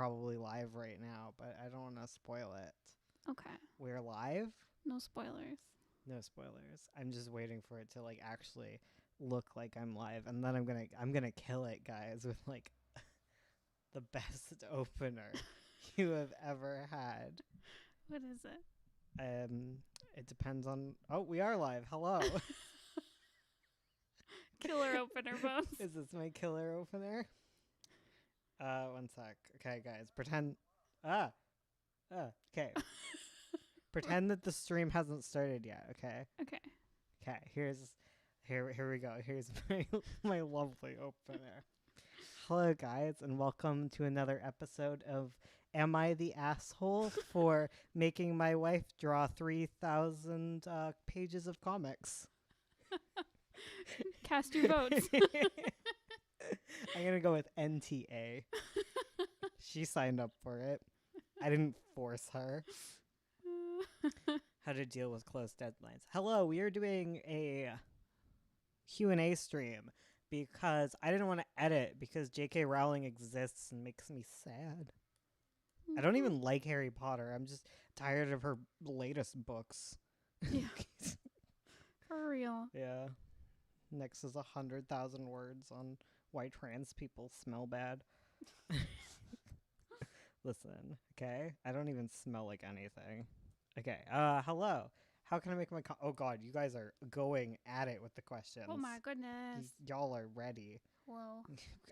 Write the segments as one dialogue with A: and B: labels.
A: probably live right now, but I don't want to spoil it.
B: Okay.
A: We're live?
B: No spoilers.
A: No spoilers. I'm just waiting for it to like actually look like I'm live, and then I'm gonna kill it, guys, with like the best opener you have ever had.
B: What is it?
A: It depends on. Oh, we are live. Hello.
B: Killer opener, Bones.
A: Is this my killer opener? One sec. Okay, guys, pretend. Okay. Pretend that the stream hasn't started yet. Okay.
B: Okay.
A: Okay. Here we go. Here's my lovely opener. Hello, guys, and welcome to another episode of Am I the Asshole for making my wife draw 3,000 pages of comics?
B: Cast your votes.
A: I'm going to go with NTA. She signed up for it. I didn't force her. How to deal with close deadlines. Hello, we are doing a Q&A stream because I didn't want to edit because J.K. Rowling exists and makes me sad. I don't even like Harry Potter. I'm just tired of her latest books.
B: Yeah. For real.
A: Yeah. Next is 100,000 words on why trans people smell bad. Listen, okay? I don't even smell like anything. Okay, hello. How can I make my oh god, you guys are going at it with the questions.
B: Oh my goodness.
A: Y'all are ready.
B: Hello.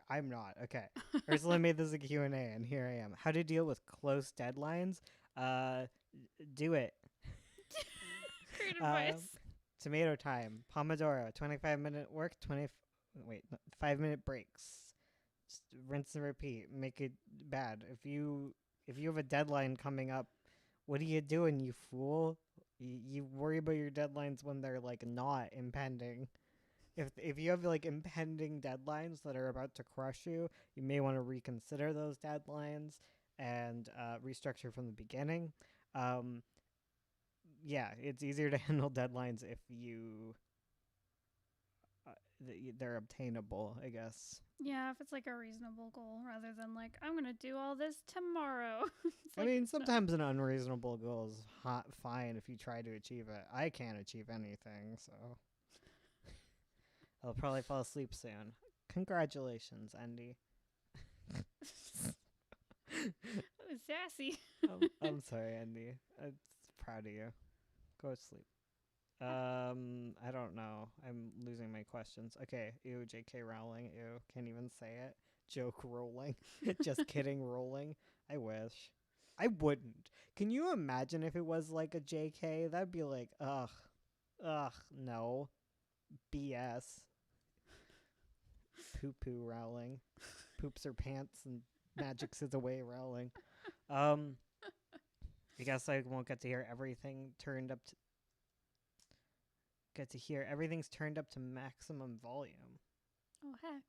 A: I'm not. Okay. Ursula made this a Q&A, and here I am. How to deal with close deadlines? Do it.
B: Great advice.
A: Tomato time. Pomodoro. 25-minute work. 5-minute breaks. Just rinse and repeat. Make it bad. If you have a deadline coming up, what are you doing, you fool? You worry about your deadlines when they're like not impending. If you have like impending deadlines that are about to crush you, you may want to reconsider those deadlines and restructure from the beginning. Yeah, it's easier to handle deadlines if you they're obtainable, I guess.
B: Yeah, if it's like a reasonable goal rather than like, I'm going to do all this tomorrow.
A: I mean, sometimes an unreasonable goal is fine if you try to achieve it. I can't achieve anything, so I'll probably fall asleep soon. Congratulations, Andy.
B: Sassy.
A: I'm sorry, Andy. I'm proud of you. Go to sleep. I don't know. I'm losing my questions. Okay. Ew, J.K. Rowling. Ew, can't even say it. Joke rolling. Just kidding, rolling. I wish. I wouldn't. Can you imagine if it was like a J.K.? That'd be like, ugh, no. BS. Poo-poo Rowling. Poops her pants and magics it away Rowling. I guess I won't get to hear everything turned up to... everything's turned up to maximum volume.
B: Oh, heck.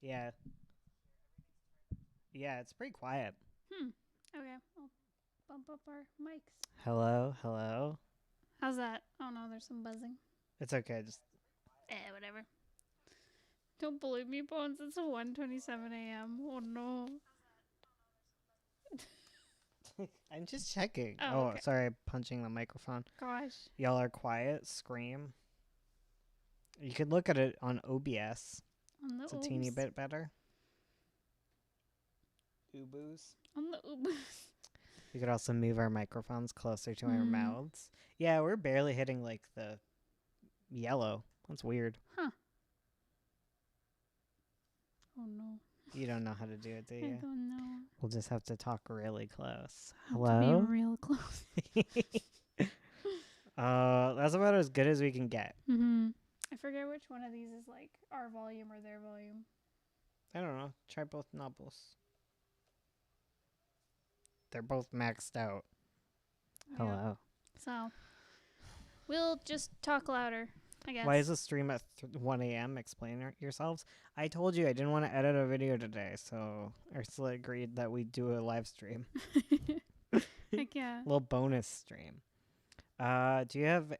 A: Yeah. Yeah, it's pretty quiet.
B: Okay, I'll bump up our mics.
A: Hello.
B: How's that? Oh no, there's some buzzing.
A: It's okay. Just
B: Whatever. Don't believe me, Bones. It's 1:27 a.m. Oh no.
A: I'm just checking.
B: Oh, okay.
A: Sorry, punching the microphone.
B: Gosh.
A: Y'all are quiet. Scream. You could look at it on OBS. It's a teeny bit better. Ubus.
B: On the Ubus.
A: We could also move our microphones closer to our mouths. Yeah, we're barely hitting like the yellow. That's weird.
B: Huh. Oh no.
A: You don't know how to do it, do you?
B: I don't know.
A: We'll just have to talk really close.
B: Hello? To be real close.
A: That's about as good as we can get.
B: I forget which one of these is like our volume or their volume.
A: I don't know. Try both knobbles. They're both maxed out.
B: Yeah.
A: Hello.
B: So, we'll just talk louder, I guess.
A: Why is the stream at 1 a.m.? Explain yourselves. I told you I didn't want to edit a video today, so Ursula agreed that we do a live stream.
B: Heck yeah.
A: Little bonus stream. Do you have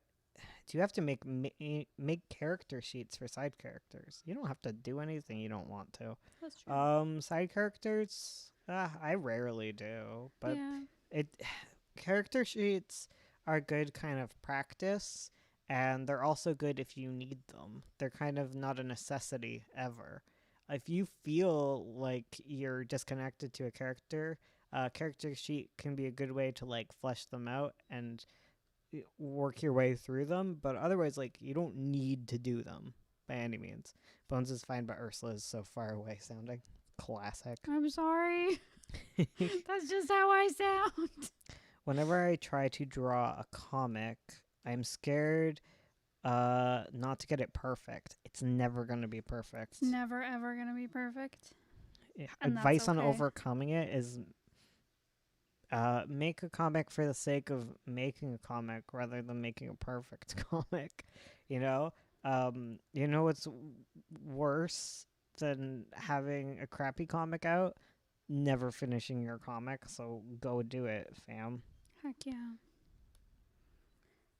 A: do have to make character sheets for side characters. You don't have to do anything you don't want to.
B: That's true.
A: Side characters, I rarely do, but
B: Yeah.
A: it character sheets are good kind of practice, and they're also good if you need them. They're kind of not a necessity ever. If you feel like you're disconnected to a character, a character sheet can be a good way to like flesh them out and work your way through them. But otherwise, like, you don't need to do them by any means. Bones is fine, but Ursula is so far away sounding. Classic.
B: I'm sorry. That's just how I sound.
A: Whenever I try to draw a comic, I'm scared not to get it perfect. It's never going to be perfect.
B: It's never ever gonna be perfect. And that's
A: Advice on
B: okay.
A: overcoming it is make a comic for the sake of making a comic rather than making a perfect comic. You know what's worse than having a crappy comic out? Never finishing your comic. So go do it, fam.
B: Heck yeah.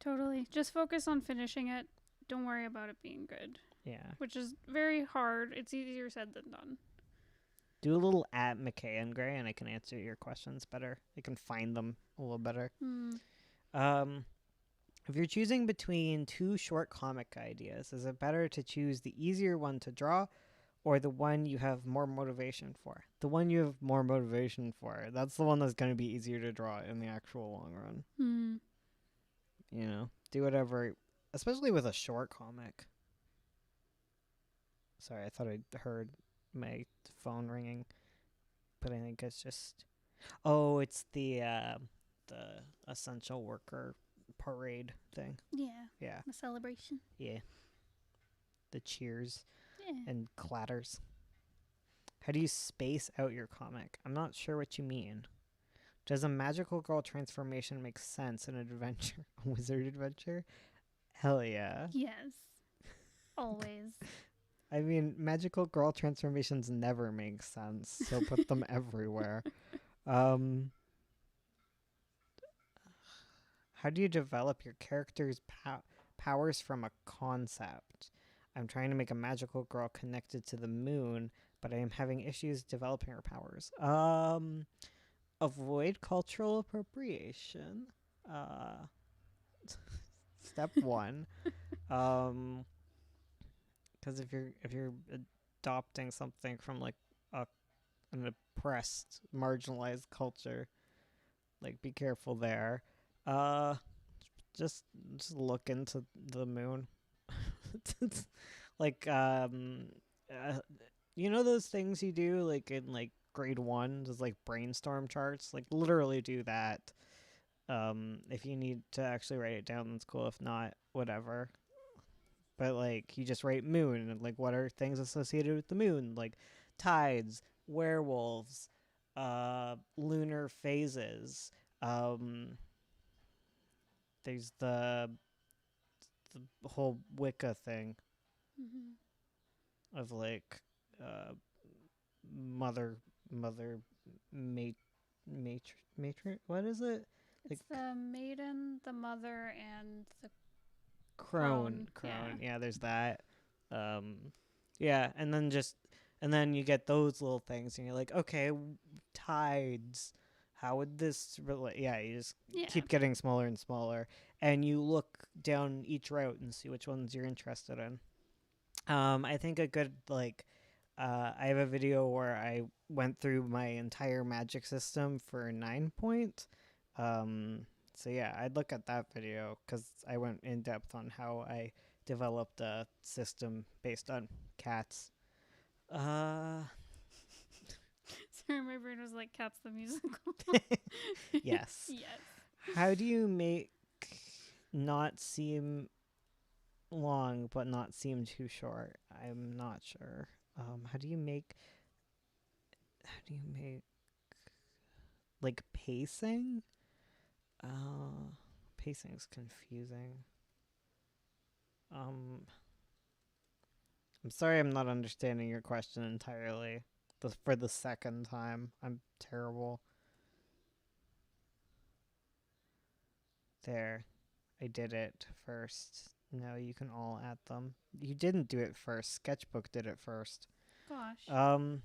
B: Totally. Just focus on finishing it. Don't worry about it being good.
A: Yeah.
B: Which is very hard. It's easier said than done.
A: Do a little at McKay and Gray, and I can answer your questions better. I can find them a little better. If you're choosing between two short comic ideas, is it better to choose the easier one to draw or the one you have more motivation for? The one you have more motivation for. That's the one that's going to be easier to draw in the actual long run. You know, do whatever, especially with a short comic. Sorry, I thought I heard my phone ringing, but I think it's just, it's the essential worker parade thing.
B: Yeah. The celebration.
A: Yeah. The cheers
B: Yeah.
A: and clatters. How do you space out your comic? I'm not sure what you mean. Does a magical girl transformation make sense in an adventure? A wizard adventure? Hell yeah.
B: Yes. Always.
A: I mean, magical girl transformations never make sense, so put them everywhere. How do you develop your character's powers from a concept? I'm trying to make a magical girl connected to the moon, but I am having issues developing her powers. Avoid cultural appropriation. Step one. Because if you're adopting something from like an oppressed, marginalized culture, like, be careful there. Just look into the moon. Like, you know those things you do like in like grade 1, just like brainstorm charts, like literally do that. If you need to actually write it down, that's cool. If not, whatever. But like, you just write moon and like, what are things associated with the moon? Like tides, werewolves, lunar phases. There's the whole Wicca thing of like mother matron. What is it?
B: It's the maiden, the mother, and the
A: crone. Yeah, there's that. Yeah, and then you get those little things, and you're like, okay, tides. How would this relate? Yeah, you just keep getting smaller and smaller, and you look down each route and see which ones you're interested in. I think a good I have a video where I went through my entire magic system for 9 point. So yeah, I'd look at that video because I went in depth on how I developed a system based on cats.
B: Sorry, my brain was like Cats the musical.
A: Yes.
B: Yes.
A: How do you make not seem long but not seem too short? I'm not sure. How do you make like pacing? Pacing's confusing. I'm sorry I'm not understanding your question entirely. For the second time. I'm terrible. There. I did it first No, you can all add them. You didn't do it first. Sketchbook did it first.
B: Gosh.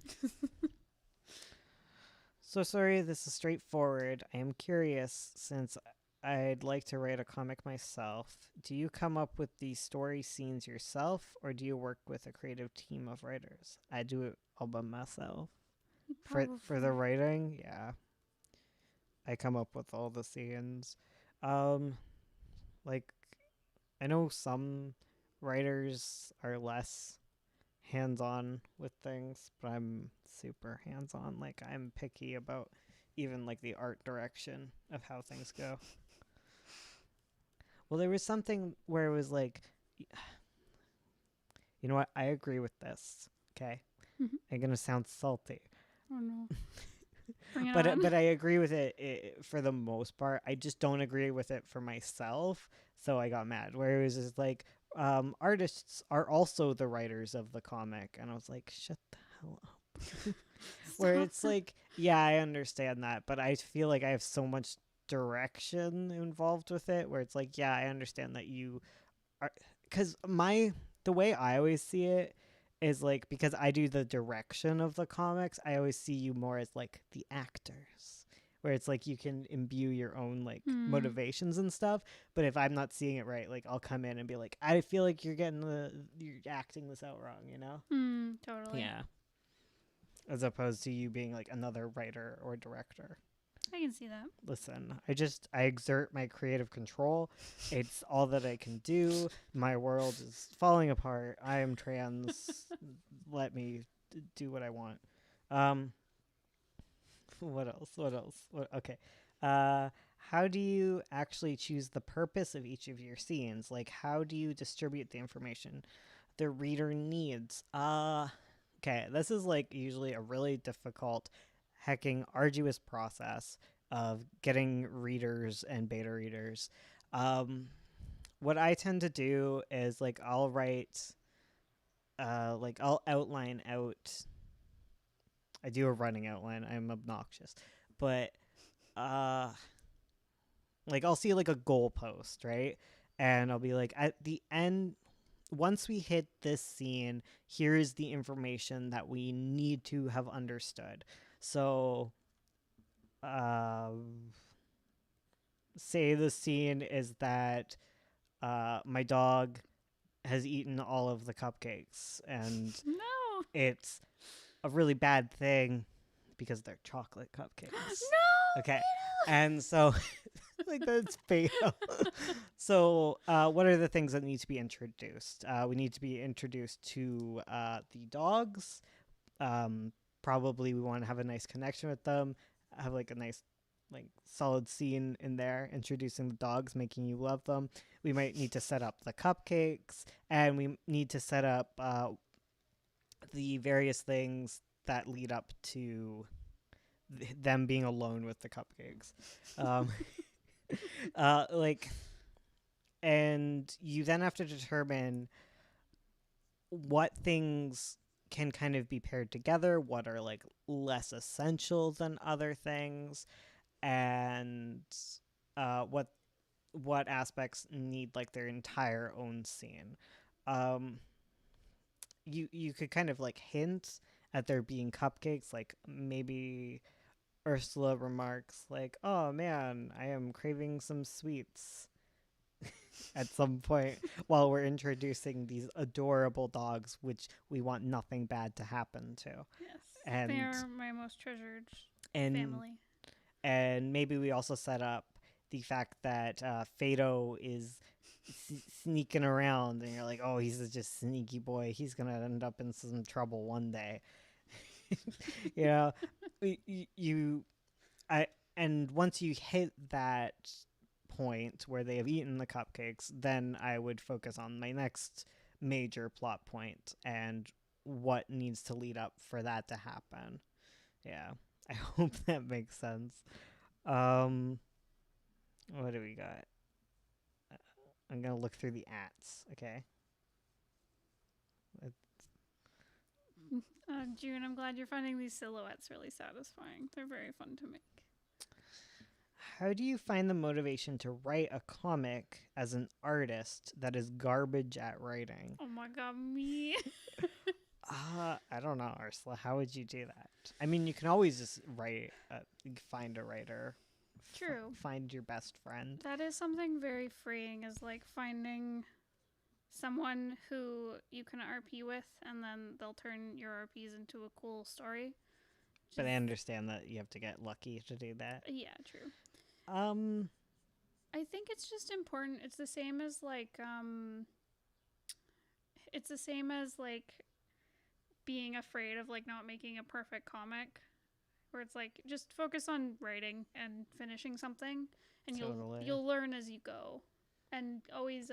A: So sorry, this is straightforward. I am curious since I'd like to write a comic myself. Do you come up with the story scenes yourself or do you work with a creative team of writers? I do it all by myself. For the writing, yeah. I come up with all the scenes. Like I know some writers are less hands-on with things, but I'm super hands-on. Like I'm picky about even like the art direction of how things go. Well, there was something where it was like, you know what? I agree with this. Okay, I'm gonna sound salty.
B: Oh no. Bring it
A: but
B: on.
A: but I agree with it for the most part. I just don't agree with it for myself, so I got mad. Where it was just like, artists are also the writers of the comic, and I was like, shut the hell up. Where it's like, yeah, I understand that, but I feel like I have so much direction involved with it. Where it's like, yeah, I understand that you are, because the way I always see it is like because I do the direction of the comics, I always see you more as like the actors, where it's like you can imbue your own like motivations and stuff. But if I'm not seeing it right, like I'll come in and be like, I feel like you're acting this out wrong, you know?
B: Totally.
A: Yeah. As opposed to you being like another writer or director.
B: I can see that.
A: Listen, I exert my creative control. It's all that I can do. My world is falling apart. I am trans. Let me do what I want. What else? Okay. How do you actually choose the purpose of each of your scenes? Like, how do you distribute the information the reader needs? Okay, this is like usually a really difficult, hecking, arduous process of getting readers and beta readers. What I tend to do is like I'll write, like I'll outline out. I do a running outline. I'm obnoxious, but like I'll see like a goalpost, right? And I'll be like, at the end, once we hit this scene, here is the information that we need to have understood. So, say the scene is that my dog has eaten all of the cupcakes, and
B: No.
A: it's a really bad thing because they're chocolate cupcakes.
B: No.
A: Okay. And so, like, that's fatal. So, what are the things that need to be introduced? We need to be introduced to the dogs. Probably we want to have a nice connection with them, have like a nice, like, solid scene in there, introducing the dogs, making you love them. We might need to set up the cupcakes, and we need to set up the various things that lead up to them being alone with the cupcakes. Like, and you then have to determine what things can kind of be paired together, what are like less essential than other things, and what aspects need like their entire own scene. You could kind of like hint at there being cupcakes, like maybe Ursula remarks like, "Oh man, I am craving some sweets." At some point while we're introducing these adorable dogs which we want nothing bad to happen to.
B: Yes.
A: And
B: they are my most treasured
A: and
B: family.
A: And maybe we also set up the fact that Fado is sneaking around, and you're like, oh, he's just sneaky boy. He's gonna end up in some trouble one day. You know, and once you hit that point where they have eaten the cupcakes, then I would focus on my next major plot point and what needs to lead up for that to happen. Yeah, I hope that makes sense. What do we got? I'm gonna look through the ats. Okay.
B: June, I'm glad you're finding these silhouettes really satisfying. They're very fun to make.
A: how do you find the motivation to write a comic as an artist that is garbage at writing?
B: Oh my god, me.
A: I don't know, Ursula. How would you do that? I mean, you can always just find a writer.
B: True.
A: Find your best friend.
B: That is something very freeing, is like finding someone who you can RP with, and then they'll turn your RPs into a cool story.
A: But I understand that you have to get lucky to do that.
B: Yeah, true. I think it's just important. It's the same as like being afraid of like not making a perfect comic, where it's like just focus on writing and finishing something, and
A: Totally.
B: you'll learn as you go. And always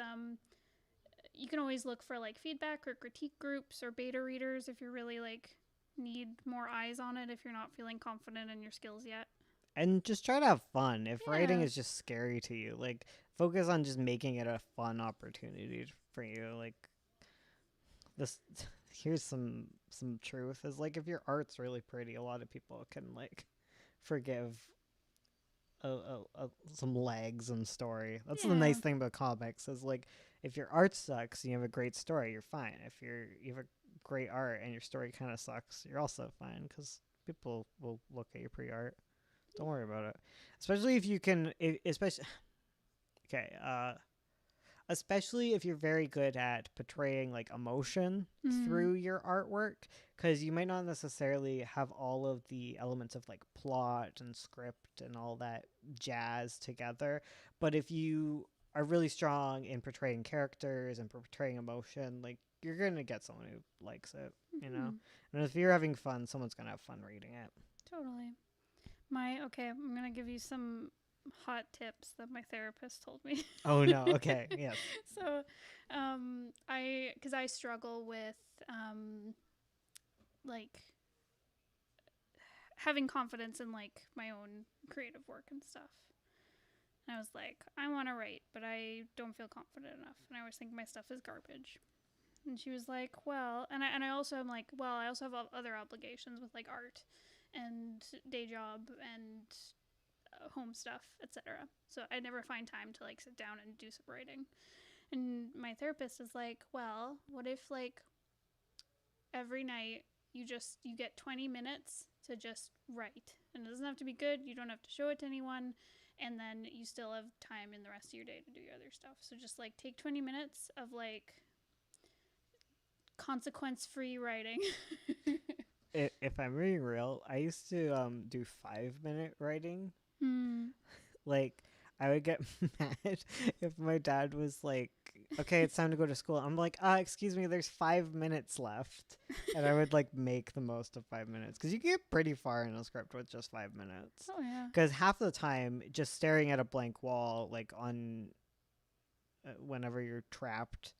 B: you can always look for like feedback or critique groups or beta readers if you really like need more eyes on it, if you're not feeling confident in your skills yet.
A: And just try to have fun. If writing
B: Yeah.
A: is just scary to you, like focus on just making it a fun opportunity for you. Like this here's some truth is like if your art's really pretty, a lot of people can like forgive some legs and story. That's the nice
B: Yeah.
A: thing about comics is like if your art sucks and you have a great story, you're fine. If you have a great art and your story kind of sucks, you're also fine because people will look at your pre-art. Don't worry about it. Especially if you can, especially okay. Especially if you're very good at portraying like emotion through your artwork, because you might not necessarily have all of the elements of like plot and script and all that jazz together. But if you are really strong in portraying characters and portraying emotion, like you're gonna get someone who likes it, you know. And if you're having fun, someone's gonna have fun reading it.
B: Totally. I'm gonna give you some hot tips that my therapist told me.
A: Oh no, okay, yes.
B: So, because I struggle with like having confidence in like my own creative work and stuff. And I was like, I want to write, but I don't feel confident enough, and I always think my stuff is garbage. And she was like, well, and I also am like, well, I also have other obligations with like art and day job and home stuff, etc. So I never find time to like sit down and do some writing. And my therapist is like, well, what if like every night you get 20 minutes to just write, and it doesn't have to be good, you don't have to show it to anyone, and then you still have time in the rest of your day to do your other stuff. So just like take 20 minutes of like consequence-free writing.
A: If I'm being real, I used to do 5-minute writing. Like I would get mad if my dad was like, "Okay, it's time to go to school." I'm like, excuse me, there's 5 minutes left," and I would like make the most of 5 minutes because you can get pretty far in a script with just 5 minutes.
B: Oh yeah.
A: Because half the time, just staring at a blank wall, like on whenever you're trapped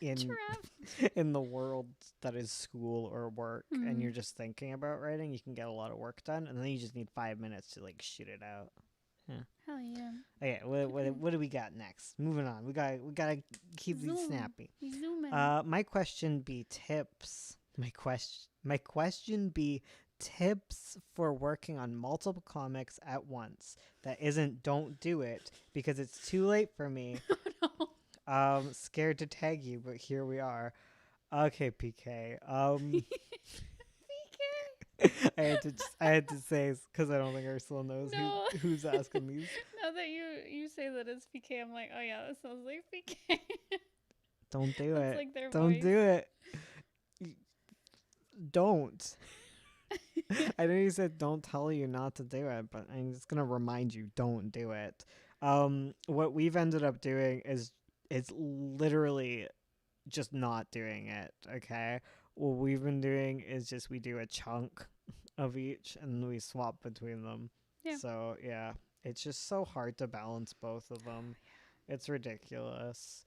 A: in the world that is school or work, and you're just thinking about writing, you can get a lot of work done, and then you just need 5 minutes to like shoot it out. Yeah.
B: Hell yeah.
A: Okay, what do we got next? Moving on. We gotta keep these snappy.
B: Zooming.
A: My question be tips. My question be tips for working on multiple comics at once. That isn't don't do it because it's too late for me.
B: No.
A: Scared to tag you, but here we are. Okay, PK. I had to say because I don't think Ursula knows
B: No.
A: who's asking these.
B: Now that you say that it's PK, I'm like, oh yeah, that sounds like PK.
A: Don't do
B: That's
A: it.
B: like their
A: Don't
B: voice.
A: do it. Don't. I know you said don't tell you not to do it, but I'm just gonna remind you, don't do it. What we've ended up doing is it's literally just not doing it. Okay, what we've been doing is just we do a chunk of each and we swap between them.
B: Yeah.
A: So yeah, it's just so hard to balance both of them. It's ridiculous.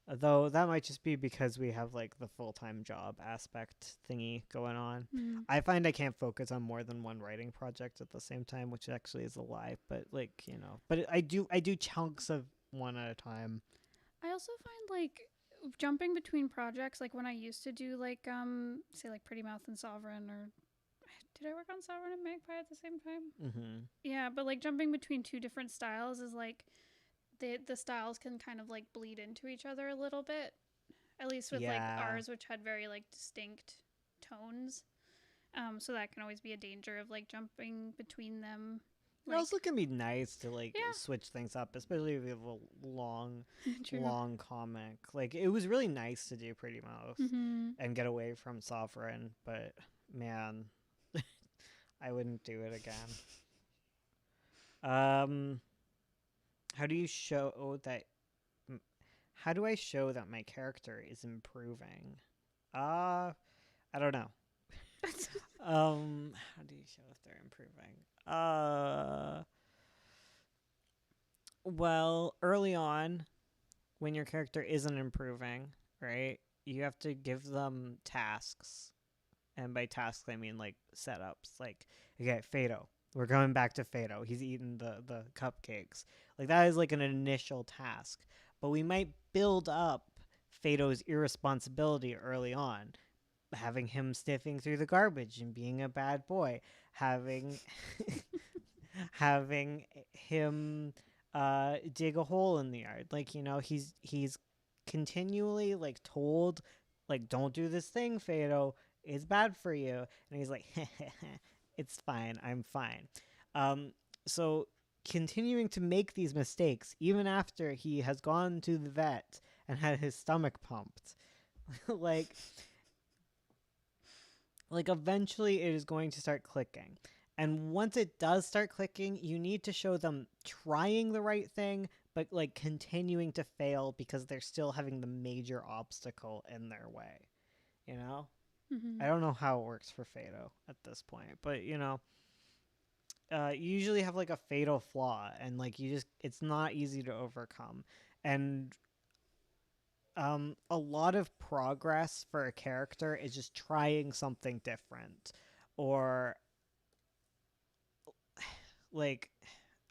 A: Though that might just be because we have like the full-time job aspect thingy going on. I find I can't focus on more than one writing project at the same time, which actually is a lie, but like, you know, but I do chunks of one at a time.
B: I also find like jumping between projects, like when I used to do like say like Pretty Mouth and Sovereign or Did I work on Sovereign and Magpie at the same time?
A: Mm-hmm.
B: Yeah, but like jumping between two different styles is like the styles can kind of like bleed into each other a little bit. At least with like
A: Yeah.
B: ours, which had very like distinct tones. So that can always be a danger of like jumping between them.
A: It also can be nice to like
B: Yeah.
A: switch things up, especially if you have a
B: True.
A: long comic. Like it was really nice to do Pretty Mouth
B: Mm-hmm.
A: and get away from Sovereign, but man, I wouldn't do it again. How do you show that? How do I show that my character is improving? I don't know. How do you show if they're improving? Well, early on, when your character isn't improving, right? You have to give them tasks, and by tasks I mean like setups. Like, okay, Fado. We're going back to Fado. He's eating the cupcakes. Like that is like an initial task, but we might build up Fado's irresponsibility early on, having him sniffing through the garbage and being a bad boy, having having him dig a hole in the yard. Like, you know, he's continually like told like don't do this thing, Fado. It's bad for you. And he's like it's fine. I'm fine. So continuing to make these mistakes even after he has gone to the vet and had his stomach pumped. like eventually it is going to start clicking. And once it does start clicking, you need to show them trying the right thing, but like continuing to fail because they're still having the major obstacle in their way. You know?
B: Mm-hmm.
A: I don't know how it works for Fado at this point, but you know, you usually have like a fatal flaw, and like it's not easy to overcome. And a lot of progress for a character is just trying something different, or like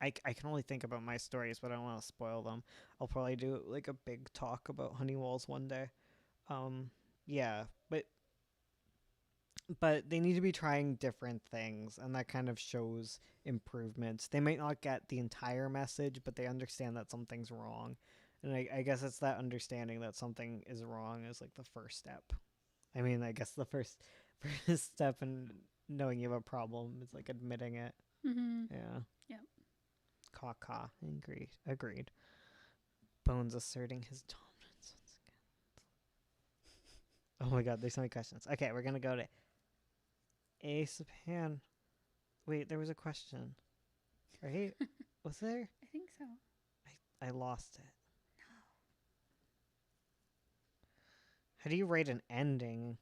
A: I can only think about my stories, but I don't want to spoil them. I'll probably do like a big talk about honey walls one day. Yeah, but they need to be trying different things, and that kind of shows improvements. They might not get the entire message, but they understand that something's wrong. And I guess it's that understanding that something is wrong is like the first step. I mean, I guess the first first step in knowing you have a problem is like admitting it.
B: Mm-hmm.
A: Yeah.
B: Yep.
A: Caw. Agreed. Bones asserting his dominance once again. Oh my god, there's so many questions. Okay, we're gonna go to Ace of Hand. Wait, there was a question. Right? Was there?
B: I think so.
A: I lost it. How do you write an ending?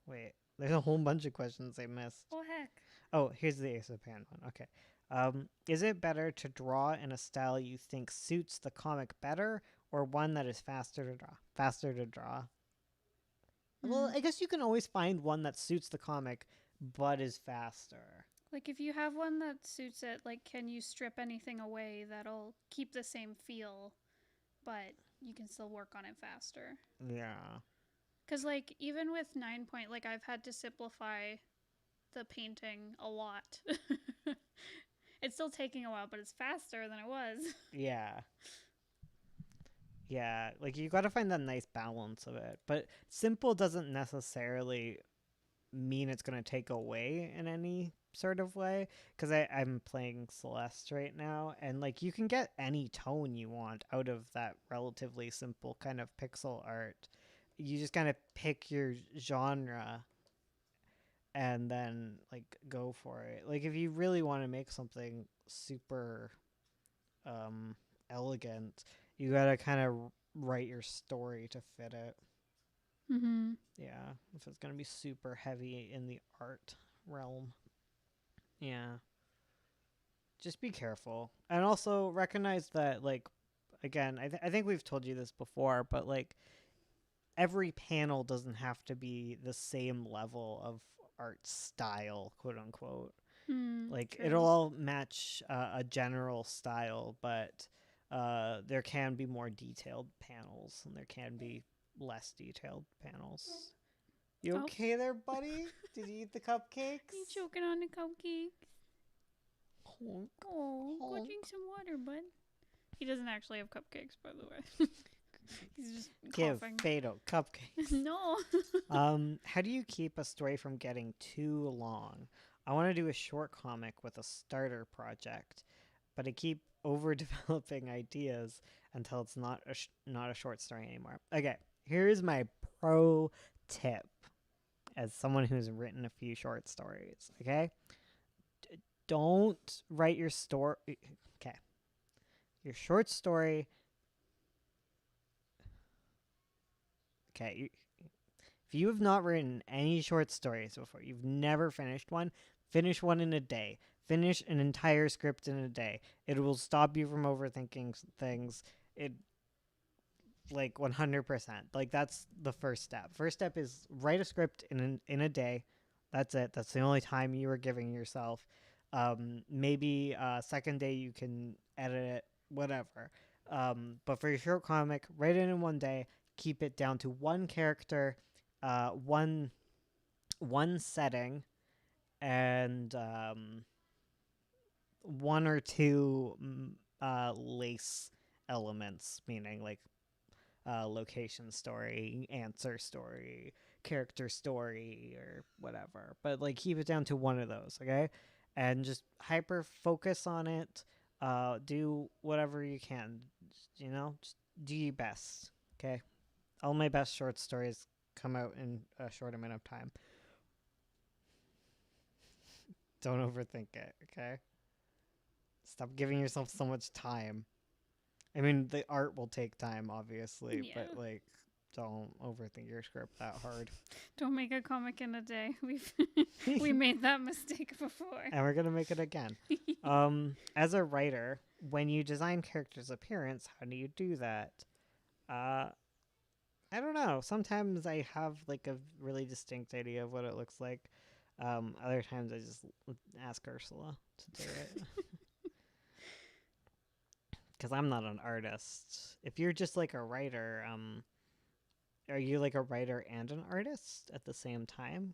A: Wait, there's a whole bunch of questions I missed.
B: Oh heck.
A: Oh, here's the Ace of Hand one. Okay. Is it better to draw in a style you think suits the comic better, or one that is faster to draw? Faster to draw. Well, I guess you can always find one that suits the comic, but is faster.
B: Like if you have one that suits it, like can you strip anything away that'll keep the same feel, but you can still work on it faster?
A: Yeah.
B: Because like even with 9 point, like I've had to simplify the painting a lot. It's still taking a while, but it's faster than it was.
A: Yeah. Yeah, like you got to find that nice balance of it. But simple doesn't necessarily mean it's going to take away in any sort of way, because I'm playing Celeste right now, and like you can get any tone you want out of that relatively simple kind of pixel art. You just kind of pick your genre and then like go for it. Like if you really want to make something super elegant, you got to kind of write your story to fit it.
B: Mm-hmm.
A: Yeah, if it's going to be super heavy in the art realm. Yeah. Just be careful. And also recognize that, like, again, I think we've told you this before, but, like, every panel doesn't have to be the same level of art style, quote unquote. Like,
B: True.
A: it'll all match a general style, but there can be more detailed panels, and there can be less detailed panels. You
B: Oh.
A: okay there, buddy? Did you eat the cupcakes?
B: You choking on the cupcake?
A: Honk,
B: Oh, go
A: honk.
B: drink some water, bud. He doesn't actually have cupcakes, by the way. He's just
A: Give
B: coughing.
A: Fado cupcakes.
B: No.
A: How do you keep a story from getting too long? I want to do a short comic with a starter project, but I keep overdeveloping ideas until it's not a short story anymore. Okay, here's my pro tip as someone who's written a few short stories. Okay, don't write your story. Okay, your short story. Okay, if you have not written any short stories before, you've never finished one, finish one in a day. Finish an entire script in a day. It will stop you from overthinking things. It, like, 100%. Like, that's the first step. First step is write a script in a day. That's it. That's the only time you are giving yourself. Maybe second day you can edit it, whatever. But for your short comic, write it in one day. Keep it down to one character, one setting, and one or two lace elements, meaning like location story, answer story, character story, or whatever. But like keep it down to one of those, okay? And just hyper focus on it. Do whatever you can. Just do your best, okay? All my best short stories come out in a short amount of time. Don't overthink it, okay? Stop giving yourself so much time. I mean, the art will take time, obviously,
B: Yeah.
A: but like, don't overthink your script that hard.
B: Don't make a comic in a day. We made that mistake before.
A: And we're gonna make it again. As a writer, when you design characters' appearance, how do you do that? I don't know. Sometimes I have like a really distinct idea of what it looks like. Other times I just ask Ursula to do it. Because I'm not an artist. If you're just like a writer, are you like a writer and an artist at the same time?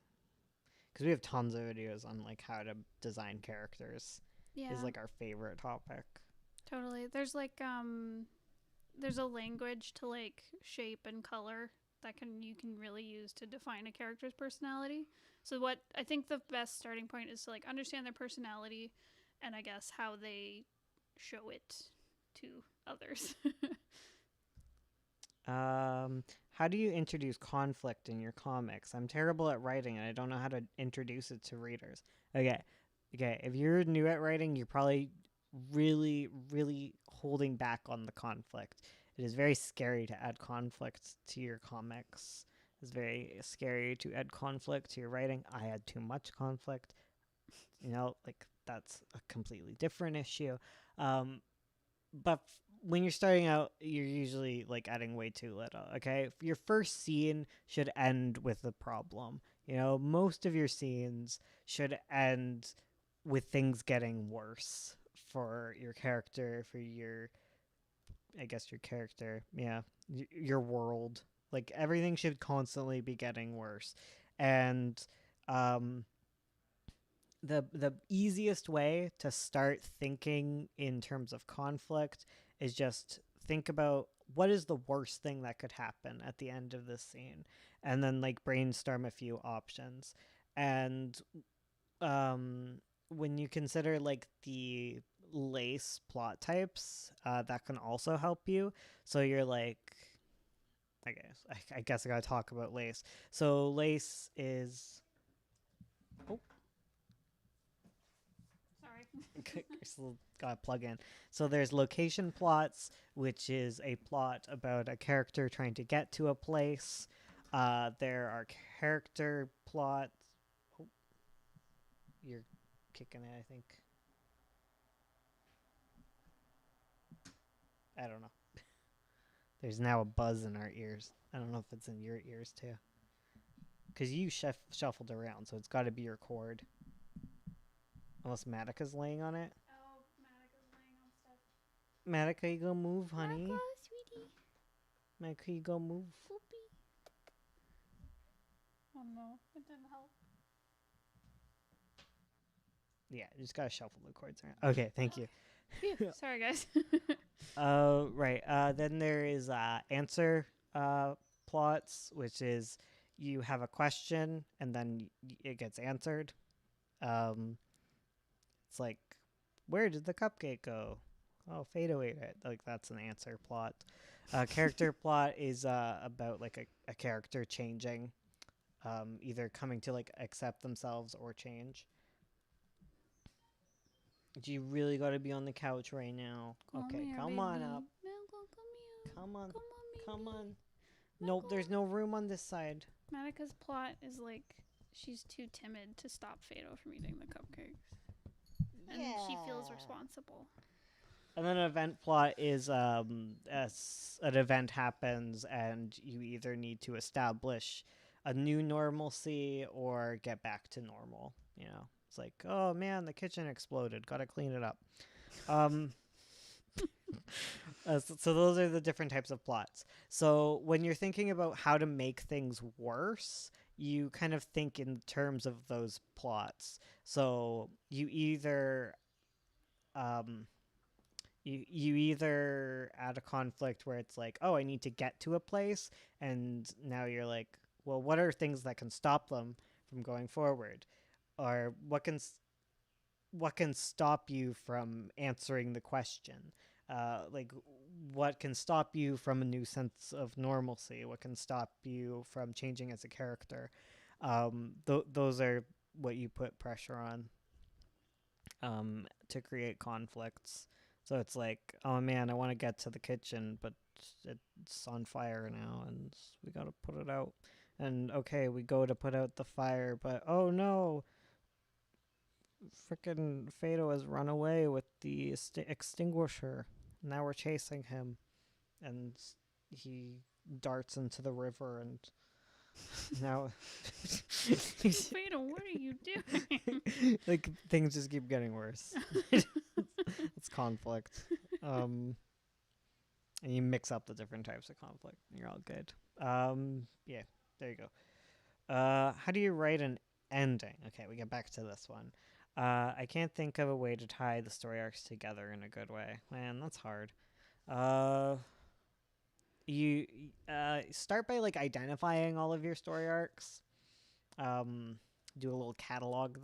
A: Because we have tons of videos on like how to design characters.
B: Yeah.
A: Is like our favorite topic.
B: Totally. There's like there's a language to like shape and color that you can really use to define a character's personality. So what I think the best starting point is to like understand their personality and I guess how they show it to others.
A: How do you introduce conflict in your comics? I'm terrible at writing and I don't know how to introduce it to readers. Okay. If you're new at writing, you're probably really, really holding back on the conflict. It is very scary to add conflict to your comics. It's very scary to add conflict to your writing. I add too much conflict. Like that's a completely different issue. But when you're starting out, you're usually like adding way too little. Okay, your first scene should end with a problem. Most of your scenes should end with things getting worse for your character, your character, yeah, your world. Like everything should constantly be getting worse, and the easiest way to start thinking in terms of conflict is just think about what is the worst thing that could happen at the end of this scene, and then like brainstorm a few options. And when you consider like the lace plot types, that can also help you. So you're like, I guess I gotta talk about lace. So lace is still gotta plug in. So there's location plots, which is a plot about a character trying to get to a place. There are character plots. Oh, you're kicking it, I think. I don't know. There's now a buzz in our ears. I don't know if it's in your ears too. Because you shuffled around, so it's got to be your cord. Unless Matica's laying on it.
B: Oh, Matica's laying on stuff.
A: Matica, you go move, honey.
B: Sweetie.
A: Matica, you go move.
B: Poopy. Oh no, it didn't help.
A: Yeah, you just gotta shuffle the chords around. Okay, thank you.
B: Phew, sorry, guys.
A: Right. Then there is answer plots, which is you have a question and then it gets answered. It's like, where did the cupcake go? Oh, Fado ate it. Like that's an answer plot. Character plot is about like a character changing, either coming to like accept themselves or change. Do you really got to be on the couch right now? Okay, come on up. Come on, come on. Nope, there's no room on this side.
B: Matica's plot is like she's too timid to stop Fado from eating the cupcakes. And she feels responsible.
A: And then an event plot is as an event happens and you either need to establish a new normalcy or get back to normal. You know, it's like, oh man, the kitchen exploded. Got to clean it up. So those are the different types of plots. So when you're thinking about how to make things worse, you kind of think in terms of those plots. So you either you either add a conflict where it's like, oh, I need to get to a place, and now you're like, well, what are things that can stop them from going forward, or what can stop you from answering the question, like what can stop you from a new sense of normalcy, what can stop you from changing as a character. Those are what you put pressure on to create conflicts. So it's like, oh man, I want to get to the kitchen, but it's on fire now, and we got to put it out. And okay, we go to put out the fire, but oh no, frickin' Fado has run away with the extinguisher. Now we're chasing him, and he darts into the river, and now
B: Fado, what are you doing?
A: like things just keep getting worse. It's conflict. And you mix up the different types of conflict and you're all good. Yeah, there you go. How do you write an ending? Okay, we get back to this one. I can't think of a way to tie the story arcs together in a good way. Man, that's hard. You start by like identifying all of your story arcs. Do a little catalog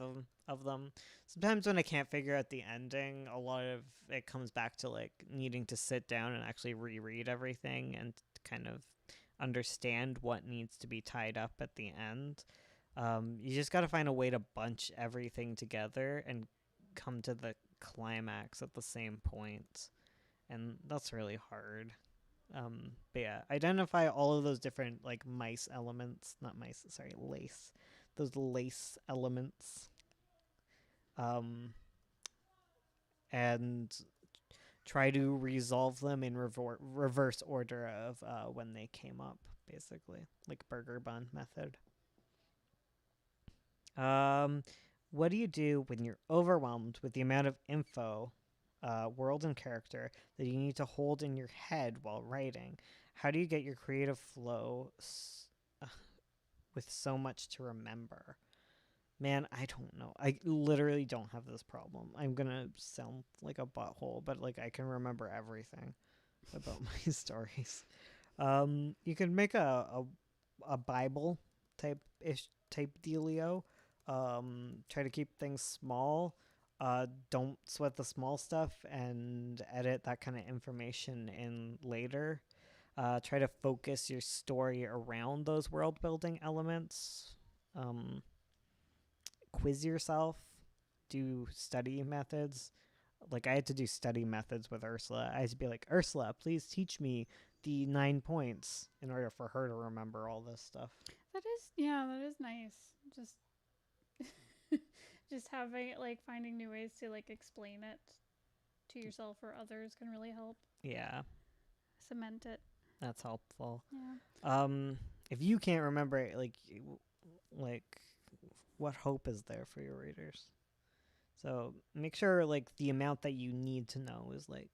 A: of them. Sometimes when I can't figure out the ending, a lot of it comes back to like needing to sit down and actually reread everything and kind of understand what needs to be tied up at the end. You just got to find a way to bunch everything together and come to the climax at the same point, and that's really hard. But yeah, identify all of those different like lace those lace elements, and try to resolve them in reverse order of when they came up, basically, like burger bun method. What do you do when you're overwhelmed with the amount of info, world and character that you need to hold in your head while writing? How do you get your creative flow with so much to remember? Man, I don't know. I literally don't have this problem. I'm gonna sound like a butthole, but like I can remember everything about my stories. You can make a Bible type dealio. Try to keep things small. Don't sweat the small stuff and edit that kind of information in later. Try to focus your story around those world building elements. Quiz yourself. Do study methods. Like I had to do study methods with Ursula. I had to be like, Ursula, please teach me the 9 points in order for her to remember all this stuff.
B: That is nice. Just having like finding new ways to like explain it to yourself or others can really help.
A: Yeah.
B: Cement it.
A: That's helpful.
B: Yeah.
A: If you can't remember it, like what hope is there for your readers? So make sure like the amount that you need to know is like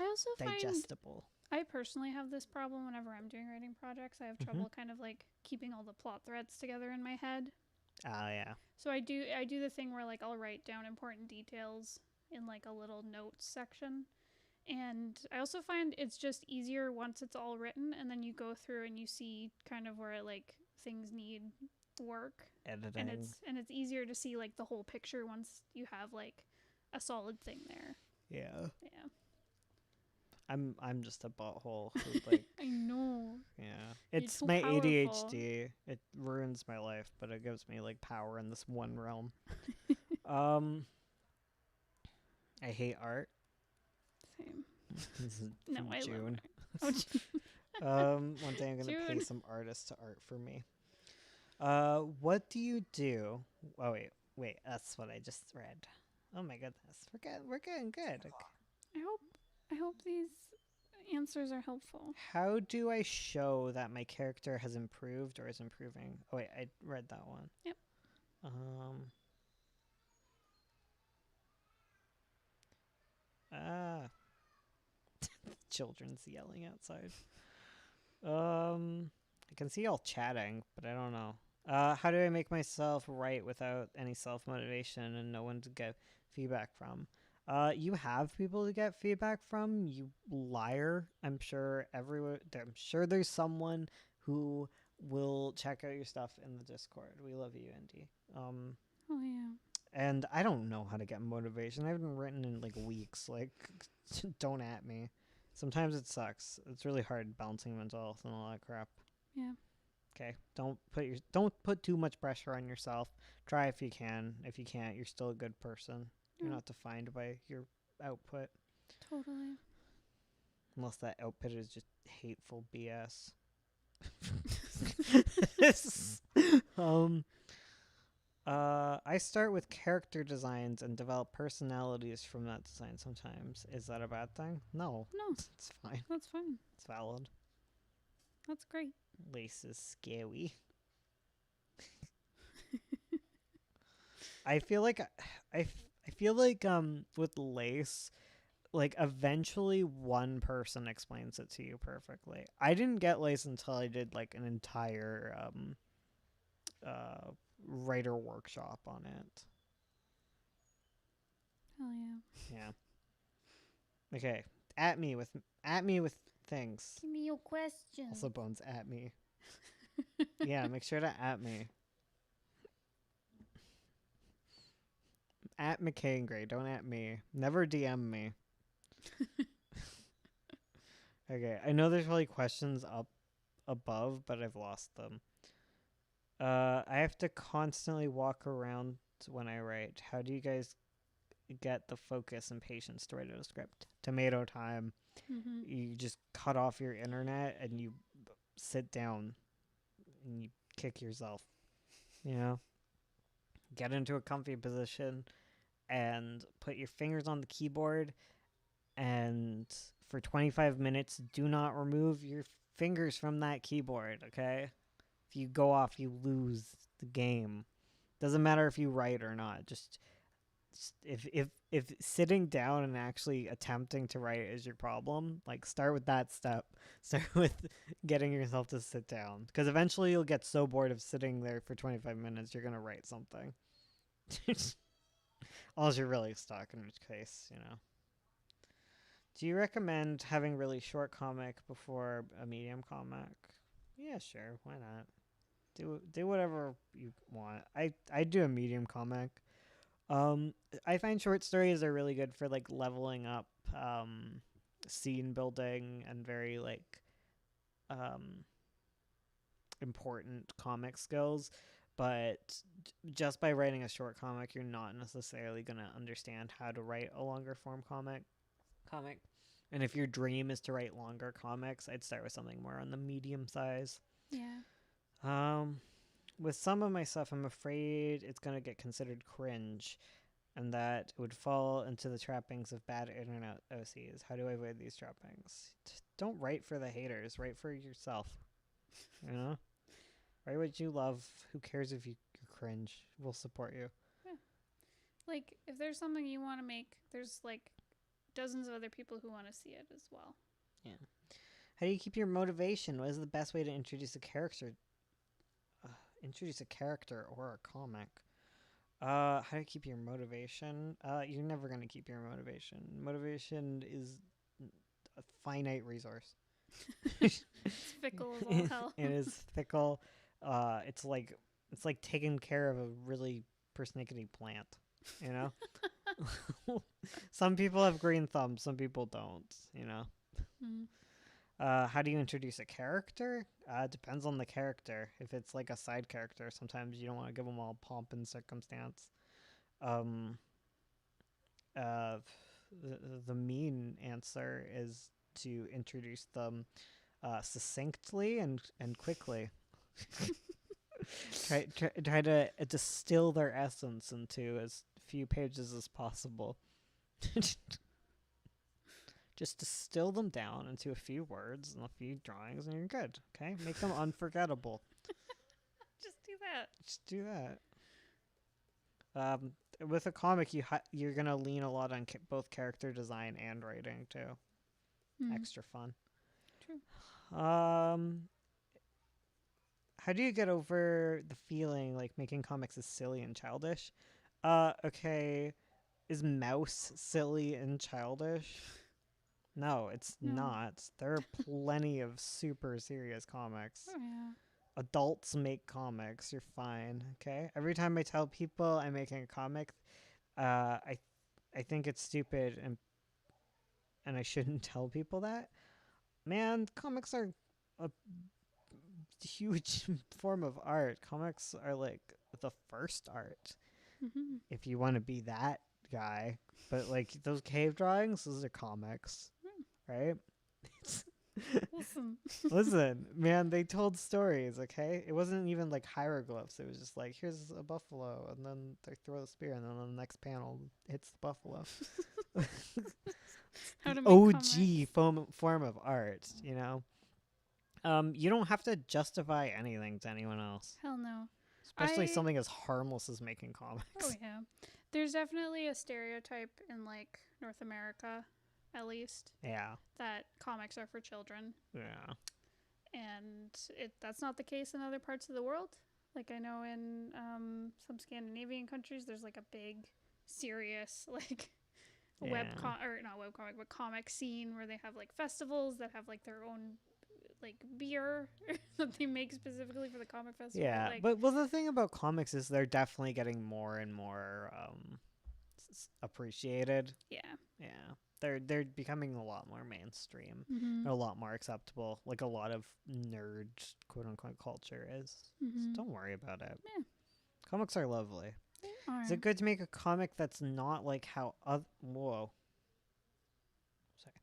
B: I also
A: digestible.
B: I personally have this problem whenever I'm doing writing projects. I have trouble kind of like keeping all the plot threads together in my head.
A: Oh, yeah.
B: So I do the thing where like I'll write down important details in like a little notes section. And I also find it's just easier once it's all written and then you go through and you see kind of where like things need work.
A: Editing.
B: And it's easier to see like the whole picture once you have like a solid thing there.
A: Yeah.
B: Yeah.
A: I'm just a butthole who, like,
B: I know.
A: yeah.
B: You're
A: It's
B: too
A: my
B: powerful.
A: ADHD. It ruins my life, but it gives me like power in this one realm. I hate art.
B: Same.
A: This is
B: No,
A: from
B: I
A: June.
B: love art. Oh,
A: One day I'm gonna pay
B: June.
A: some artists to art for me. What do you do? Oh wait, that's what I just read. Oh my goodness, we're getting good.
B: I hope these answers are helpful.
A: How do I show that my character has improved or is improving? Oh wait, I read that one.
B: Yep.
A: Children's yelling outside. I can see y'all chatting, but I don't know. How do I make myself right without any self motivation and no one to get feedback from? You have people to get feedback from, you liar. I'm sure there's someone who will check out your stuff in the Discord. We love you, Indy.
B: Oh yeah.
A: And I don't know how to get motivation. I haven't written in like weeks. Like, don't at me. Sometimes it sucks. It's really hard balancing mental health and all that crap.
B: Yeah.
A: Okay. Don't put too much pressure on yourself. Try if you can. If you can't, you're still a good person. You're
B: Yeah.
A: not defined by your output.
B: Totally.
A: Unless that output is just hateful BS. I start with character designs and develop personalities from that design sometimes. Is that a bad thing? No.
B: No,
A: It's fine.
B: that's fine.
A: It's valid.
B: That's great.
A: Lace is scary. I feel like with Lace, like eventually one person explains it to you perfectly. I didn't get Lace until I did like an entire writer workshop on it.
B: Hell yeah.
A: Yeah. Okay. At me with things.
B: Give me your question.
A: Also Bones at me. Yeah, make sure to at me. At McKay and Gray, don't at me. Never DM me. Okay, I know there's probably questions up above, but I've lost them. I have to constantly walk around when I write. How do you guys get the focus and patience to write a script? Tomato time.
B: Mm-hmm.
A: You just cut off your internet and you sit down and you kick yourself. You know? Get into a comfy position and put your fingers on the keyboard, and for 25 minutes do not remove your fingers from that keyboard, okay? If you go off, you lose the game. Doesn't matter if you write or not. Just if sitting down and actually attempting to write is your problem, like start with that step. Start with getting yourself to sit down, because eventually you'll get so bored of sitting there for 25 minutes you're going to write something. Unless you're really stuck, in which case, you know. Do you recommend having really short comic before a medium comic? Yeah, sure. Why not? Do whatever you want. I do a medium comic. I find short stories are really good for like leveling up scene building and very like important comic skills. But just by writing a short comic, you're not necessarily going to understand how to write a longer form comic. And if your dream is to write longer comics, I'd start with something more on the medium size.
B: Yeah.
A: With some of my stuff, I'm afraid it's going to get considered cringe and that it would fall into the trappings of bad internet OCs. How do I avoid these trappings? Don't write for the haters. Write for yourself. You know? Write what you love. Who cares if you cringe? We'll support you.
B: Yeah. Like, if there's something you want to make, there's like dozens of other people who want to see it as well.
A: Yeah. How do you keep your motivation? What is the best way to introduce a character? Introduce a character or a comic. How do you keep your motivation? You're never gonna keep your motivation. Motivation is a finite resource.
B: It's fickle as all hell.
A: It is fickle. It's like taking care of a really persnickety plant. You know, some people have green thumbs, some people don't. You know.
B: Mm.
A: How do you introduce a character? Depends on the character. If it's like a side character, sometimes you don't want to give them all pomp and circumstance. Um, uh, the mean answer is to introduce them succinctly and quickly. try to distill their essence into as few pages as possible. Just distill them down into a few words and a few drawings, and you're good. Okay, make them unforgettable.
B: Just do that.
A: Just do that. With a comic, you're gonna lean a lot on both character design and writing too.
B: Mm.
A: Extra fun.
B: True.
A: How do you get over the feeling like making comics is silly and childish? Okay, is Mouse silly and childish? No, it's
B: No.
A: not. There are plenty of super serious comics.
B: Oh yeah.
A: Adults make comics. You're fine. Okay. Every time I tell people I'm making a comic, I think it's stupid and I shouldn't tell people that. Man, comics are a huge form of art. Comics are like the first art.
B: Mm-hmm.
A: If you want to be that guy, but like those cave drawings, those are comics, right? Listen, man, they told stories, okay? It wasn't even like hieroglyphs. It was just like, here's a buffalo, and then they throw the spear, and then on the next panel, hits the buffalo.
B: How to
A: The
B: make
A: OG form of art, you know? You don't have to justify anything to anyone else,
B: Hell no.
A: especially something as harmless as making comics.
B: Oh yeah. There's definitely a stereotype in like North America, at least,
A: Yeah,
B: that comics are for children,
A: yeah.
B: and that's not the case in other parts of the world. Like I know in some Scandinavian countries, there's like a big, serious like comic scene where they have like festivals that have like their own like beer that they make specifically for the comic festival.
A: Yeah,
B: like,
A: but well, the thing about comics is they're definitely getting more and more appreciated.
B: yeah.
A: Yeah, they're becoming a lot more mainstream,
B: Mm-hmm.
A: a lot more acceptable. Like a lot of nerd quote unquote culture is.
B: Mm-hmm.
A: So don't worry about it.
B: Yeah.
A: Comics are lovely.
B: They are.
A: Is it good to make a comic that's not like how whoa? Sorry.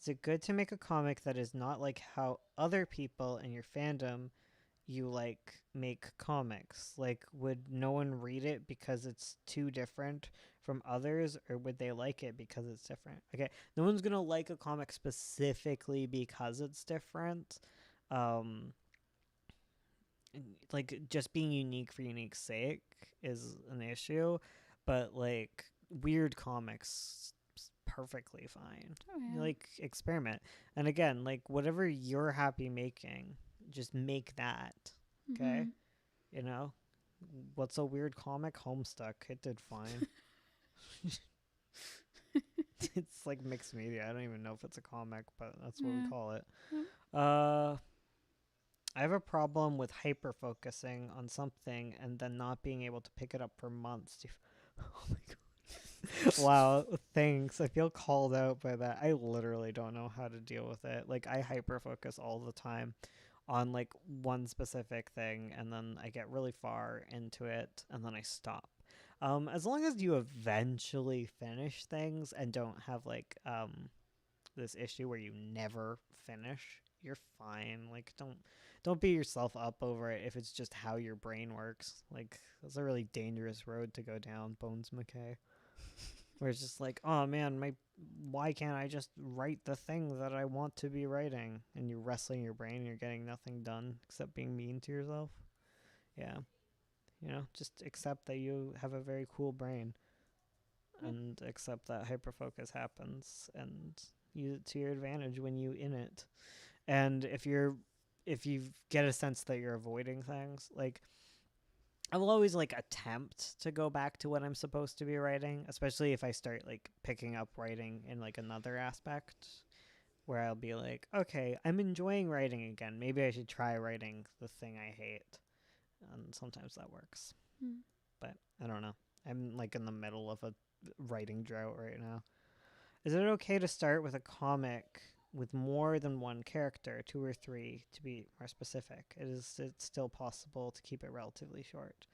A: Is it good to make a comic that is not like how other people in your fandom you like make comics? Like, would no one read it because it's too different from others, or would they like it because it's different? Okay, no one's gonna like a comic specifically because it's different. Like just being unique for unique's sake is an issue, but like weird comics perfectly fine.
B: Oh, yeah.
A: Like experiment, and again, like whatever you're happy making, just make that. Okay.
B: Mhm.
A: You know, what's a weird comic? Homestuck. It did fine. It's like mixed media. I don't even know if it's a comic, but that's what
B: Yeah.
A: we call it.
B: Mm.
A: I have a problem with hyper focusing on something and then not being able to pick it up for months. Oh my god. Wow, thanks. I feel called out by that. I literally don't know how to deal with it. Like I hyper focus all the time on like one specific thing, and then I get really far into it and then I stop. As long as you eventually finish things and don't have like this issue where you never finish, you're fine. Like don't beat yourself up over it if it's just how your brain works. Like that's a really dangerous road to go down, Bones McKay. Where it's just like, oh man, why can't I just write the thing that I want to be writing? And you're wrestling your brain and you're getting nothing done except being mean to yourself. Yeah. You know, just accept that you have a very cool brain and accept that hyperfocus happens and use it to your advantage when you in it. And if you get a sense that you're avoiding things, like I will always like attempt to go back to what I'm supposed to be writing, especially if I start like picking up writing in like another aspect where I'll be like, okay, I'm enjoying writing again. Maybe I should try writing the thing I hate. And sometimes that works.
B: Mm.
A: But I don't know. I'm like in the middle of a writing drought right now. Is it okay to start with a comic with more than one character, 2 or 3 to be more specific? It's still possible to keep it relatively short.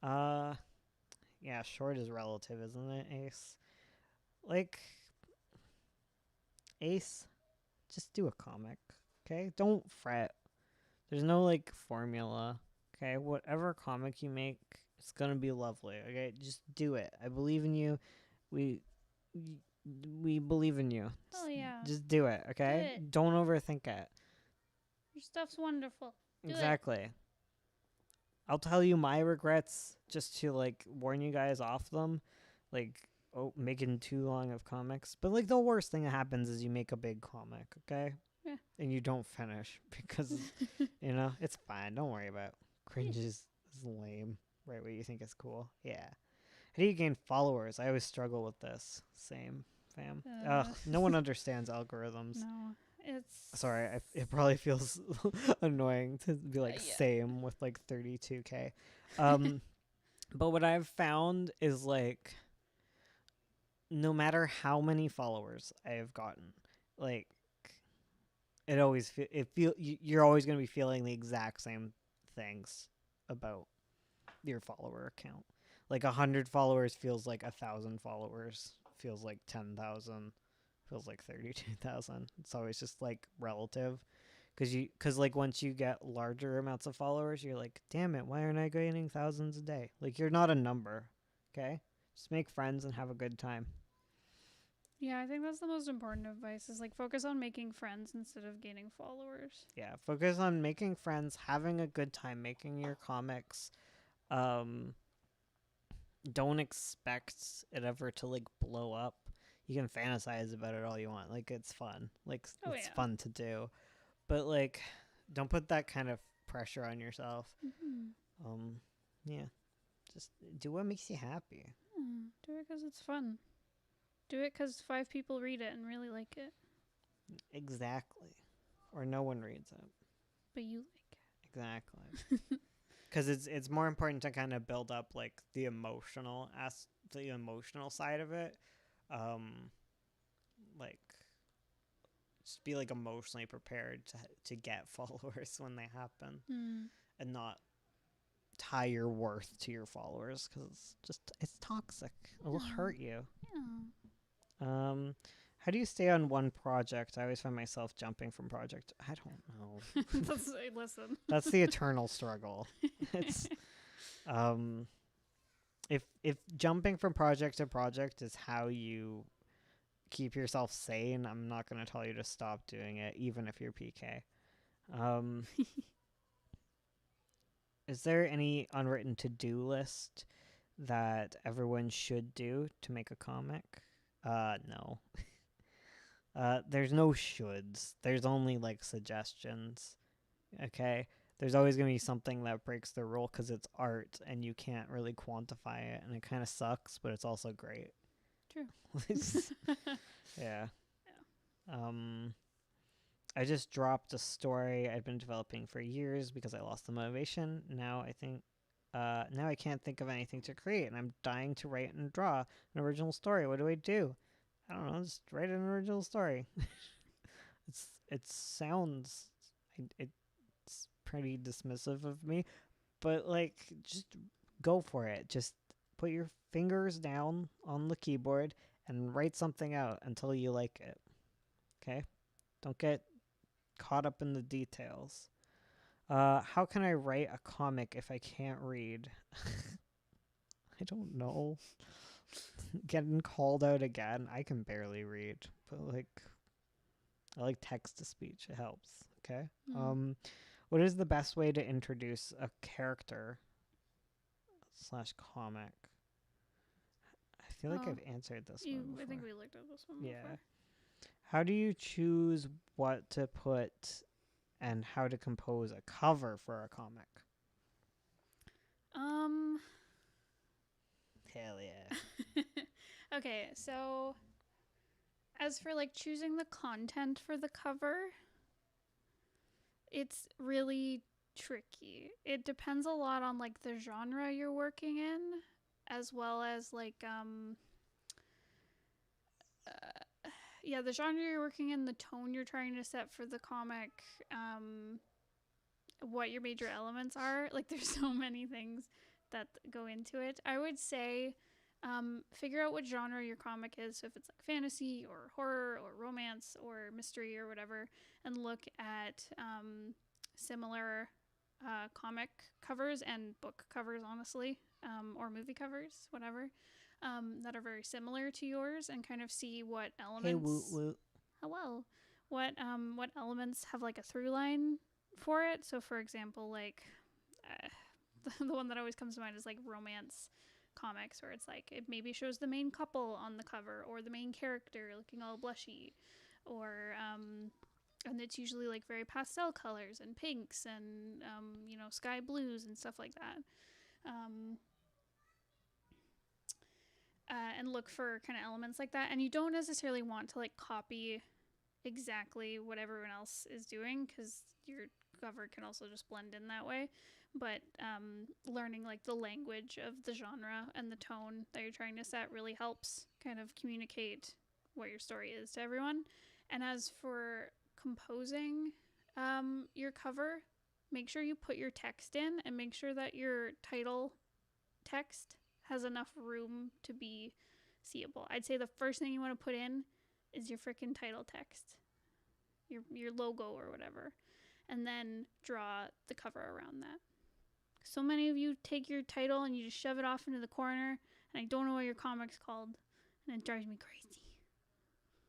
A: Yeah, short is relative, isn't it, Ace? Like Ace, just do a comic, okay? Don't fret. There's no like formula, okay? Whatever comic you make, it's gonna be lovely, okay? Just do it. I believe in you. We we believe in you.
B: Oh yeah.
A: Just do it, okay?
B: Do it.
A: Don't overthink it.
B: Your stuff's wonderful. Do it.
A: Exactly. I'll tell you my regrets just to like warn you guys off them, like making too long of comics. But like the worst thing that happens is you make a big comic, okay?
B: Yeah.
A: And you don't finish because you know it's fine. Don't worry about it. Cringe is lame. Write what you think is cool. Yeah. How do you gain followers? I always struggle with this. Same, fam. No one understands algorithms.
B: No, it's
A: Sorry, it probably feels annoying to be like
B: yeah.
A: same with like 32K. But what I've found is like no matter how many followers I have gotten, like it always you're always going to be feeling the exact same things about your follower account. Like 100 followers feels like 1,000 followers, feels like 10,000, feels like 32,000. It's always just like relative, because like once you get larger amounts of followers, you're like, damn it, why aren't I gaining thousands a day? Like you're not a number, okay? Just make friends and have a good time.
B: Yeah, I think that's the most important advice is like focus on making friends instead of gaining followers.
A: Yeah, focus on making friends, having a good time, making your comics. Don't expect it ever to like blow up. You can fantasize about it all you want. Like it's fun. Like it's fun to do. But like don't put that kind of pressure on yourself.
B: Mm-hmm.
A: Yeah. Just do what makes you happy.
B: Do it because it's fun. Do it because 5 people read it and really like it.
A: Exactly. Or no one reads it.
B: But you like it.
A: Exactly. Because it's more important to kind of build up like the emotional side of it, like just be like emotionally prepared to get followers when they happen, and not tie your worth to your followers because it's toxic. It'll hurt you.
B: Yeah.
A: How do you stay on one project? I always find myself jumping from project. I don't know.
B: Listen.
A: That's the eternal struggle. It's if jumping from project to project is how you keep yourself sane, I'm not going to tell you to stop doing it even if you're PK. Is there any unwritten to-do list that everyone should do to make a comic? No. There's no shoulds. There's only like suggestions. Okay? There's always going to be something that breaks the rule because it's art and you can't really quantify it, and it kind of sucks, but it's also great.
B: True.
A: Yeah. I just dropped a story I'd been developing for years because I lost the motivation. Now I can't think of anything to create, and I'm dying to write and draw an original story. What do I do? I don't know. Just write an original story. It's pretty dismissive of me, but like just go for it. Just put your fingers down on the keyboard and write something out until you like it. Okay? Don't get caught up in the details. How can I write a comic if I can't read? I don't know. Getting called out again. I can barely read, but like I like text to speech. It helps. Okay. What is the best way to introduce a character / comic? I feel like I've answered this one before.
B: I think we looked at this one before.
A: How do you choose what to put and how to compose a cover for a comic?
B: Um.
A: Hell yeah.
B: Okay, so as for like choosing the content for the cover, it's really tricky. It depends a lot on like the genre you're working in, as well as like yeah, the genre you're working in, the tone you're trying to set for the comic, what your major elements are. Like, there's so many things that go into it. I would say figure out what genre your comic is. So if it's like fantasy or horror or romance or mystery or whatever, and look at similar comic covers and book covers, honestly, or movie covers, whatever, that are very similar to yours, and kind of see what elements.
A: Hey, woot woot.
B: Hello. What elements have like a through line for it? So, for example, like the one that always comes to mind is like romance comics, where it's like it maybe shows the main couple on the cover or the main character looking all blushy, or and it's usually like very pastel colors and pinks and sky blues and stuff like that. And look for kind of elements like that. And you don't necessarily want to like copy exactly what everyone else is doing, because your cover can also just blend in that way. But learning like the language of the genre and the tone that you're trying to set really helps kind of communicate what your story is to everyone. And as for composing your cover, make sure you put your text in, and make sure that your title text has enough room to be seeable. I'd say the first thing you want to put in is your freaking title text, your logo or whatever, and then draw the cover around that. So many of you take your title and you just shove it off into the corner, and I don't know what your comic's called, and it drives me crazy.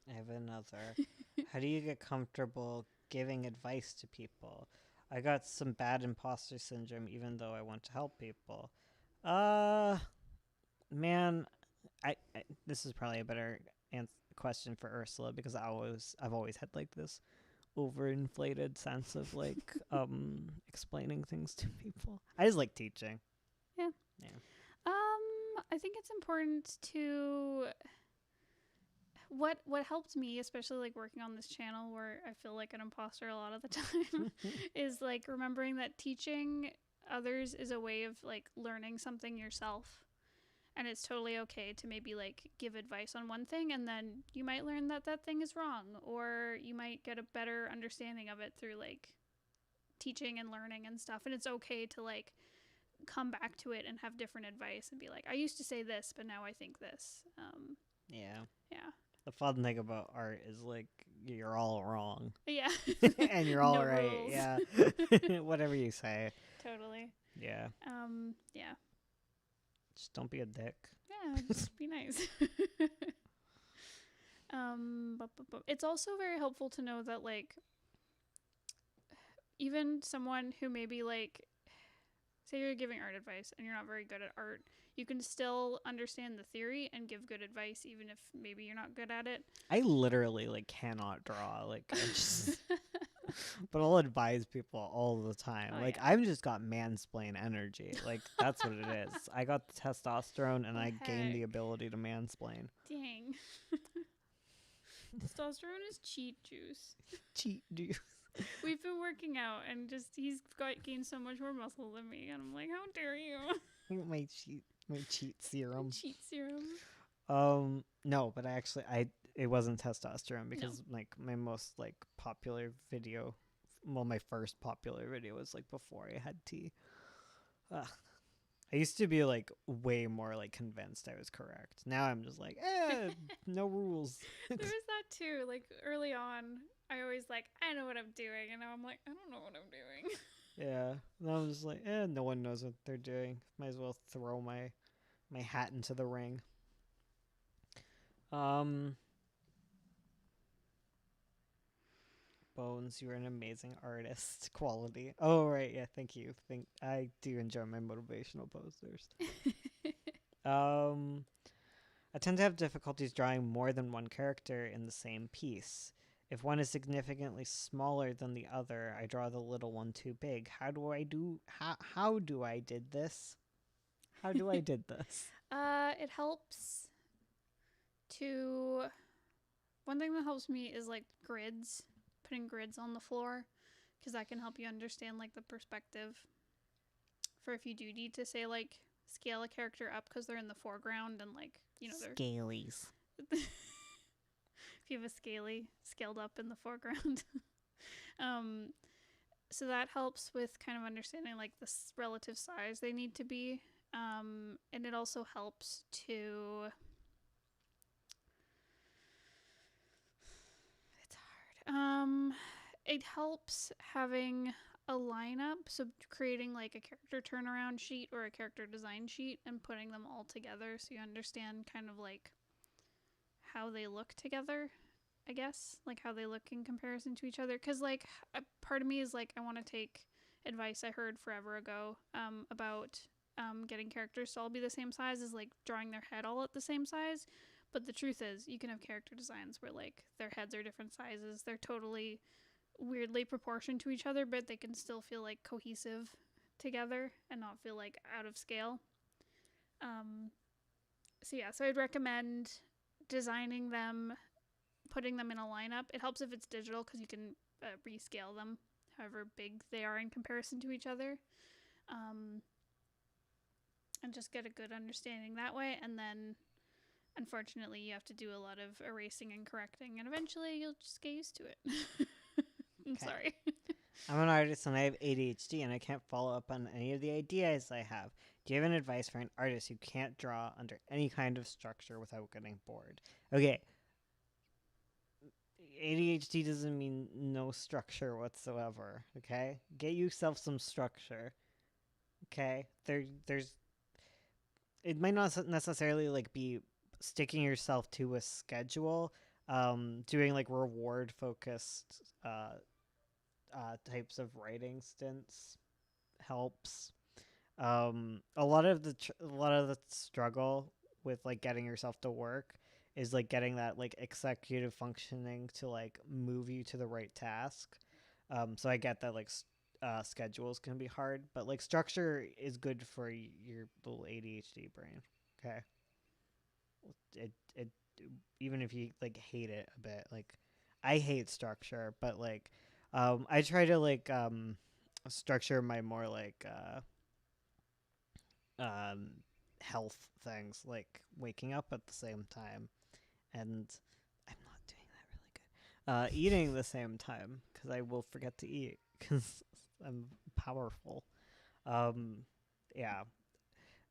A: I have another. How do you get comfortable giving advice to people? I got some bad imposter syndrome even though I want to help people. Man, I this is probably a better question for Ursula, because I've always had like this overinflated sense of like explaining things to people. I just like teaching.
B: Yeah.
A: Yeah.
B: I think it's important to what helped me, especially like working on this channel where I feel like an imposter a lot of the time, is like remembering that teaching others is a way of like learning something yourself. And it's totally okay to maybe like give advice on one thing, and then you might learn that that thing is wrong, or you might get a better understanding of it through like teaching and learning and stuff. And it's okay to like come back to it and have different advice and be like, I used to say this, but now I think this.
A: Yeah.
B: Yeah.
A: The fun thing about art is like you're all wrong.
B: Yeah.
A: And you're all
B: No
A: right.
B: rules.
A: Yeah. Whatever you say.
B: Totally.
A: Yeah.
B: Yeah.
A: Just don't be a dick.
B: Yeah, just be nice. But it's also very helpful to know that like even someone who maybe like, say you're giving art advice and you're not very good at art, you can still understand the theory and give good advice even if maybe you're not good at it.
A: I literally like cannot draw. Like I just but I'll advise people all the time.
B: Oh,
A: like
B: yeah.
A: I've just got mansplain energy. Like that's what it is. I got the testosterone and I gained the
B: heck?
A: ability to mansplain.
B: Dang. Testosterone is cheat juice.
A: Cheat juice.
B: We've been working out and just he's gained so much more muscle than me, and I'm like, how dare you?
A: my cheat serum.
B: Cheat serum.
A: No, but it wasn't testosterone, because like my most like popular video, well, my first popular video was like before I had tea. I used to be like way more like convinced I was correct. Now I'm just like, no rules.
B: There was that too. Like early on, I always like, I know what I'm doing, and now I'm like, I don't know what I'm doing.
A: Yeah. Now I'm just like, no one knows what they're doing. Might as well throw my hat into the ring. Bones, you're an amazing artist. Quality. Oh right, yeah, thank you. I do enjoy my motivational posters. I tend to have difficulties drawing more than one character in the same piece. If one is significantly smaller than the other, I draw the little one too big. How do I did this? How do I did this?
B: It helps to. One thing that helps me is like grids, putting grids on the floor, because that can help you understand like the perspective. For if you do need to say like scale a character up because they're in the foreground and like they're
A: Scalies.
B: if you have a scaled up in the foreground. So that helps with kind of understanding like the relative size they need to be. And it also helps to. It's hard. It helps having a lineup, so creating like a character turnaround sheet or a character design sheet and putting them all together so you understand kind of like how they look together, I guess, like how they look in comparison to each other. Because like a part of me is like I want to take advice I heard forever ago about getting characters to all be the same size, is like drawing their head all at the same size. But the truth is you can have character designs where like their heads are different sizes, they're totally weirdly proportioned to each other, but they can still feel like cohesive together and not feel like out of scale. So I'd recommend designing them, putting them in a lineup. It helps if it's digital because you can rescale them however big they are in comparison to each other, and just get a good understanding that way. And then unfortunately you have to do a lot of erasing and correcting, and eventually you'll just get used to it. I'm sorry.
A: I'm an artist and I have ADHD and I can't follow up on any of the ideas I have. Do you have any advice for an artist who can't draw under any kind of structure without getting bored? Okay. ADHD doesn't mean no structure whatsoever, okay? Get yourself some structure. Okay? There's it might not necessarily like be sticking yourself to a schedule, doing like reward focused types of writing stints helps. A lot of the struggle with like getting yourself to work is like getting that like executive functioning to like move you to the right task. So I get that like schedules can be hard, but like structure is good for your little ADHD brain. Okay. It even if you like hate it a bit, like I hate structure, but like I try to like structure my more like health things, like waking up at the same time, and I'm not doing that really good. Eating the same time because I will forget to eat because I'm powerful. Yeah.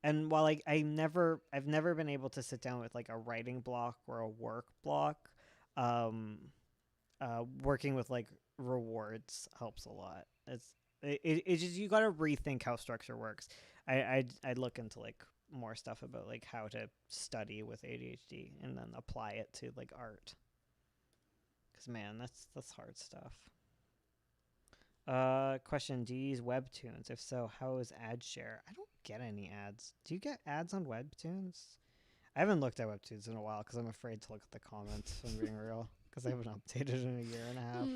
A: And while like I've never been able to sit down with like a writing block or a work block, um, working with like rewards helps a lot. It's just you got to rethink how structure works. I'd look into like more stuff about like how to study with ADHD and then apply it to like art. Cause man, that's hard stuff. Question: do you use Webtoons? If so, how is ad share? I don't get any ads. Do you get ads on Webtoons? I haven't looked at Webtoons in a while because I'm afraid to look at the comments. If I'm being real, because I haven't updated in a year and a half.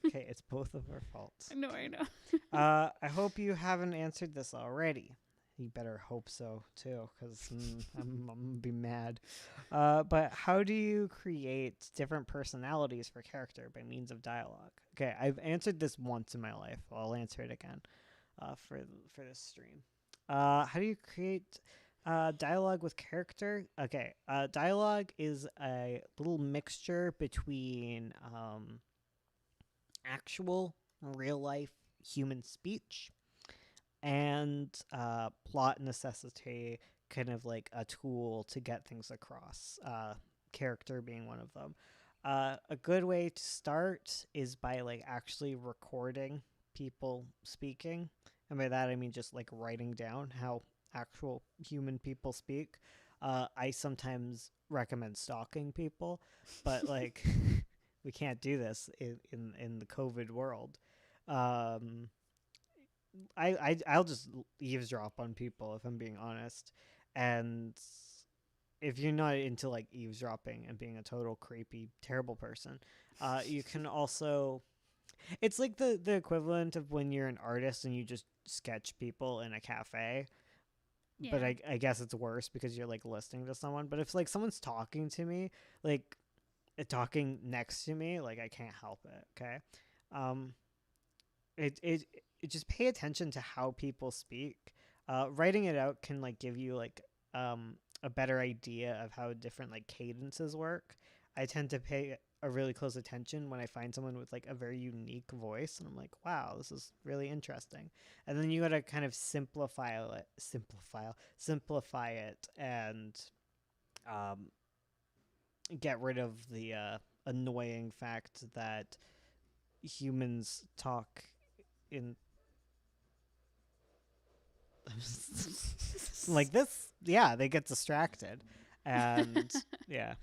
A: Okay, it's both of our faults.
B: No, I know.
A: I hope you haven't answered this already. You better hope so too, because I'm gonna be mad. But how do you create different personalities for character by means of dialogue? Okay, I've answered this once in my life. I'll answer it again for this stream. How do you create dialogue with character? Okay, dialogue is a little mixture between actual real life human speech and plot necessity, kind of like a tool to get things across, character being one of them. A good way to start is by like actually recording people speaking, and by that I mean just like writing down how actual human people speak. I sometimes recommend stalking people, but like we can't do this in the COVID world. I'll just eavesdrop on people if I'm being honest, and if you're not into like eavesdropping and being a total creepy, terrible person, you can also. It's like the equivalent of when you're an artist and you just sketch people in a cafe.
B: Yeah.
A: But I guess it's worse because you're like listening to someone. But if like someone's talking to me, like talking next to me, like I can't help it. Okay, um, it just pay attention to how people speak. Writing it out can like give you like a better idea of how different like cadences work. I tend to pay a really close attention when I find someone with like a very unique voice, and I'm like, wow, this is really interesting. And then you gotta kind of simplify it, and um, get rid of the annoying fact that humans talk in like this. Yeah, they get distracted, and yeah.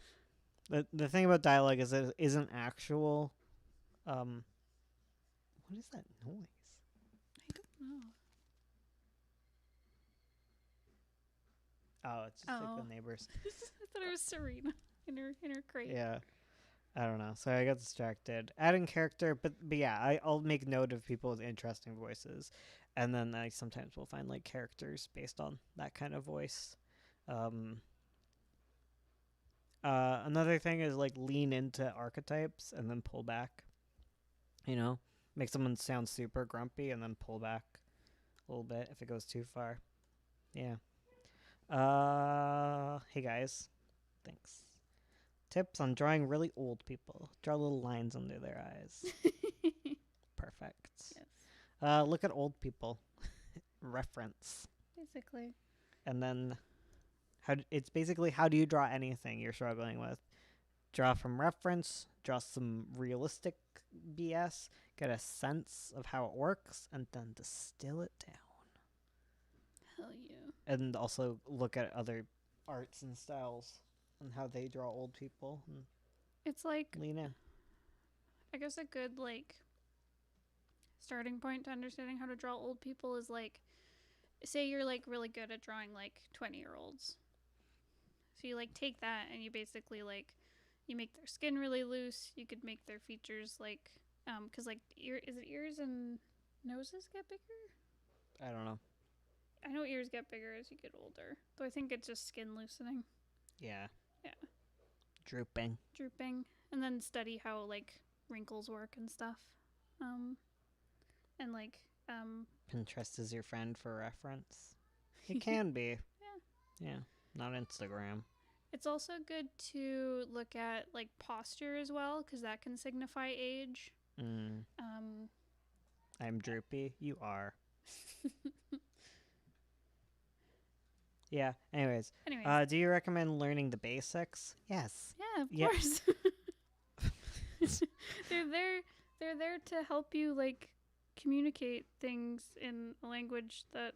A: The thing about dialogue is that it isn't actual. What is that noise?
B: I don't know.
A: Oh, it's just like the neighbors.
B: I thought it was Serena in her crate.
A: Yeah, I don't know. So I got distracted. Adding character, but yeah, I'll make note of people with interesting voices, and then I sometimes will find like characters based on that kind of voice. Another thing is like lean into archetypes and then pull back. You know, make someone sound super grumpy and then pull back a little bit if it goes too far. Yeah. Hey guys. Thanks. Tips on drawing really old people. Draw little lines under their eyes. Perfect.
B: Yes.
A: Look at old people. Reference.
B: Basically.
A: And then it's basically how do you draw anything you're struggling with? Draw from reference, draw some realistic BS, get a sense of how it works, and then distill it down.
B: Hell yeah.
A: And also look at other arts and styles and how they draw old people and
B: It's like,
A: lean in.
B: I guess a good like starting point to understanding how to draw old people is like, say you're like really good at drawing like 20-year-olds. So you like take that and you basically like you make their skin really loose. You could make their features like because like ears and noses get bigger?
A: I don't know.
B: I know ears get bigger as you get older. Though I think it's just skin loosening.
A: Yeah.
B: Yeah.
A: Drooping.
B: And then study how like wrinkles work and stuff. And like
A: Pinterest is your friend for reference. It can be. Yeah. Not Instagram.
B: It's also good to look at like posture as well because that can signify age.
A: I'm droopy. You are. Yeah. Anyways. Do you recommend learning the basics? Yes.
B: Yeah, of course. They're there to help you like communicate things in a language that.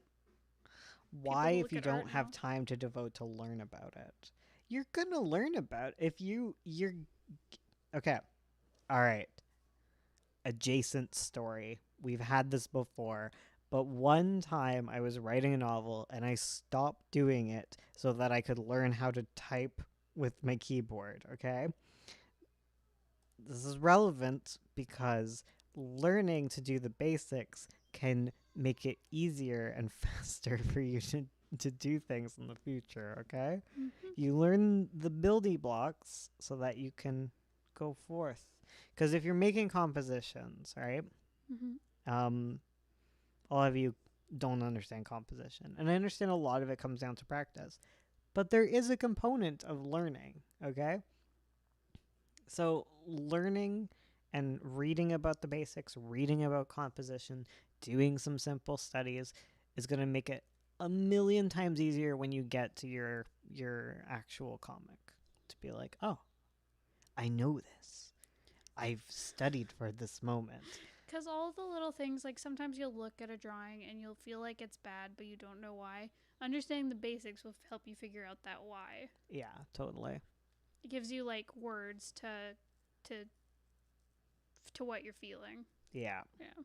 A: Why, if you don't have time to devote to learn about it? You're gonna learn about it if you're okay. All right. Adjacent story. We've had this before, but one time I was writing a novel and I stopped doing it so that I could learn how to type with my keyboard, okay? This is relevant because learning to do the basics can make it easier and faster for you to do things in the future, okay?
B: Mm-hmm.
A: You learn the building blocks so that you can go forth. Because if you're making compositions, right?
B: Mm-hmm.
A: A lot of you don't understand composition. And I understand a lot of it comes down to practice. But there is a component of learning, okay? So learning and reading about the basics, reading about composition, doing some simple studies is going to make it a million times easier when you get to your actual comic to be like, oh, I know this. I've studied for this moment.
B: Because all the little things, like sometimes you'll look at a drawing and you'll feel like it's bad, but you don't know why. Understanding the basics will help you figure out that why.
A: Yeah, totally.
B: It gives you like words to what you're feeling.
A: Yeah.
B: Yeah.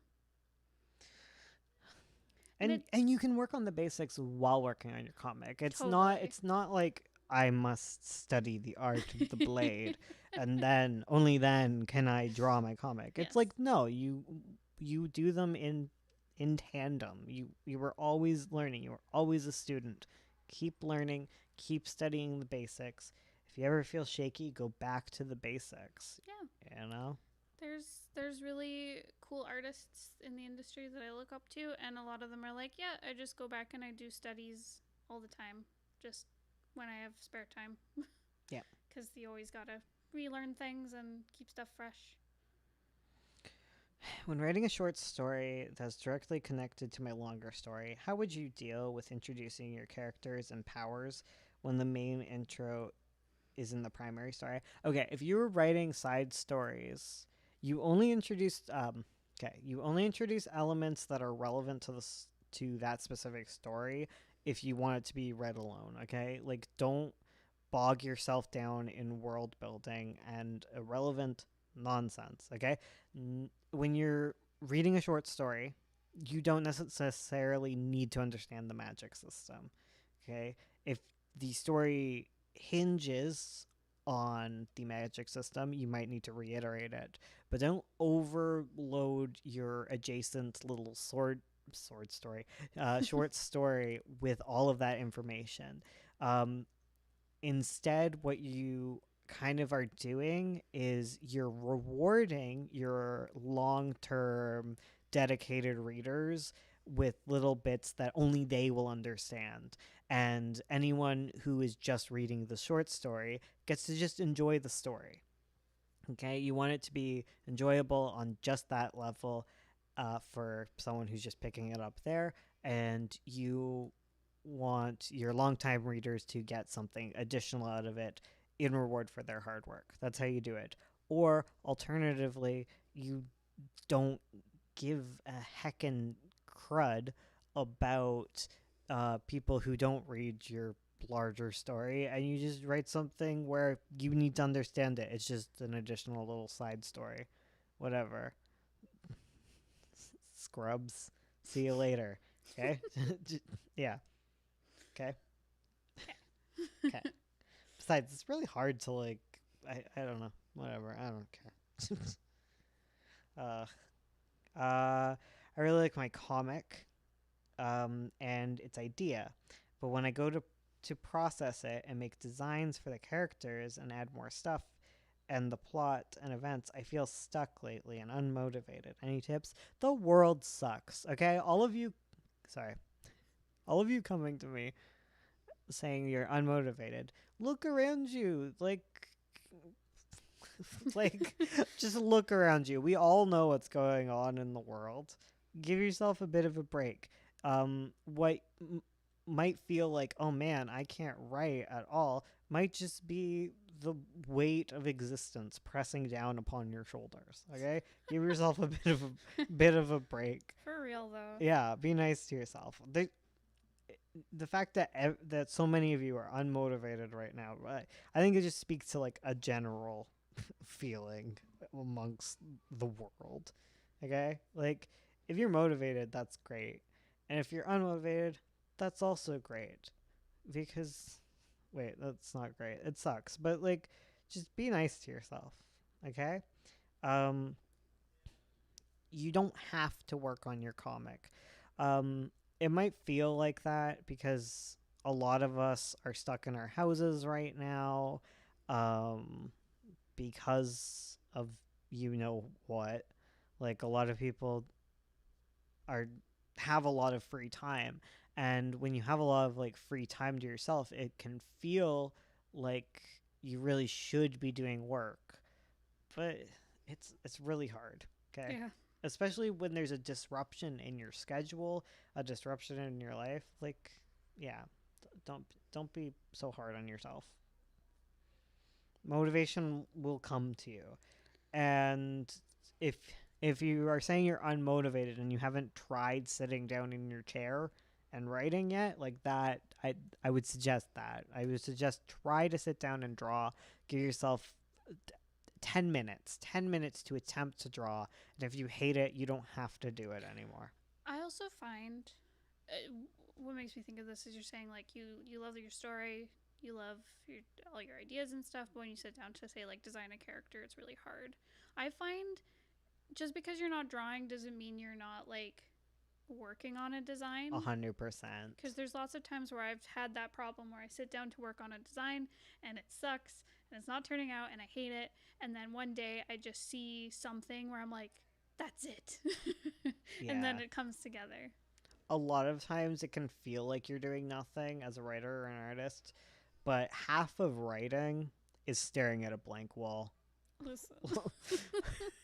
A: And you can work on the basics while working on your comic. It's
B: Totally.
A: not like I must study the art of the blade, and then only then can I draw my comic. It's
B: Yes.
A: like, no, you do them in tandem. You were always learning. You were always a student. Keep learning. Keep studying the basics. If you ever feel shaky, go back to the basics.
B: Yeah.
A: You know.
B: There's really cool artists in the industry that I look up to, and a lot of them are like, yeah, I just go back and I do studies all the time, just when I have spare time.
A: Yeah.
B: Because you always gotta relearn things and keep stuff fresh.
A: When writing a short story that's directly connected to my longer story, how would you deal with introducing your characters and powers when the main intro is in the primary story? Okay, if you were writing side stories, you only introduced you only introduce elements that are relevant to that specific story if you want it to be read alone, okay? Like don't bog yourself down in world building and irrelevant nonsense, okay? When you're reading a short story, you don't necessarily need to understand the magic system, okay? If the story hinges on the magic system, you might need to reiterate it, but don't overload your adjacent little sword story, short story with all of that information. Um, Instead, what you kind of are doing is you're rewarding your long term dedicated readers with little bits that only they will understand. And anyone who is just reading the short story gets to just enjoy the story. Okay, you want it to be enjoyable on just that level for someone who's just picking it up there, and you want your longtime readers to get something additional out of it in reward for their hard work. That's how you do it. Or alternatively, you don't give a heckin' crud about people who don't read your larger story, and you just write something where you need to understand it. It's just an additional little side story. Whatever. Scrubs. See you later. Okay? Yeah. Okay. Okay. Besides, it's really hard to like. I don't know. Whatever. I don't care. I really like my comic, and its idea, but when I go to process it and make designs for the characters and add more stuff and the plot and events, I feel stuck lately and unmotivated. Any tips? The world sucks. Okay, sorry, all of you coming to me saying you're unmotivated. Look around you, like like just look around you. We all know what's going on in the world. Give yourself a bit of a break. What might feel like, oh man, I can't write at all, might just be the weight of existence pressing down upon your shoulders. Okay, give yourself a bit of a break.
B: For real, though.
A: Yeah, be nice to yourself. The fact that that so many of you are unmotivated right now, I think it just speaks to like a general feeling amongst the world. Okay, like if you're motivated, that's great, and if you're unmotivated, that's also great. Because wait, that's not great. It sucks, but like just be nice to yourself. Okay, um, you don't have to work on your comic. It might feel like that because a lot of us are stuck in our houses right now, um, because of you know what. Like a lot of people are have a lot of free time, and when you have a lot of like free time to yourself, it can feel like you really should be doing work, but it's really hard. Okay,
B: Yeah.
A: especially when there's a disruption in your schedule, a disruption in your life. Like, yeah, don't be so hard on yourself. Motivation will come to you, and if if you are saying you're unmotivated and you haven't tried sitting down in your chair and writing yet, like that, I would suggest that. I would suggest try to sit down and draw. Give yourself 10 minutes to attempt to draw, and if you hate it, you don't have to do it anymore.
B: I also find what makes me think of this is you're saying like you love your story, you love all your ideas and stuff, but when you sit down to say like design a character, it's really hard. I find just because you're not drawing doesn't mean you're not like working on a design.
A: 100%.
B: Because there's lots of times where I've had that problem where I sit down to work on a design and it sucks and it's not turning out and I hate it. And then one day I just see something where I'm like, that's it. And then it comes together.
A: A lot of times it can feel like you're doing nothing as a writer or an artist, but half of writing is staring at a blank wall.
B: Listen.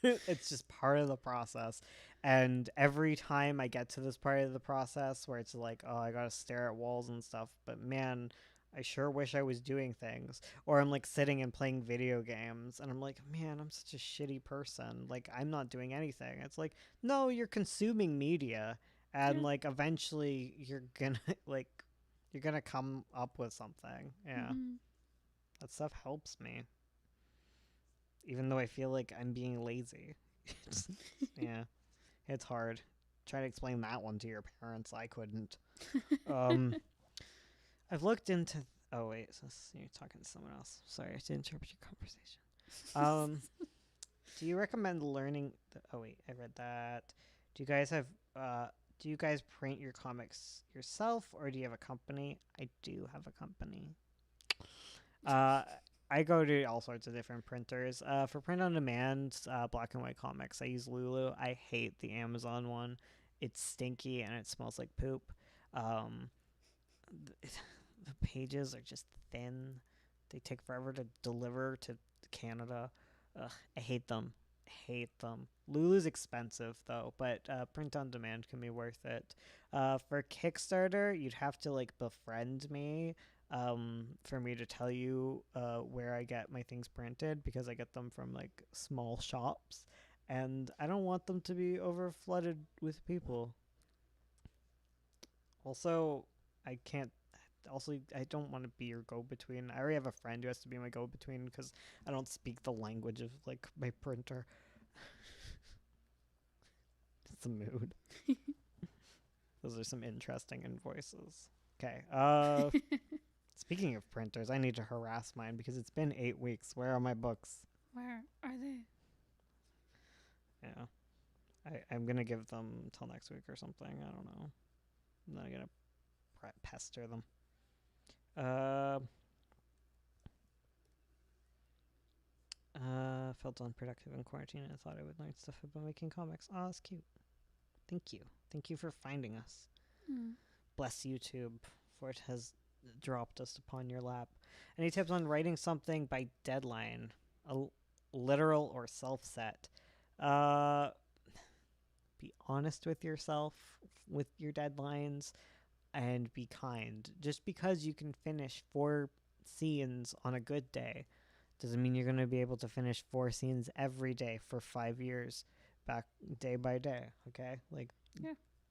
A: It's just part of the process. And every time I get to this part of the process where it's like, oh, I gotta stare at walls and stuff, but man, I sure wish I was doing things. Or I'm like sitting and playing video games and I'm like, man, I'm such a shitty person. Like, I'm not doing anything. It's like, no, you're consuming media. And like eventually you're gonna come up with something. Yeah.
B: Mm-hmm.
A: That stuff helps me. Even though I feel like I'm being lazy. Yeah. It's hard. Try to explain that one to your parents. I couldn't. I've looked into oh wait, so you're talking to someone else. Sorry, I didn't interrupt your conversation. Do you recommend learning oh wait, I read that. Do you guys print your comics yourself or do you have a company? I do have a company. I go to all sorts of different printers. For print on demand, black and white comics, I use Lulu. I hate the Amazon one. It's stinky and it smells like poop. The pages are just thin. They take forever to deliver to Canada. Ugh, I hate them. Lulu's expensive though, but print on demand can be worth it. For Kickstarter, you'd have to like befriend me for me to tell you where I get my things printed, because I get them from like small shops and I don't want them to be over flooded with people. Also, I don't want to be your go-between. I already have a friend who has to be my go-between because I don't speak the language of like my printer. It's a mood. Those are some interesting invoices. Okay. Speaking of printers, I need to harass mine because it's been 8 weeks. Where are my books?
B: Where are they?
A: Yeah. I'm going to give them till next week or something. I don't know. I'm not going to pester them. Felt unproductive in quarantine and thought I would learn stuff about making comics. Oh, that's cute. Thank you for finding us. Bless YouTube, for it has dropped us upon your lap. Any tips on writing something by deadline, a literal or self-set? Be honest with yourself with your deadlines and be kind. Just because you can finish 4 scenes on a good day doesn't mean you're going to be able to finish 4 scenes every day for 5 years, back day by day. Okay, like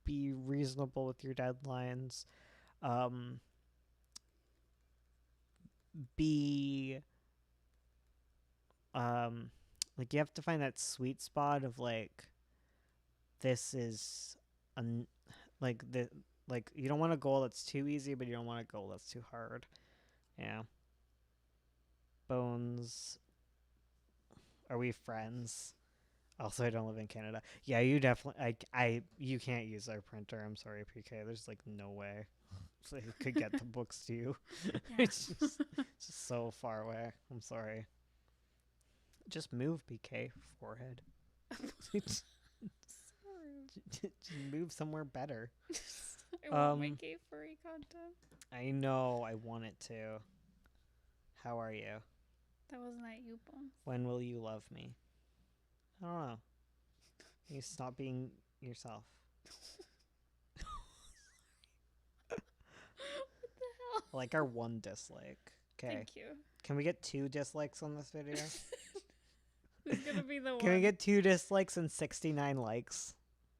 A: be reasonable with your deadlines. Be like, you have to find that sweet spot of like, this is like you don't want a goal that's too easy, but you don't want a goal that's too hard. Yeah. Bones, are we friends? Also, I don't live in Canada. Yeah, you definitely you can't use our printer. I'm sorry, PK. There's like no way so you could get the books to you. It's just so far away. I'm sorry. Just move, PK. Forehead. Just move somewhere better.
B: I won't make gay furry content.
A: I know. I want it to. How are you?
B: That wasn't at you, Bones.
A: When will you love me? I don't know. You stop being yourself.
B: What the hell?
A: Like our 1 dislike. Okay.
B: Thank you.
A: Can we get 2 dislikes on this video?
B: This is gonna be the one.
A: Can we get 2 dislikes and 69 likes?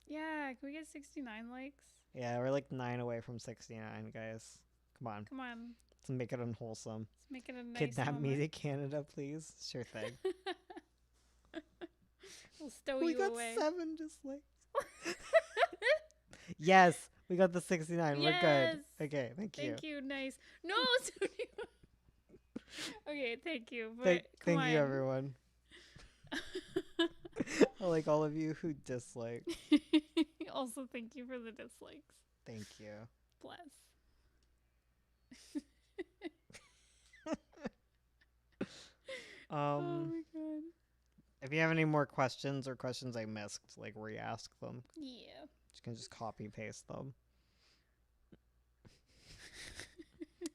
B: Yeah, can we get 69 likes?
A: Yeah, we're like 9 away from 69, guys. Come on.
B: Come on.
A: Let's make it unwholesome.
B: Let's make it a nice
A: Kidnap me
B: moment.
A: to Canada, please. Sure thing.
B: We'll stow
A: We
B: you
A: got
B: away.
A: 7 dislikes. Yes, we got the 69.
B: Yes.
A: We're good. Okay, thank you.
B: Thank you. Nice. No, Sony. Okay, thank you. But
A: Thank
B: come
A: you,
B: on.
A: everyone. I like all of you who dislike.
B: Also, thank you for the dislikes.
A: Thank you.
B: Bless. Oh my god.
A: If you have any more questions or questions I missed, like re-ask them.
B: Yeah.
A: You can just copy paste them.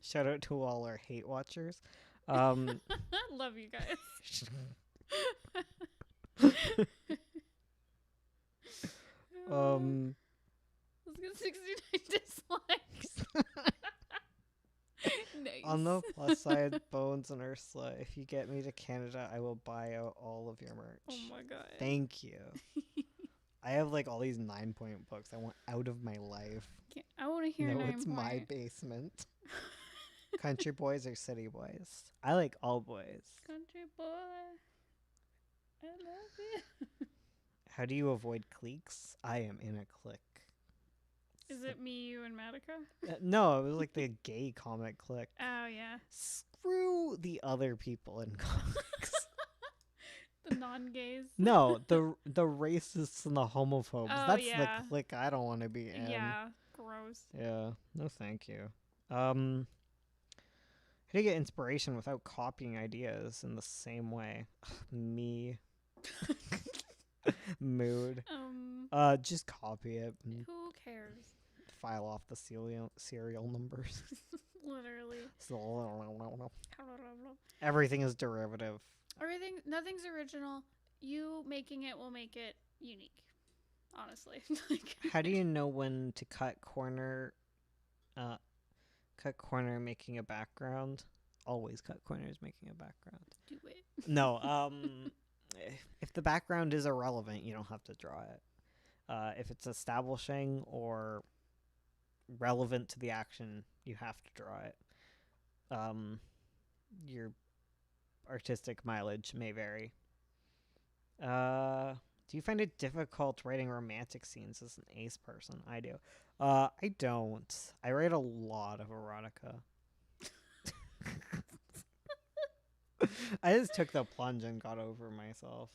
A: Shout out to all our hate watchers.
B: Love you guys. Let's get 69 dislikes. Nice.
A: On the plus side, Bones and Ursula, if you get me to Canada, I will buy out all of your merch.
B: Oh my god.
A: Thank you. I have like all these 9-point books I want out of my life.
B: I want to hear
A: No,
B: 9
A: it's
B: point.
A: my basement. Country boys or city boys? I like all boys.
B: Country boy. I love you.
A: How do you avoid cliques? I am in a clique.
B: Is it me, you, and Madoka?
A: No, it was like the gay comic clique.
B: Oh, yeah.
A: Screw the other people in comics.
B: The non-gays.
A: No, the racists and the homophobes.
B: Oh,
A: That's
B: yeah.
A: the clique I don't want to be in.
B: Yeah. Gross.
A: Yeah. No, thank you. How do you get inspiration without copying ideas in the same way? Me. Mood. Just copy it and
B: Who cares?
A: file off the serial numbers.
B: Literally.
A: Everything is derivative.
B: Nothing's original. You making it will make it unique. Honestly.
A: How do you know when to cut corner making a background? Always cut corners making a background.
B: Do it.
A: No, if the background is irrelevant, you don't have to draw it. If it's establishing or relevant to the action, you have to draw it. Your artistic mileage may vary. Do you find it difficult writing romantic scenes as an ace person? I do. I don't. I write a lot of erotica. I just took the plunge and got over myself.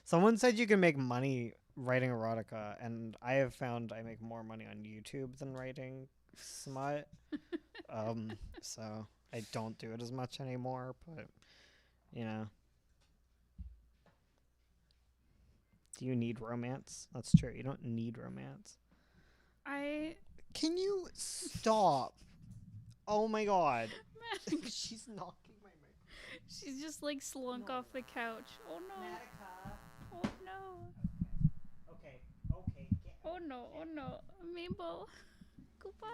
A: Someone said you can make money writing erotica, and I have found I make more money on YouTube than writing smut. So I don't do it as much anymore, but you know. Do you need romance? That's true. You don't need romance. Can you stop? Oh my god. She's knocking my mic.
B: She's just like slunk off the couch. Oh no.
A: Madoka.
B: Oh no.
A: Okay. Get
B: Oh no. Oh no. Mabel. Goodbye.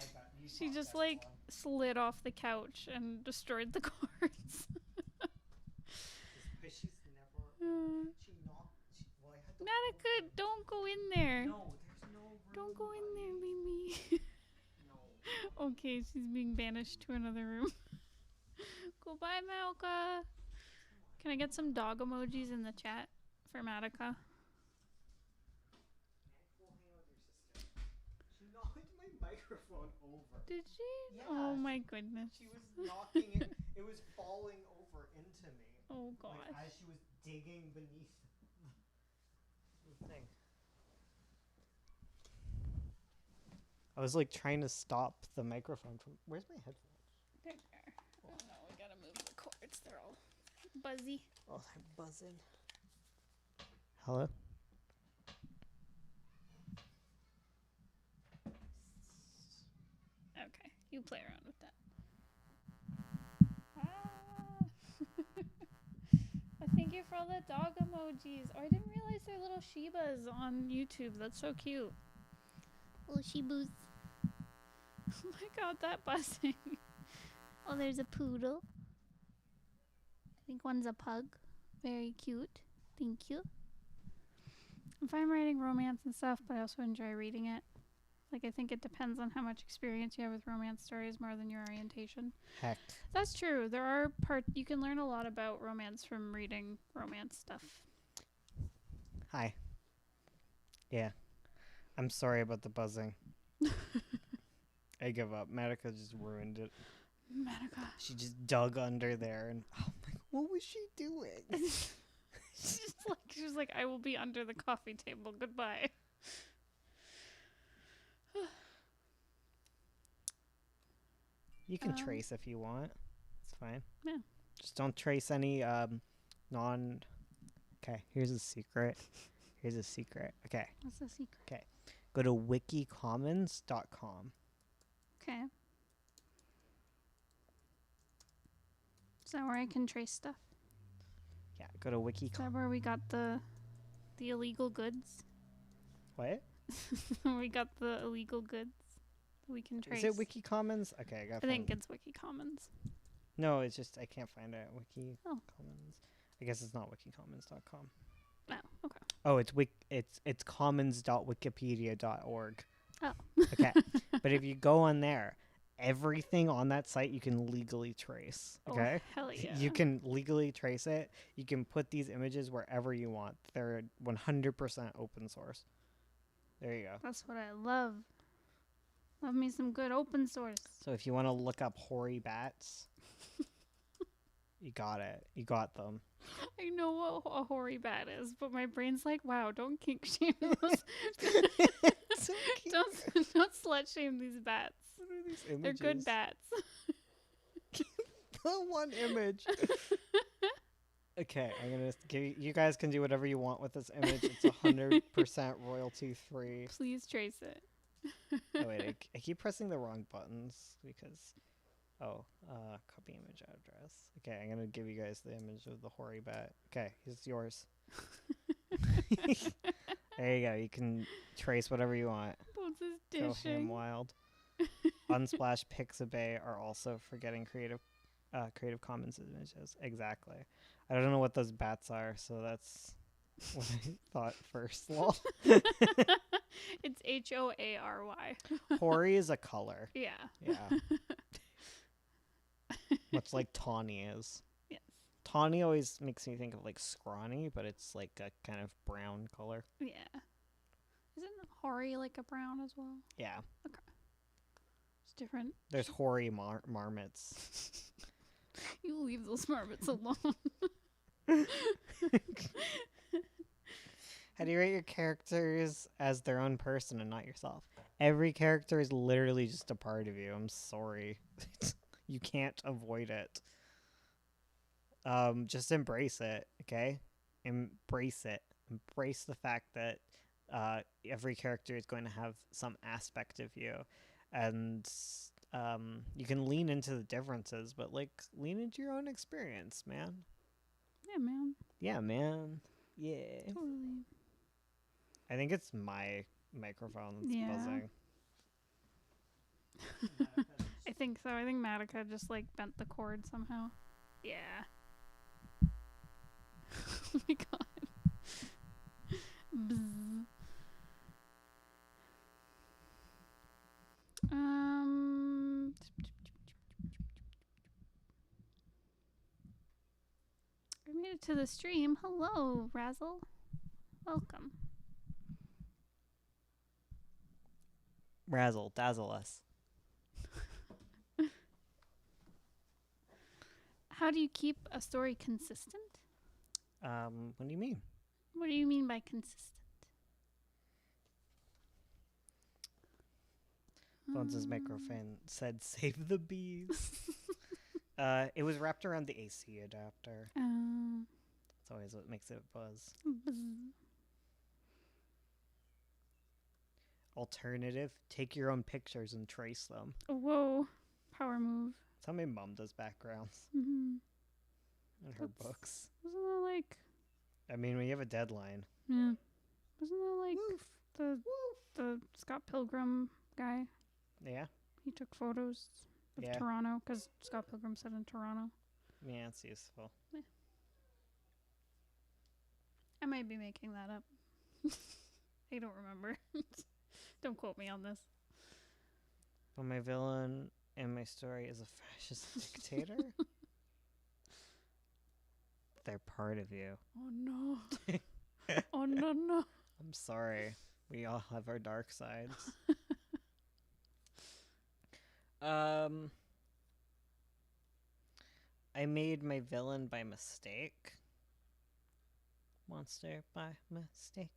A: I got you.
B: She just like slid off the couch and destroyed the cords.
A: She's never. She knocked. Well, I had to.
B: Madoka, don't go in there.
A: No, there's no room.
B: Don't go in there, Mimi.
A: No.
B: Okay, she's being banished to another room. Goodbye, Madoka. Can I get some dog emojis in the chat for Madoka?
A: She knocked my microphone over.
B: Did she?
A: Yeah.
B: Oh my goodness.
A: She was knocking it. It was falling over into me.
B: Oh gosh.
A: Like, as she was digging beneath the thing. I was like trying to stop the microphone from. Where's my headphones?
B: There they are. Oh no, we gotta move the cords. They're all buzzy.
A: Oh, they're buzzing. Hello?
B: Okay, you play around with that. Thank you for all the dog emojis. Oh, I didn't realize they're little Shibas on YouTube. That's so cute. Little Shibus. Oh my god, that buzzing. Oh, there's a poodle. I think one's a pug. Very cute. Thank you. I'm fine writing romance and stuff, but I also enjoy reading it. Like, I think it depends on how much experience you have with romance stories more than your orientation.
A: Heck.
B: That's true. There are parts you can learn a lot about romance from reading romance stuff.
A: Hi. Yeah. I'm sorry about the buzzing. I give up. Madoka just ruined it.
B: Madoka.
A: She just dug under there, and oh my, what was she doing?
B: She was like, I will be under the coffee table. Goodbye.
A: You can trace if you want. It's fine.
B: Yeah.
A: Just don't trace any non. Okay, here's a secret. Here's a secret. Okay,
B: What's the secret?
A: go to wikicommons.com.
B: Okay. Is that where I can trace stuff?
A: Yeah, go to
B: Is
A: wiki.
B: that where we got the illegal goods?
A: What?
B: We got the illegal goods we can trace.
A: Is it Wiki Commons? Okay, I got.
B: I think it's Wiki Commons.
A: No, it's just I can't find it. Wiki
B: Oh.
A: Commons. I guess it's not wikicommons.com.
B: Oh, okay.
A: Oh, it's commons.wikipedia.org.
B: Oh.
A: Okay. But if you go on there, everything on that site you can legally trace. Okay?
B: Oh, hell yeah.
A: You can legally trace it. You can put these images wherever you want. They're 100% open source. There you go.
B: That's what I love. Love me some good open source.
A: So if you want to look up hoary bats, you got it. You got them.
B: I know what a hoary bat is, but my brain's like, wow, don't kink shame those. don't slut shame these bats.
A: What are these
B: They're
A: images?
B: good bats.
A: The one image. Okay, I'm gonna give you guys can do whatever you want with this image. It's 100% royalty free.
B: Please trace it.
A: Oh wait, I keep pressing the wrong buttons because. Oh, copy image address. Okay, I'm gonna give you guys the image of the hoary bat. Okay, it's yours. There you go. You can trace whatever you want.
B: What's this
A: Go ham
B: dishing?
A: wild. Unsplash, Pixabay are also for getting Creative Commons images. Exactly. I don't know what those bats are, so that's what I thought first. Lol.
B: It's HOARY.
A: Hoary is a color.
B: Yeah.
A: Yeah. Much like tawny is.
B: Yes.
A: Tawny always makes me think of like scrawny, but it's like a kind of brown color.
B: Yeah. Isn't hoary like a brown as well?
A: Yeah.
B: It's different.
A: There's hoary marmots.
B: You leave those marmots alone.
A: How do you rate your characters as their own person and not yourself? Every character is literally just a part of you. I'm sorry. You can't avoid it. Just embrace it, okay? Embrace it. Embrace the fact that every character is going to have some aspect of you. And you can lean into the differences, but like lean into your own experience, man.
B: Yeah, man.
A: Yeah, man. Yeah.
B: Totally.
A: I think it's my microphone that's
B: Yeah.
A: buzzing.
B: I think so. I think Madoka just like bent the cord somehow. Yeah. Oh my god. Bzz. I made it to the stream. Hello, Razzle. Welcome.
A: Razzle, dazzle us.
B: How do you keep a story consistent?
A: What do you mean?
B: What do you mean by consistent?
A: Bones' microphone said, "Save the bees." It was wrapped around the AC adapter. That's always what makes it buzz.
B: Bzz.
A: Alternative: take your own pictures and trace them.
B: Whoa. Power move.
A: That's how my mom does backgrounds
B: Mm-hmm.
A: in her
B: That's-
A: books.
B: Wasn't that like...
A: I mean, when you have a deadline.
B: Yeah. Wasn't that like
A: Woof.
B: the Scott Pilgrim guy?
A: Yeah,
B: He took photos of
A: Yeah.
B: Toronto because Scott Pilgrim said in Toronto.
A: yeah, it's useful.
B: I might be making that up. I don't remember. Don't quote me on this.
A: But my villain in my story is a fascist dictator. They're part of you.
B: Oh no. Oh no no.
A: I'm sorry. We all have our dark sides. Um, I made my villain by mistake. Monster by mistake.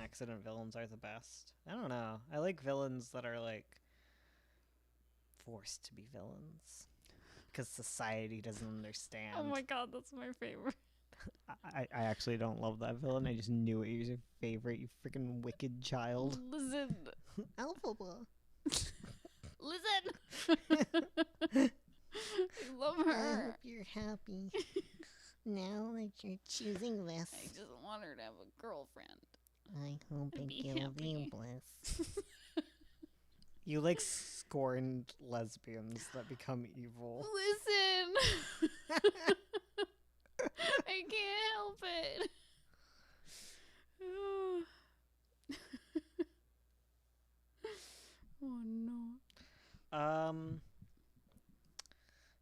A: Accident villains are the best. I don't know. I like villains that are like forced to be villains because society doesn't understand.
B: Oh my god, that's my favorite.
A: I actually don't love that villain. I just knew it. He was your favorite, you freaking wicked child.
B: Listen.
A: Alphaba.
B: Listen. I love
A: I
B: her.
A: hope you're happy now that you're choosing this.
B: I just want her to have a girlfriend.
A: I hope
B: And
A: it
B: be
A: gives you
B: happy.
A: bliss. You like scorned lesbians that become evil.
B: Listen. I can't help it. Oh no.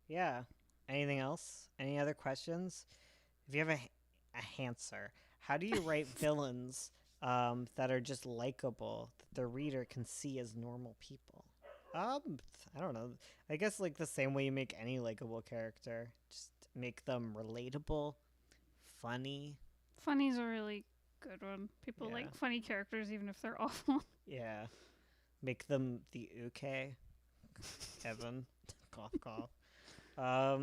A: Yeah. Anything else? Any other questions? If you have a answer, how do you write villains that are just likable that the reader can see as normal people? I don't know. I guess like the same way you make any likable character, just make them relatable, funny.
B: Funny's a really good one. People
A: Yeah.
B: like funny characters even if they're awful.
A: Yeah. Make them the uke. Evan. Cough cough. Uh,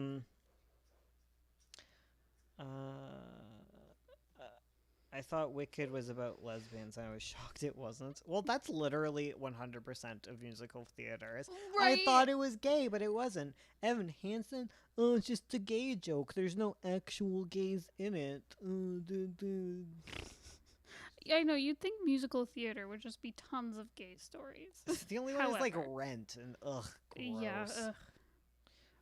A: I thought Wicked was about lesbians, and I was shocked it wasn't. Well, that's literally 100% of musical theater. I thought it was gay, but it wasn't. Evan Hansen, oh, it's just a gay joke. There's no actual gays in it.
B: I know, you'd think musical theater would just be tons of gay stories.
A: The only one is like
B: However.
A: Rent, and ugh, gross.
B: Yeah.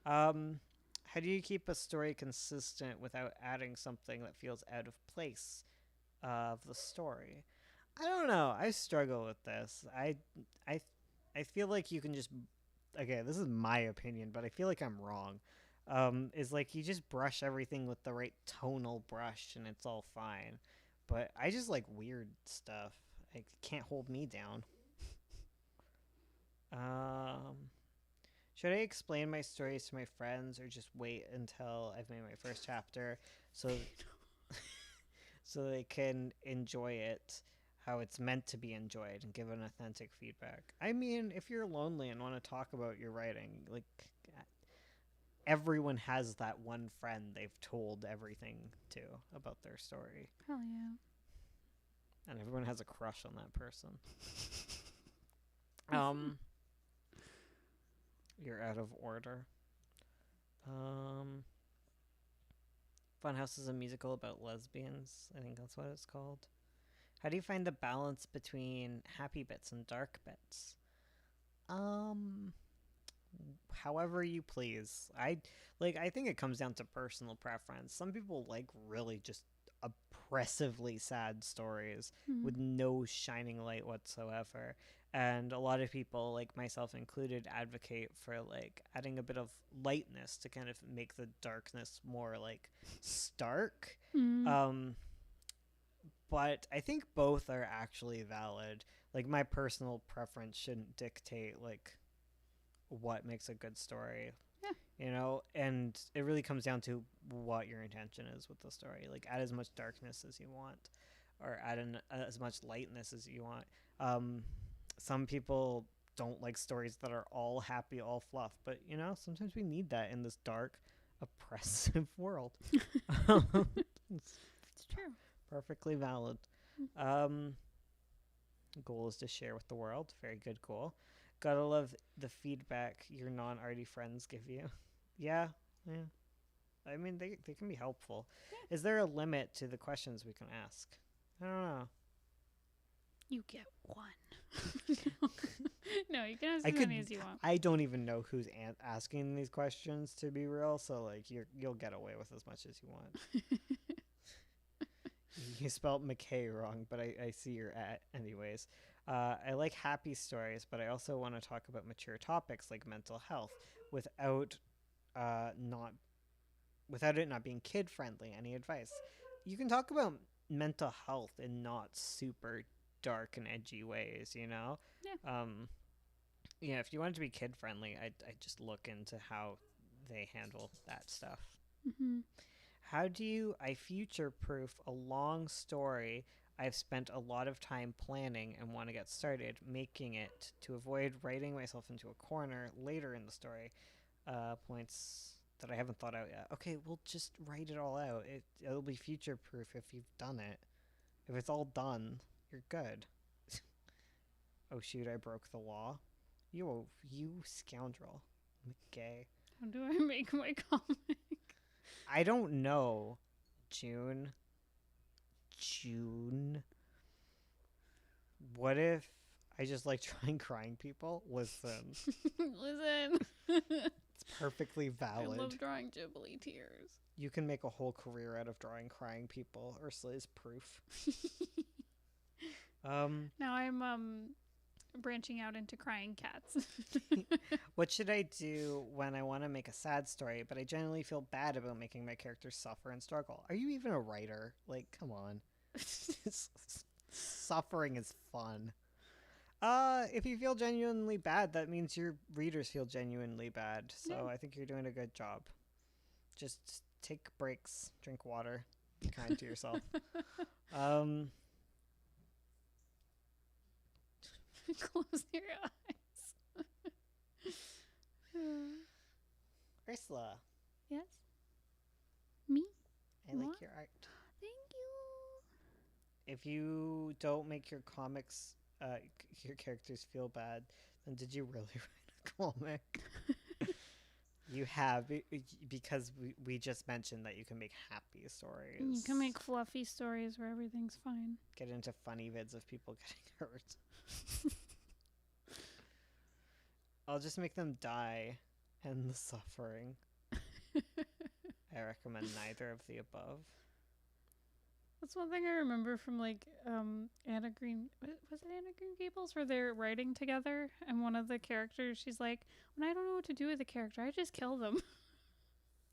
A: How do you keep a story consistent without adding something that feels out of place of the story? I don't know. I struggle with this. I feel like you can just, okay, this is my opinion, but I feel like I'm wrong. Is like you just brush everything with the right tonal brush and it's all fine. But I just like weird stuff. It can't hold me down. Should I explain my stories to my friends or just wait until I've made my first chapter so so they can enjoy it how it's meant to be enjoyed and give an authentic feedback? I mean, if you're lonely and want to talk about your writing, like everyone has that one friend they've told everything to about their story.
B: Hell yeah.
A: And everyone has a crush on that person. You're out of order. Funhouse is a musical about lesbians. I think that's what it's called. How do you find the balance between happy bits and dark bits? However you please. I think it comes down to personal preference. Some people like really just oppressively sad stories with no shining light whatsoever, and a lot of people, like myself included, advocate for like adding a bit of lightness to kind of make the darkness more like stark. But I think both are actually valid. Like my personal preference shouldn't dictate like what makes a good story. You know, and it really comes down to what your intention is with the story. Like, add as much darkness as you want, or add as much lightness as you want. Some people don't like stories that are all happy, all fluff, but you know, sometimes we need that in this dark, oppressive world.
B: It's true.
A: Perfectly valid. Goal is to share with the world. Very good goal. Gotta love the feedback your non-arty friends give you. Yeah. I mean, they can be helpful. Yeah. Is there a limit to the questions we can ask? I don't know.
B: You get one. No, you can ask as many as you want.
A: I don't even know who's asking these questions, to be real. So like, you'll get away with as much as you want. You spelled McKay wrong, but I see your at anyways. I like happy stories, but I also want to talk about mature topics like mental health without it not being kid friendly. Any advice? You can talk about mental health in not super dark and edgy ways, you know?
B: Yeah.
A: Yeah, if you want it to be kid friendly, I just look into how they handle that stuff.
B: Mm-hmm.
A: How do I future proof a long story I've spent a lot of time planning and want to get started making it to avoid writing myself into a corner later in the story? Points that I haven't thought out yet. Okay, we'll just write it all out. It'll be future proof if you've done it. If it's all done, you're good. Oh shoot, I broke the law. You scoundrel. I'm gay.
B: How do I make my comic?
A: I don't know. June. June. What if I just like trying crying people? Listen.
B: Listen.
A: It's perfectly
B: I
A: valid.
B: love drawing Ghibli tears.
A: You can make a whole career out of drawing crying people. Ursula is proof.
B: Now I'm branching out into crying cats.
A: What should I do when I want to make a sad story, but I generally feel bad about making my characters suffer and struggle? Are you even a writer? Like, come on. Suffering is fun. If you feel genuinely bad, that means your readers feel genuinely bad. So
B: Yeah.
A: I think you're doing a good job. Just take breaks, drink water, be kind to yourself.
B: Close your eyes.
A: Ursula,
B: Yes? Me?
A: I like
B: What?
A: your art.
B: Thank you.
A: If you don't make your comics, your characters feel bad, then did you really write a comic? You have, because we just mentioned that you can make happy stories.
B: You can make fluffy stories where everything's fine.
A: Get into funny vids of people getting hurt. I'll just make them die and the suffering. I recommend neither of the above.
B: That's one thing I remember from like Anna Green. Was it Anna Green Gables where they're writing together? And one of the characters, she's like, "When I don't know what to do with a character, I just kill them."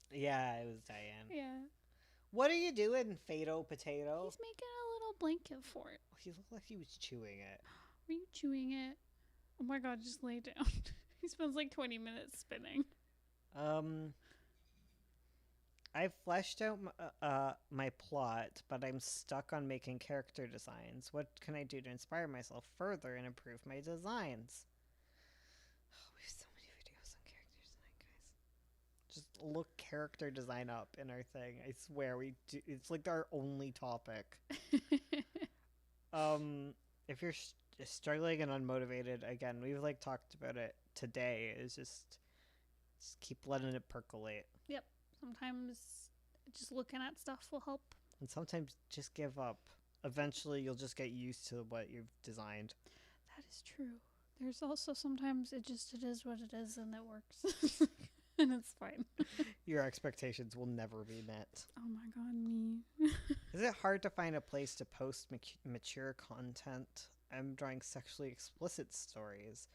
A: Yeah, it was Diane.
B: Yeah.
A: What are you doing, Fado Potato?
B: He's making a little blanket for it.
A: He looked like he was chewing it.
B: Are you chewing it? Oh my god, just lay down. He spends like 20 minutes spinning.
A: I've fleshed out my plot, but I'm stuck on making character designs. What can I do to inspire myself further and improve my designs? Oh, we have so many videos on character design, guys. Just look character design up in our thing. I swear we do. It's like our only topic. If you're struggling and unmotivated, again, we've like talked about it today. Is just keep letting it percolate.
B: Yep. Sometimes just looking at stuff will help.
A: And sometimes just give up. Eventually, you'll just get used to what you've designed.
B: That is true. There's also sometimes it is what it is and it works. And it's fine.
A: Your expectations will never be met.
B: Oh my god, me.
A: Is it hard to find a place to post mature content? I'm drawing sexually explicit stories,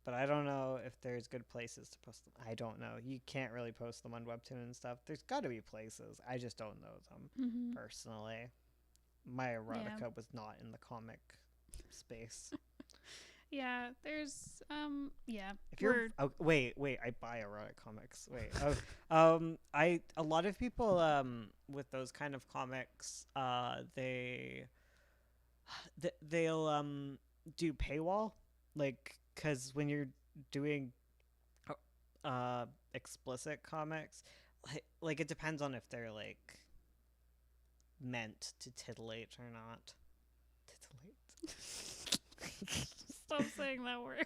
A: but I don't know if there's good places to post them. I don't know. You can't really post them on Webtoon and stuff. There's got to be places. I just don't know them personally. My erotica was not in the comic space.
B: Yeah, there's yeah.
A: If you're wait, I buy erotic comics. Wait. A lot of people with those kind of comics, they'll do paywall, like, cuz when you're doing explicit comics, like it depends on if they're like meant to titillate or not. Titillate.
B: Stop saying that word.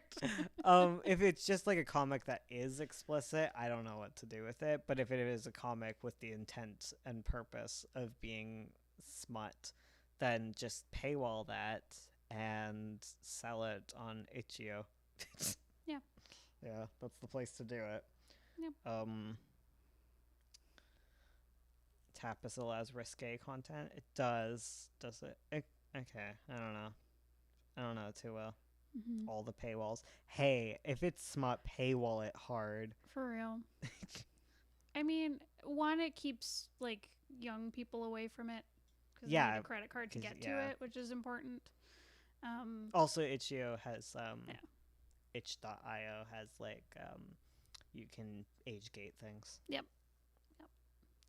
A: If it's just like a comic that is explicit, I don't know what to do with it. But if it is a comic with the intent and purpose of being smut, then just paywall that and sell it on itch.io.
B: Yeah.
A: Yeah, that's the place to do it.
B: Yep.
A: Tapas allows risque content. It does it? Okay, I don't know too well. All the paywalls. Hey, if it's smut, paywall it hard.
B: For real. I mean, one, it keeps like young people away from it because they need a credit card to get to it, which is important.
A: Also, itch.io has itch.io has like you can age gate things.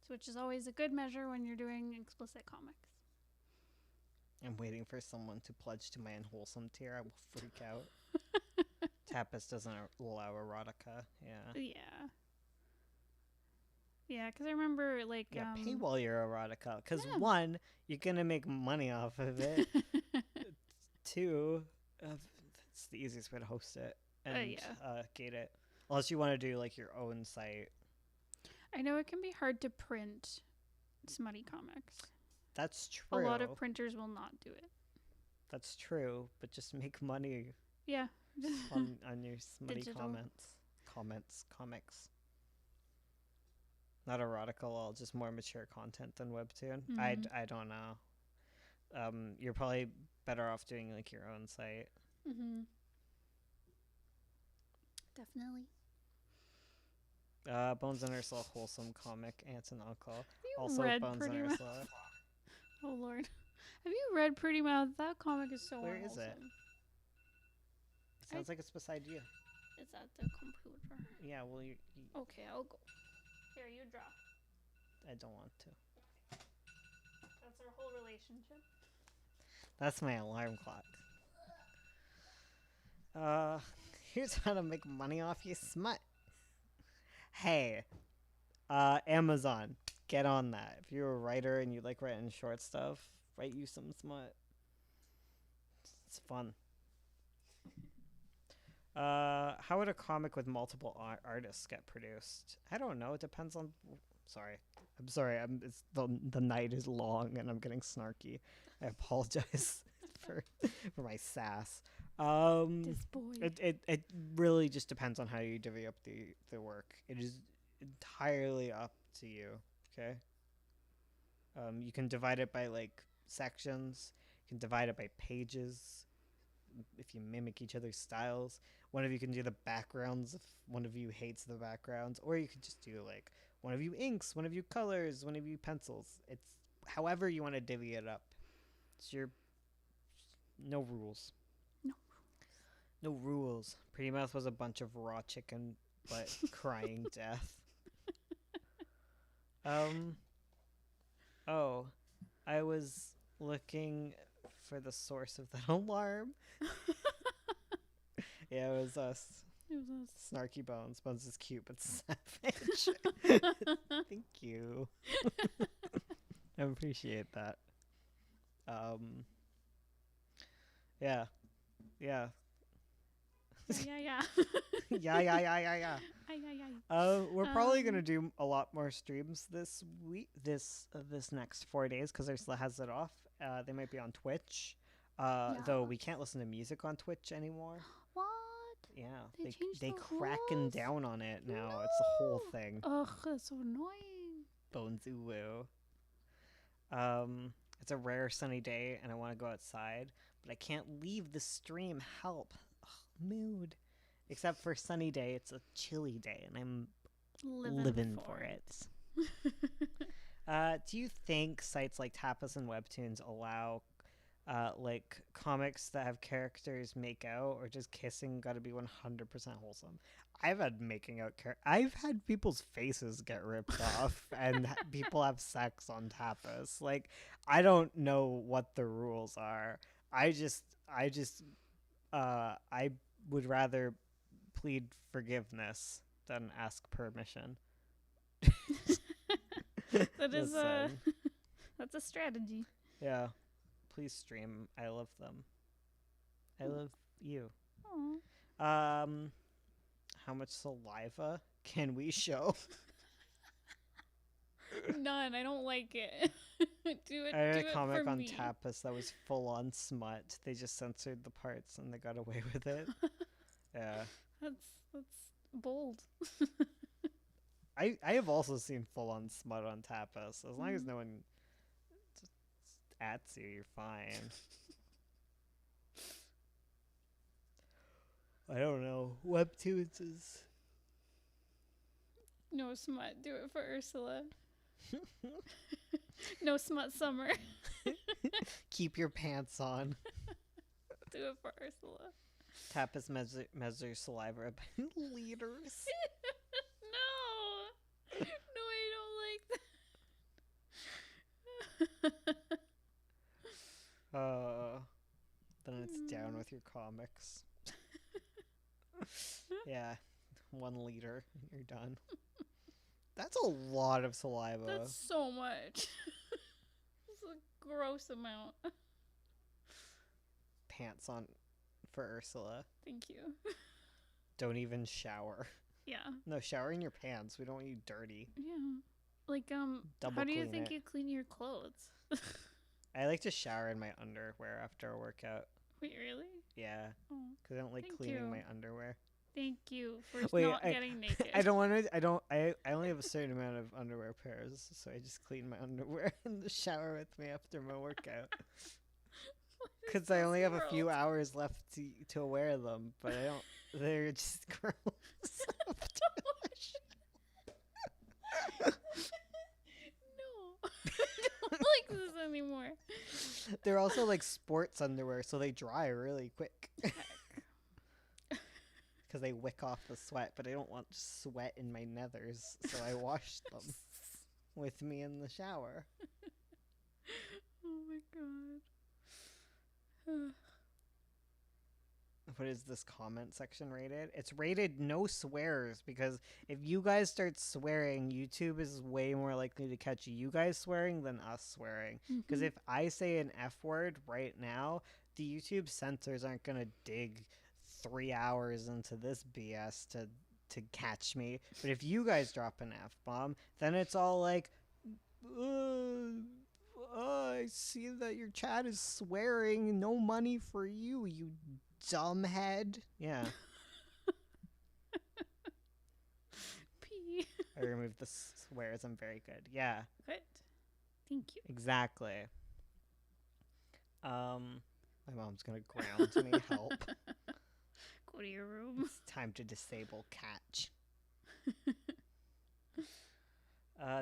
B: Which is always a good measure when you're doing explicit comics.
A: I'm waiting for someone to pledge to my unwholesome tier. I will freak out. Tapas doesn't allow erotica. Yeah.
B: Yeah. Yeah, because I remember, like...
A: Yeah, paywall your erotica. Because
B: Yeah.
A: one, you're going to make money off of it. Two, it's the easiest way to host it and
B: yeah.
A: gate it. Unless you want to do, like, your own site.
B: I know it can be hard to print smutty comics.
A: That's true.
B: A lot of printers will not do it.
A: That's true, but just make money
B: Yeah.
A: on your smutty
B: Digital.
A: comics. Not erotica, all just more mature content than Webtoon.
B: Mhm.
A: I don't know. You're probably better off doing like your own site.
B: Mm-hmm. Definitely.
A: Bones and Ursula wholesome comic, Aunt and Uncle.
B: Have you
A: Also
B: read
A: Bones
B: Pretty
A: and
B: Mouth?
A: Ursula.
B: Oh, Lord. Have you read Pretty Mouth? That comic is so
A: Where is it?
B: unwholesome.
A: Sounds like it's beside you.
B: It's at the computer.
A: Yeah, well you
B: Okay, I'll go. Here, you draw.
A: I don't want to.
B: That's our whole relationship.
A: That's my alarm clock. Here's how to make money off you smut. Hey, Amazon, get on that. If you're a writer and you like writing short stuff, write you some smut. It's fun. How would a comic with multiple artists get produced? I don't know. It depends on. Sorry, I'm sorry. It's the night is long and I'm getting snarky. I apologize for my sass.
B: This boy.
A: It really just depends on how you divvy up the work. It is entirely up to you. Okay. You can divide it by like sections. You can divide it by pages. If you mimic each other's styles, one of you can do the backgrounds if one of you hates the backgrounds, or you could just do like one of you inks, one of you colors, one of you pencils. It's however you want to divvy it up. It's your no rules. No rules. Pretty Mouth was a bunch of raw chicken but crying death. Oh, I was looking for the source of that alarm. Yeah, it was us.
B: It was us.
A: Snarky Bones. Bones is cute but savage. Thank you. I appreciate that. Yeah.
B: Yeah.
A: Yeah.
B: Yeah.
A: We're probably gonna do a lot more streams this week, this next 4 days, because Ursula has it off. They might be on Twitch, though we can't listen to music on Twitch anymore.
B: What?
A: Yeah,
B: They changed the
A: cracking
B: rules?
A: down on it now. It's a whole thing.
B: Ugh, that's so annoying.
A: Bonesy woo. It's a rare sunny day, and I want to go outside, but I can't leave the stream. Help. Ugh, mood. Except for sunny day, it's a chilly day, and I'm living for it. Do you think sites like Tapas and Webtoons allow like comics that have characters make out, or just kissing got to be 100% wholesome? I've had making out I've had people's faces get ripped off and people have sex on Tapas. Like, I don't know what the rules are. I would rather plead forgiveness than ask permission.
B: That is
A: Listen.
B: that's a strategy.
A: Yeah. Please stream. I love them. I love you.
B: Aw.
A: How much saliva can we show?
B: None. I don't like it. do it.
A: I read
B: do
A: a comic
B: it for
A: on
B: me.
A: Tapas that was full on smut. They just censored the parts and they got away with it. Yeah.
B: That's bold.
A: I have also seen full on smut on Tapas. As long as no one ats you, you're fine. I don't know. Webtoons is
B: No smut. Do it for Ursula. No smut summer.
A: keep your pants on.
B: Do it for Ursula.
A: Tapas measures saliva by liters.
B: No. No, I don't like that.
A: Then it's down with your comics. Yeah, 1 liter, and you're done. That's a lot of saliva.
B: That's so much. It's a gross amount.
A: Pants on for Ursula.
B: Thank you.
A: Don't even shower.
B: Yeah.
A: No, shower in your pants. We don't want you dirty.
B: Yeah. Like,
A: Double
B: how do you
A: clean
B: think
A: it.
B: you clean your clothes?
A: I like to shower in my underwear after a workout.
B: Wait, really?
A: Yeah,
B: Oh,
A: because I don't like
B: Thank
A: cleaning
B: you.
A: my underwear.
B: thank you for
A: Wait,
B: not getting naked.
A: I don't want to. I only have a certain amount of underwear pairs, so I just clean my underwear in the shower with me after my workout. Because I only have a few hours left to wear them, but I don't. They're just gross.
B: No. I don't like this anymore.
A: They're also like sports underwear, so they dry really quick. Because they wick off the sweat, but I don't want sweat in my nethers, so I wash them with me in the shower.
B: Oh my god.
A: What is this comment section rated? It's rated no swears, because if you guys start swearing, YouTube is way more likely to catch you guys swearing than us swearing. Because if I say an F word right now, the YouTube censors aren't going to dig 3 hours into this BS to catch me. But if you guys drop an F-bomb, then it's all like, I see that your chat is swearing. No money for you, you dumbhead. Yeah.
B: P.
A: I removed the swears. I'm very good. Yeah.
B: Good. Thank you.
A: Exactly. My mom's gonna ground me. Help.
B: Go to your room.
A: It's time to disable catch.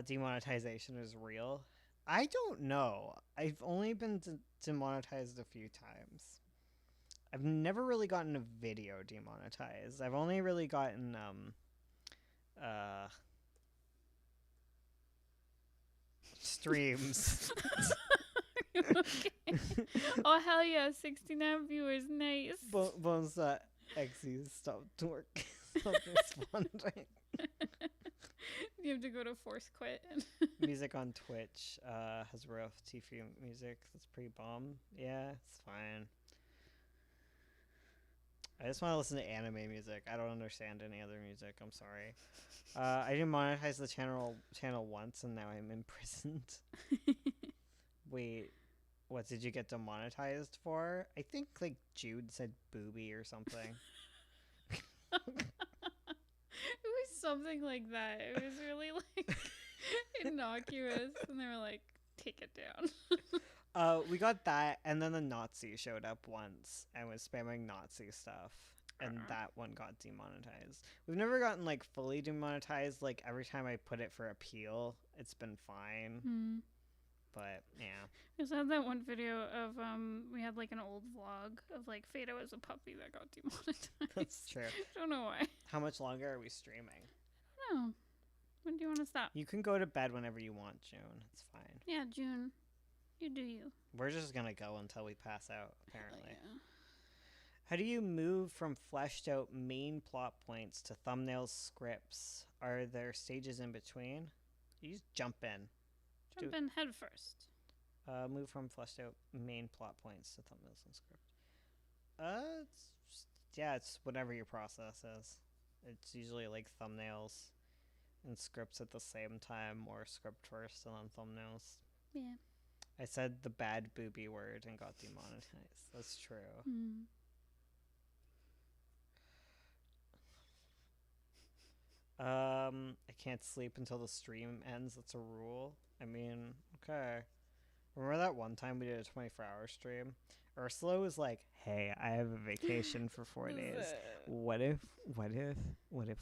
A: Demonetization is real. I don't know. I've only been demonetized a few times. I've never really gotten a video demonetized. I've only really gotten streams.
B: Okay. Oh hell yeah, 69 viewers, nice.
A: Bones.exe stopped work. Stopped responding.
B: You have to go to force quit.
A: Music on Twitch has royalty-free music. That's pretty bomb. Yeah, it's fine. I just want to listen to anime music. I don't understand any other music. I'm sorry. I demonetized the channel once, and now I'm imprisoned. Wait, what did you get demonetized for? I think like Jude said booby or something.
B: It was something like that. It was really like innocuous, and they were like, "Take it down."
A: We got that, and then the Nazi showed up once and was spamming Nazi stuff, and that one got demonetized. We've never gotten like fully demonetized. Like every time I put it for appeal, it's been fine. But yeah,
B: I just had that one video of we had like an old vlog of like Fado as a puppy that got demonetized.
A: that's true.
B: I don't know why.
A: How much longer are we streaming?
B: I don't know. When do you want to stop?
A: You can go to bed whenever you want, June. It's fine.
B: Yeah, June. You do you.
A: We're just gonna go until we pass out, apparently.
B: Yeah.
A: How do you move from fleshed out main plot points to thumbnails, scripts? Are there stages in between? You just jump in.
B: Jump in head first.
A: Move from fleshed out main plot points to thumbnails and script. It's whatever your process is. It's usually like thumbnails and scripts at the same time, or script first and then thumbnails.
B: Yeah.
A: I said the bad booby word and got demonetized. That's true. I can't sleep until the stream ends. That's a rule. I mean, okay. Remember that one time we did a 24-hour stream? Ursula was like, "Hey, I have a vacation for 4 days. What if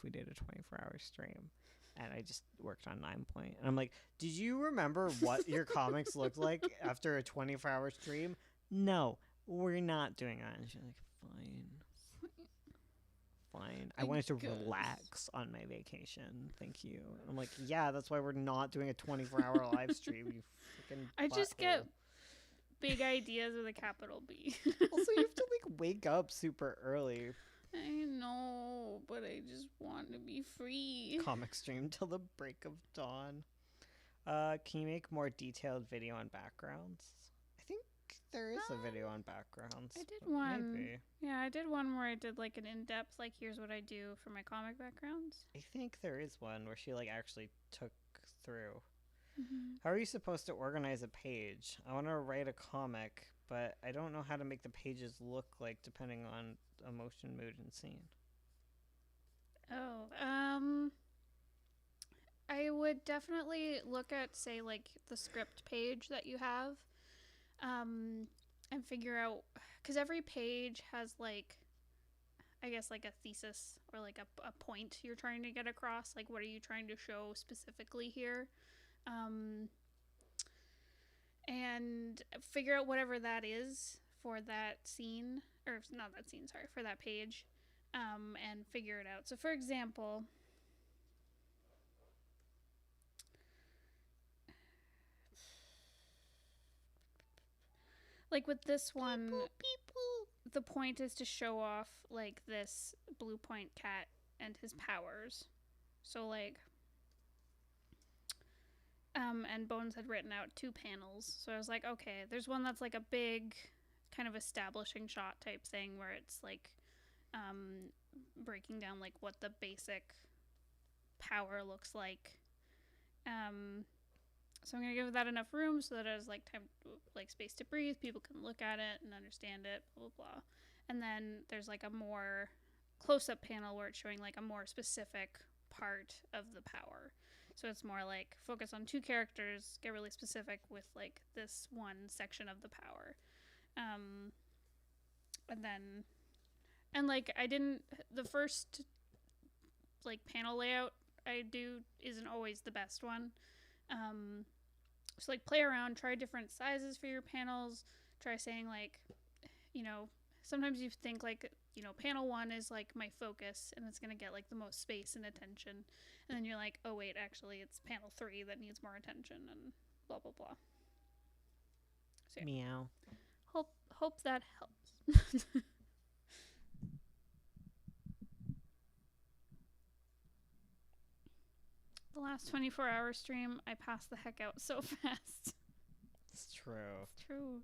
A: we did a 24-hour stream?" And I just worked on 9 Point. And I'm like, "Did you remember what your comics looked like after a 24-hour stream?" "No, we're not doing that." And she's like, "Fine." fine. I
B: I
A: wanted to
B: guess.
A: relax on my vacation. Thank you. And I'm like, yeah, that's why we're not doing a 24-hour live stream. You freaking.
B: I just get
A: butthole."
B: big ideas with a capital B.
A: Also, you have to like wake up super early.
B: I know, but I just want to be free.
A: Comic stream till the break of dawn. Can you make more detailed video on backgrounds? I think there is a video on backgrounds.
B: I did
A: but
B: one.
A: Maybe.
B: Yeah, I did one where I did like an in-depth, like here's what I do for my comic backgrounds.
A: I think there is one where she like actually took through.
B: Mm-hmm.
A: How are you supposed to organize a page? I want to write a comic, but I don't know how to make the pages look like depending on emotion, mood, and scene.
B: Oh, I would definitely look at, say, like the script page that you have, and figure out, because every page has like, I guess like a thesis or like a point you're trying to get across. Like, what are you trying to show specifically here? And figure out whatever that is for that scene, or not that scene, sorry, for that page, and figure it out. So, for example, like with this one, the point is to show off like this Blue Point cat and his powers. So like, and Bones had written out 2 panels. So I was like, okay, there's one that's like a big kind of establishing shot type thing where it's like breaking down like what the basic power looks like. So I'm gonna give that enough room so that it has like time, like space to breathe. People can look at it and understand it. Blah blah blah. And then there's like a more close-up panel where it's showing like a more specific part of the power. So it's more like focus on 2 characters, get really specific with like this one section of the power. And then, and like I didn't, the first like panel layout I do isn't always the best one. So like play around, try different sizes for your panels, try saying like, you know, sometimes you think like, you know, panel 1 is like my focus and it's going to get like the most space and attention. And then you're like, oh wait, actually it's panel 3 that needs more attention and blah, blah, blah. So, yeah.
A: Meow.
B: Hope that helps. The last 24-hour stream, I passed the heck out so fast.
A: It's true.
B: It's true.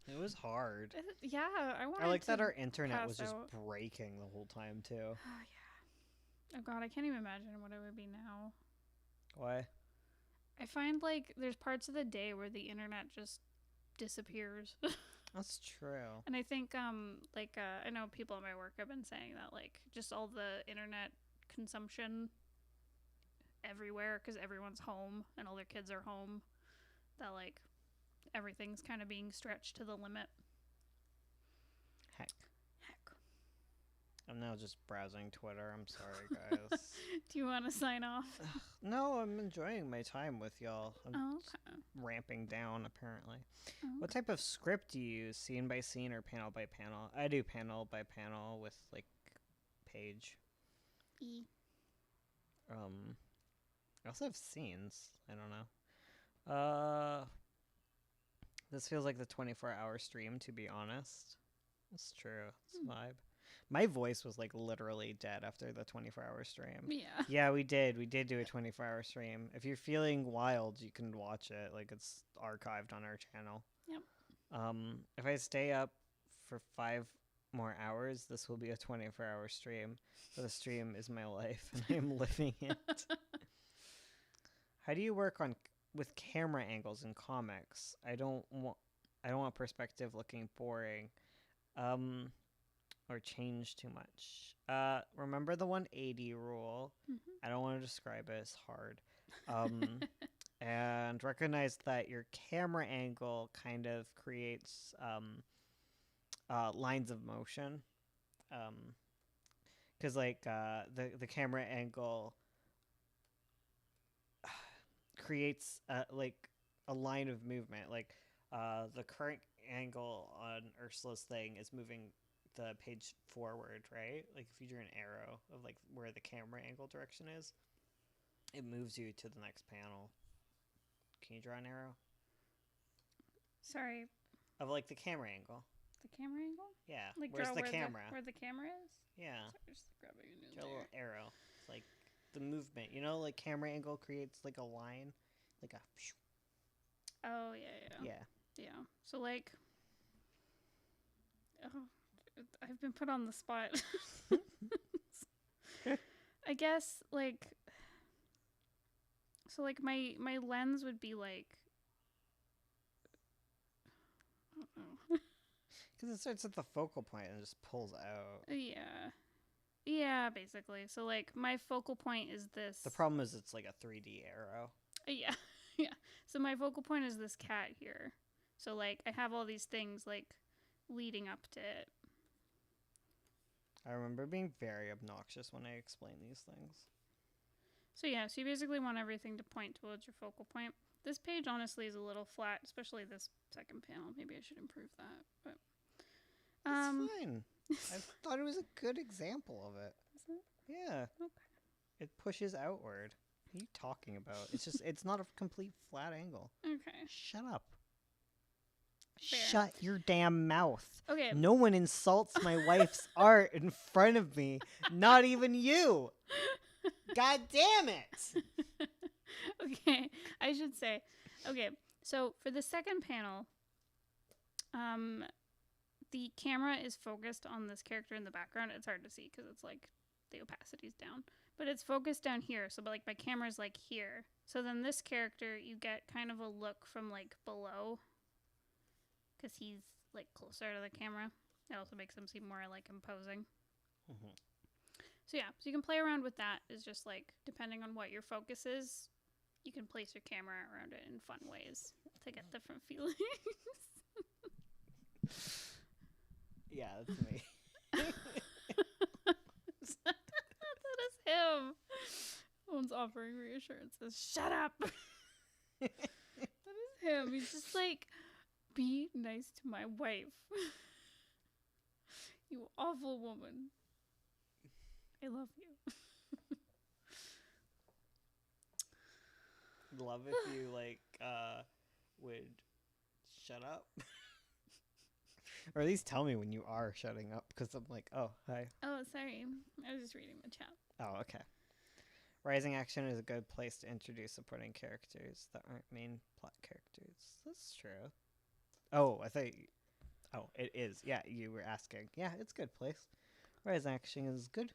A: It was hard.
B: Yeah, I wanted
A: I like
B: to
A: that our internet was
B: pass
A: just
B: out.
A: breaking the whole time too.
B: Oh, yeah. Oh, God, I can't even imagine what it would be now.
A: Why?
B: I find, like, there's parts of the day where the internet just disappears.
A: That's true.
B: And I think, I know people at my work have been saying that, like, just all the internet consumption everywhere because everyone's home and all their kids are home, that, like, everything's kind of being stretched to the limit.
A: Heck. I'm now just browsing Twitter. I'm sorry, guys.
B: Do you want to sign off?
A: No, I'm enjoying my time with y'all. I'm
B: Okay.
A: ramping down, apparently.
B: Oh.
A: What type of script do you use? Scene by scene or panel by panel? I do panel by panel with, like, page.
B: E.
A: I also have scenes. I don't know. This feels like the 24-hour stream, to be honest. It's true. It's a vibe. My voice was, like, literally dead after the 24-hour stream.
B: Yeah.
A: Yeah, we did. We did do a 24-hour stream. If you're feeling wild, you can watch it. Like, it's archived on our channel.
B: Yep.
A: If I stay up for 5 more hours, this will be a 24-hour stream. So the stream is my life, and I am living it. How do you work with camera angles in comics? I don't want perspective looking boring. Or change too much. Remember the 180 rule.
B: Mm-hmm.
A: I don't want to describe it. It's hard. And recognize that your camera angle kind of creates lines of motion. Because like the camera angle creates like a line of movement. Like the current angle on Ursula's thing is moving the page forward, right? Like if you drew an arrow of like where the camera angle direction is, it moves you to the next panel. Can you draw an arrow
B: Sorry,
A: of like the camera angle?
B: the camera angle?
A: Yeah.
B: Like
A: Where's
B: draw
A: the camera?
B: where the camera is?
A: Yeah.
B: Sorry, just grabbing a new
A: Draw a
B: layer.
A: little arrow. It's like the movement. You know, like camera angle creates like a line, like a.
B: Oh yeah.
A: Yeah.
B: Yeah. So like, oh, I've been put on the spot. I guess like, so like my lens would be like, I don't know.
A: Because it starts at the focal point and just pulls out.
B: Yeah, basically. So like my focal point is this.
A: The problem is it's like a 3D arrow.
B: Yeah. Yeah. So my focal point is this cat here. So like I have all these things like leading up to it.
A: I remember being very obnoxious when I explained these things.
B: So yeah, so you basically want everything to point towards your focal point. This page honestly is a little flat, especially this second panel. Maybe I should improve that. But
A: It's fine. I thought it was a good example of it.
B: Is it?
A: Yeah.
B: Okay.
A: It pushes outward. What are you talking about? It's just, it's not a complete flat angle.
B: Okay.
A: Shut up.
B: Fair.
A: Shut your damn mouth.
B: Okay.
A: No one insults my wife's art in front of me. Not even you. God damn it.
B: Okay. I should say. Okay. So for the second panel, the camera is focused on this character in the background. It's hard to see because it's like the opacity's down, but it's focused down here. So, but like my camera's like here. So then this character, you get kind of a look from like below because he's like closer to the camera. It also makes him seem more like imposing.
A: Mhm.
B: So yeah, so you can play around with that. Is just like depending on what your focus is, you can place your camera around it in fun ways to get different feelings.
A: Yeah, that's me.
B: That is him. One's offering reassurances. Shut up. That is him. He's just like, be nice to my wife. You awful woman. I love you.
A: Love if you like would shut up. Or at least tell me when you are shutting up, because I'm like, oh, hi.
B: Oh, sorry. I was just reading the chat.
A: Oh, okay. Rising action is a good place to introduce supporting characters that aren't main plot characters. That's true. Oh, I thought. Oh, it is. Yeah, you were asking. Yeah, it's a good place. Rising action is good.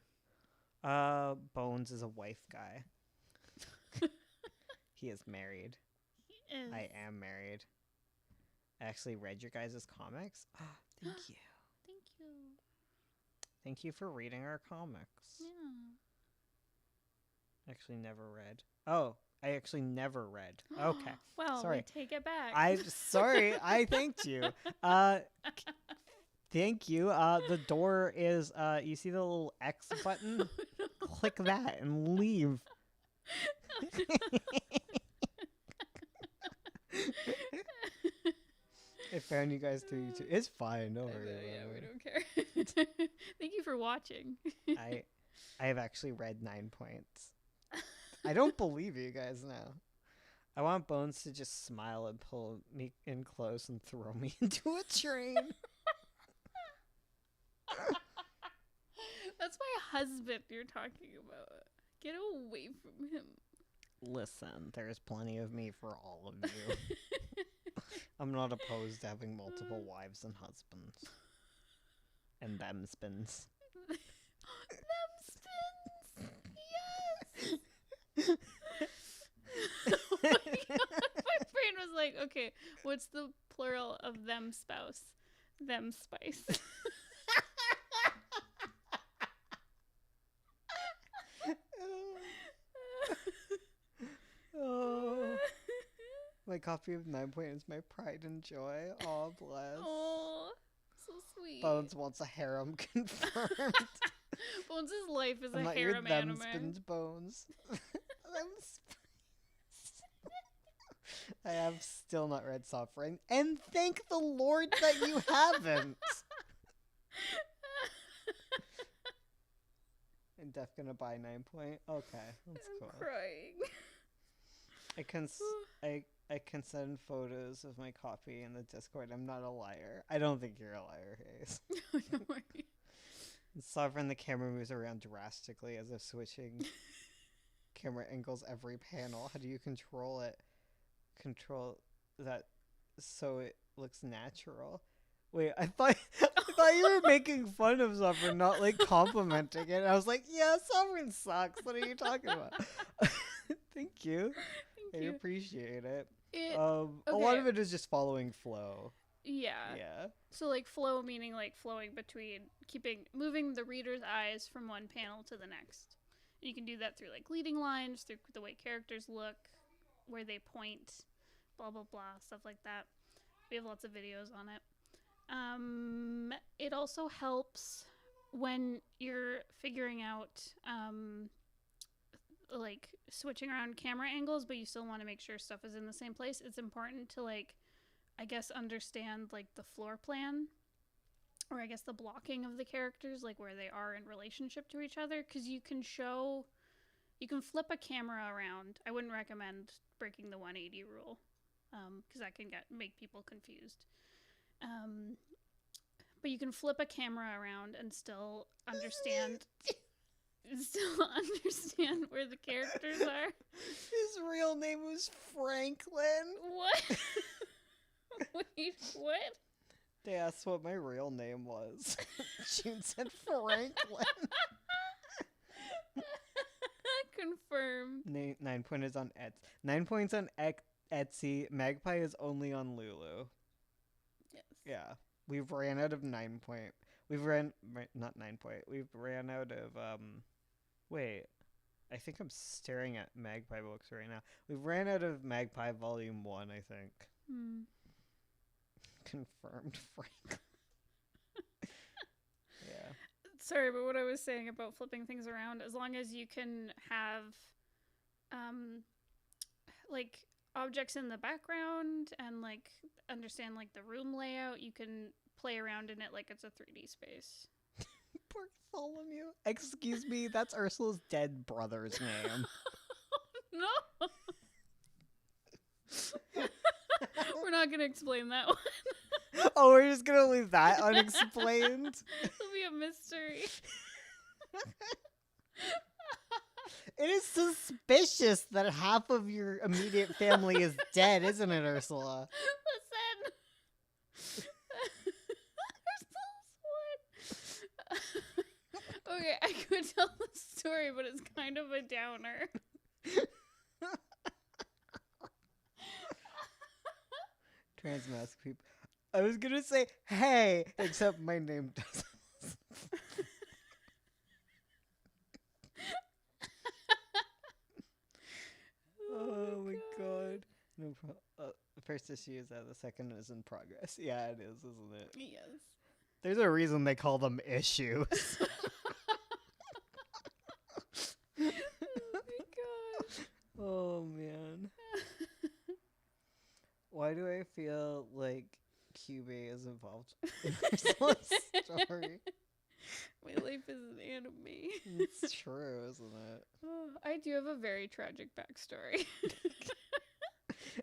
A: Bones is a wife guy. He is married.
B: He is.
A: I am married. I actually read your guys' comics. Ah, thank you.
B: Thank you.
A: Thank you for reading our comics.
B: Yeah.
A: Actually never read. Oh, I actually never read. Okay.
B: Well,
A: Sorry.
B: we take it back.
A: I'm sorry. I thanked you. Thank you. The door is you see the little X button? Click that and leave. I found you guys through YouTube. It's fine. Don't worry
B: Yeah,
A: about
B: we
A: it.
B: don't care. Thank you for watching.
A: I have actually read 9 points. I don't believe you guys now. I want Bones to just smile and pull me in close and throw me into a train.
B: That's my husband you're talking about. Get away from him.
A: Listen, there's plenty of me for all of you. I'm not opposed to having multiple wives and husbands. And them spins.
B: Them spins! Yes! Oh my God. My brain was like, okay, what's the plural of them spouse? Them spice.
A: Oh. My copy of 9 Point is my pride and joy. Aw, bless.
B: Oh, so sweet.
A: Bones wants a harem confirmed.
B: Bones' life is
A: I'm
B: a
A: not your
B: harem
A: them
B: anime.
A: spins Bones. Them spins. I have still not read Suffering, and thank the Lord that you haven't. I'm def gonna buy 9 point. Okay, that's
B: I'm
A: cool.
B: crying.
A: I can send photos of my copy in the Discord. I'm not a liar. I don't think you're a liar, Hayes.
B: Don't worry.
A: Sovereign, the camera moves around drastically as if switching camera angles every panel. How do you control it? Control that so it looks natural. Wait, I thought you were making fun of Sovereign, not like complimenting it. I was like, yeah, Sovereign sucks. What are you talking about? Thank you.
B: Thank
A: I
B: you.
A: appreciate it.
B: It,
A: A lot
B: okay.
A: of it is just following flow.
B: yeah.
A: Yeah.
B: So like flow meaning like flowing between moving the reader's eyes from one panel to the next. And you can do that through like leading lines, through the way characters look, where they point, blah blah blah, stuff like that. We have lots of videos on it. It also helps when you're figuring out like switching around camera angles, but you still want to make sure stuff is in the same place. It's important to like, I guess, understand like the floor plan, or I guess the blocking of the characters, like where they are in relationship to each other, because you can flip a camera around. I wouldn't recommend breaking the 180 rule, because that can make people confused. But you can flip a camera around and still understand where the characters are.
A: His real name was Franklin.
B: What? Wait, what?
A: They asked what my real name was. June said Franklin.
B: Confirm.
A: 9 point is on Etsy. 9 points on Etsy. Magpie is only on Lulu.
B: Yes.
A: Yeah. We've ran out of 9 point. Not 9 point. We've ran out of, wait. I think I'm staring at Magpie books right now. We've ran out of Magpie Volume 1, I think. Confirmed, Frank. Yeah.
B: Sorry, but what I was saying about flipping things around, as long as you can have, like, objects in the background and, like, understand, like, the room layout, you can play around in it like it's a 3D space.
A: Bartholomew. Excuse me, that's Ursula's dead brother's name.
B: No! We're not going to explain that one.
A: Oh, we're just gonna leave that unexplained?
B: It'll be a mystery.
A: It is suspicious that half of your immediate family is dead, isn't it, Ursula?
B: Listen. Okay, I could tell the story, but it's kind of a downer.
A: Transmask people. I was gonna say, hey, except my name doesn't. Oh my god. No problem. The first issue is out, the second is in progress. Yeah, it is, isn't it?
B: Yes.
A: There's a reason they call them issues.
B: Oh my god.
A: Oh man. Why do I feel like QB is involved in Ursula's story?
B: My life is an anime.
A: It's true, isn't it?
B: Oh, I do have a very tragic backstory.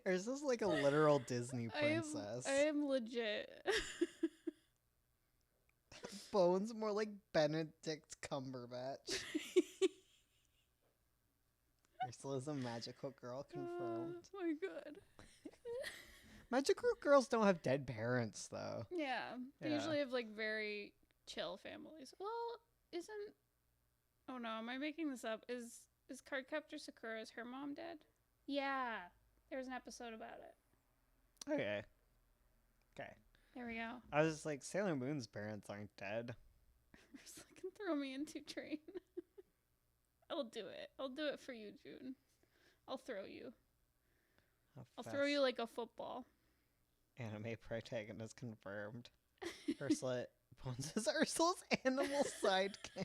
A: Ursula's like a literal Disney princess.
B: I am legit.
A: Bones more like Benedict Cumberbatch. Ursula's a magical girl, confirmed.
B: Oh my god.
A: Magical girls don't have dead parents, though.
B: Yeah, they
A: Yeah.
B: usually have like very chill families. Well, isn't? Oh no, am I making this up? Is Cardcaptor Sakura's her mom dead? Yeah, there's an episode about it.
A: Okay.
B: There we go.
A: I was just like, Sailor Moon's parents aren't dead.
B: Just can throw me into train. I'll do it. I'll do it for you, June. I'll throw you. I'll throw you like a football.
A: Anime protagonist confirmed. Ursula Bones is Ursula's animal sidekick.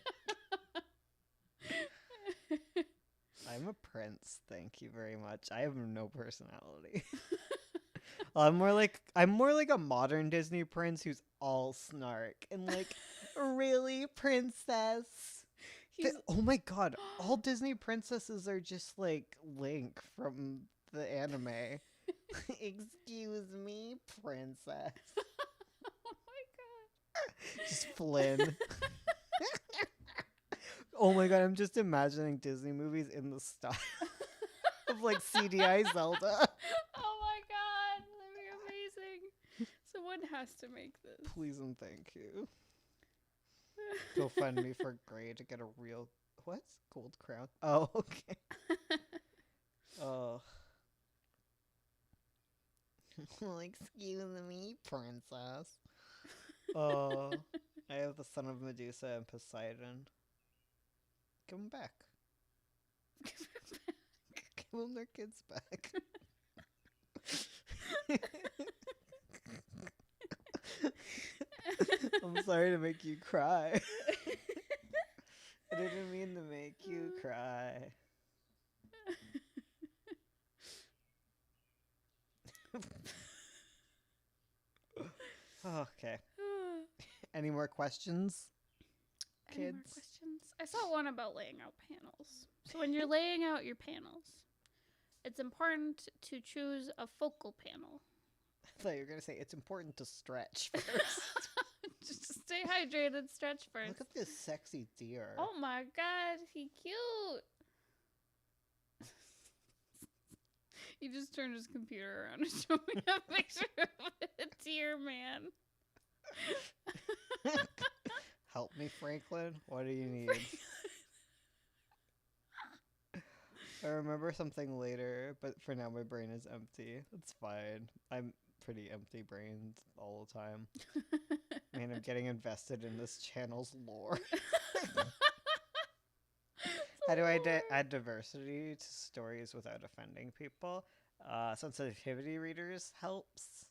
A: I'm a prince, thank you very much. I have no personality. I'm more like a modern Disney prince who's all snark and like, really, princess? Oh my god, all Disney princesses are just like Link from the anime. Excuse me, princess.
B: Oh my god.
A: Just Flynn. Oh my god, I'm just imagining Disney movies in the style of like CDI Zelda.
B: Oh my god, that'd be amazing. Someone has to make this.
A: Please and thank you. Go fund me for Gray to get a real gold crown. Oh, okay. Oh. Well, excuse me, princess. Oh, I have the son of Medusa and Poseidon. Give them back. Give them their kids back. I'm sorry to make you cry. I didn't mean to make you cry. Okay. Any more questions?
B: Any more
A: Kids?
B: questions? I saw one about laying out panels. So when you're laying out your panels, it's important to choose a focal panel.
A: I thought you were going to say it's important to stretch first.
B: Just to stay hydrated, stretch first.
A: Look at this sexy deer.
B: Oh my god, he cute. He just turned his computer around and showed me a picture of a deer man.
A: Help me, Franklin. What do you need? I remember something later, but for now my brain is empty. It's fine. I'm pretty empty brained all the time. Man, I'm getting invested in this channel's lore. How do I add diversity to stories without offending people? Sensitivity readers helps.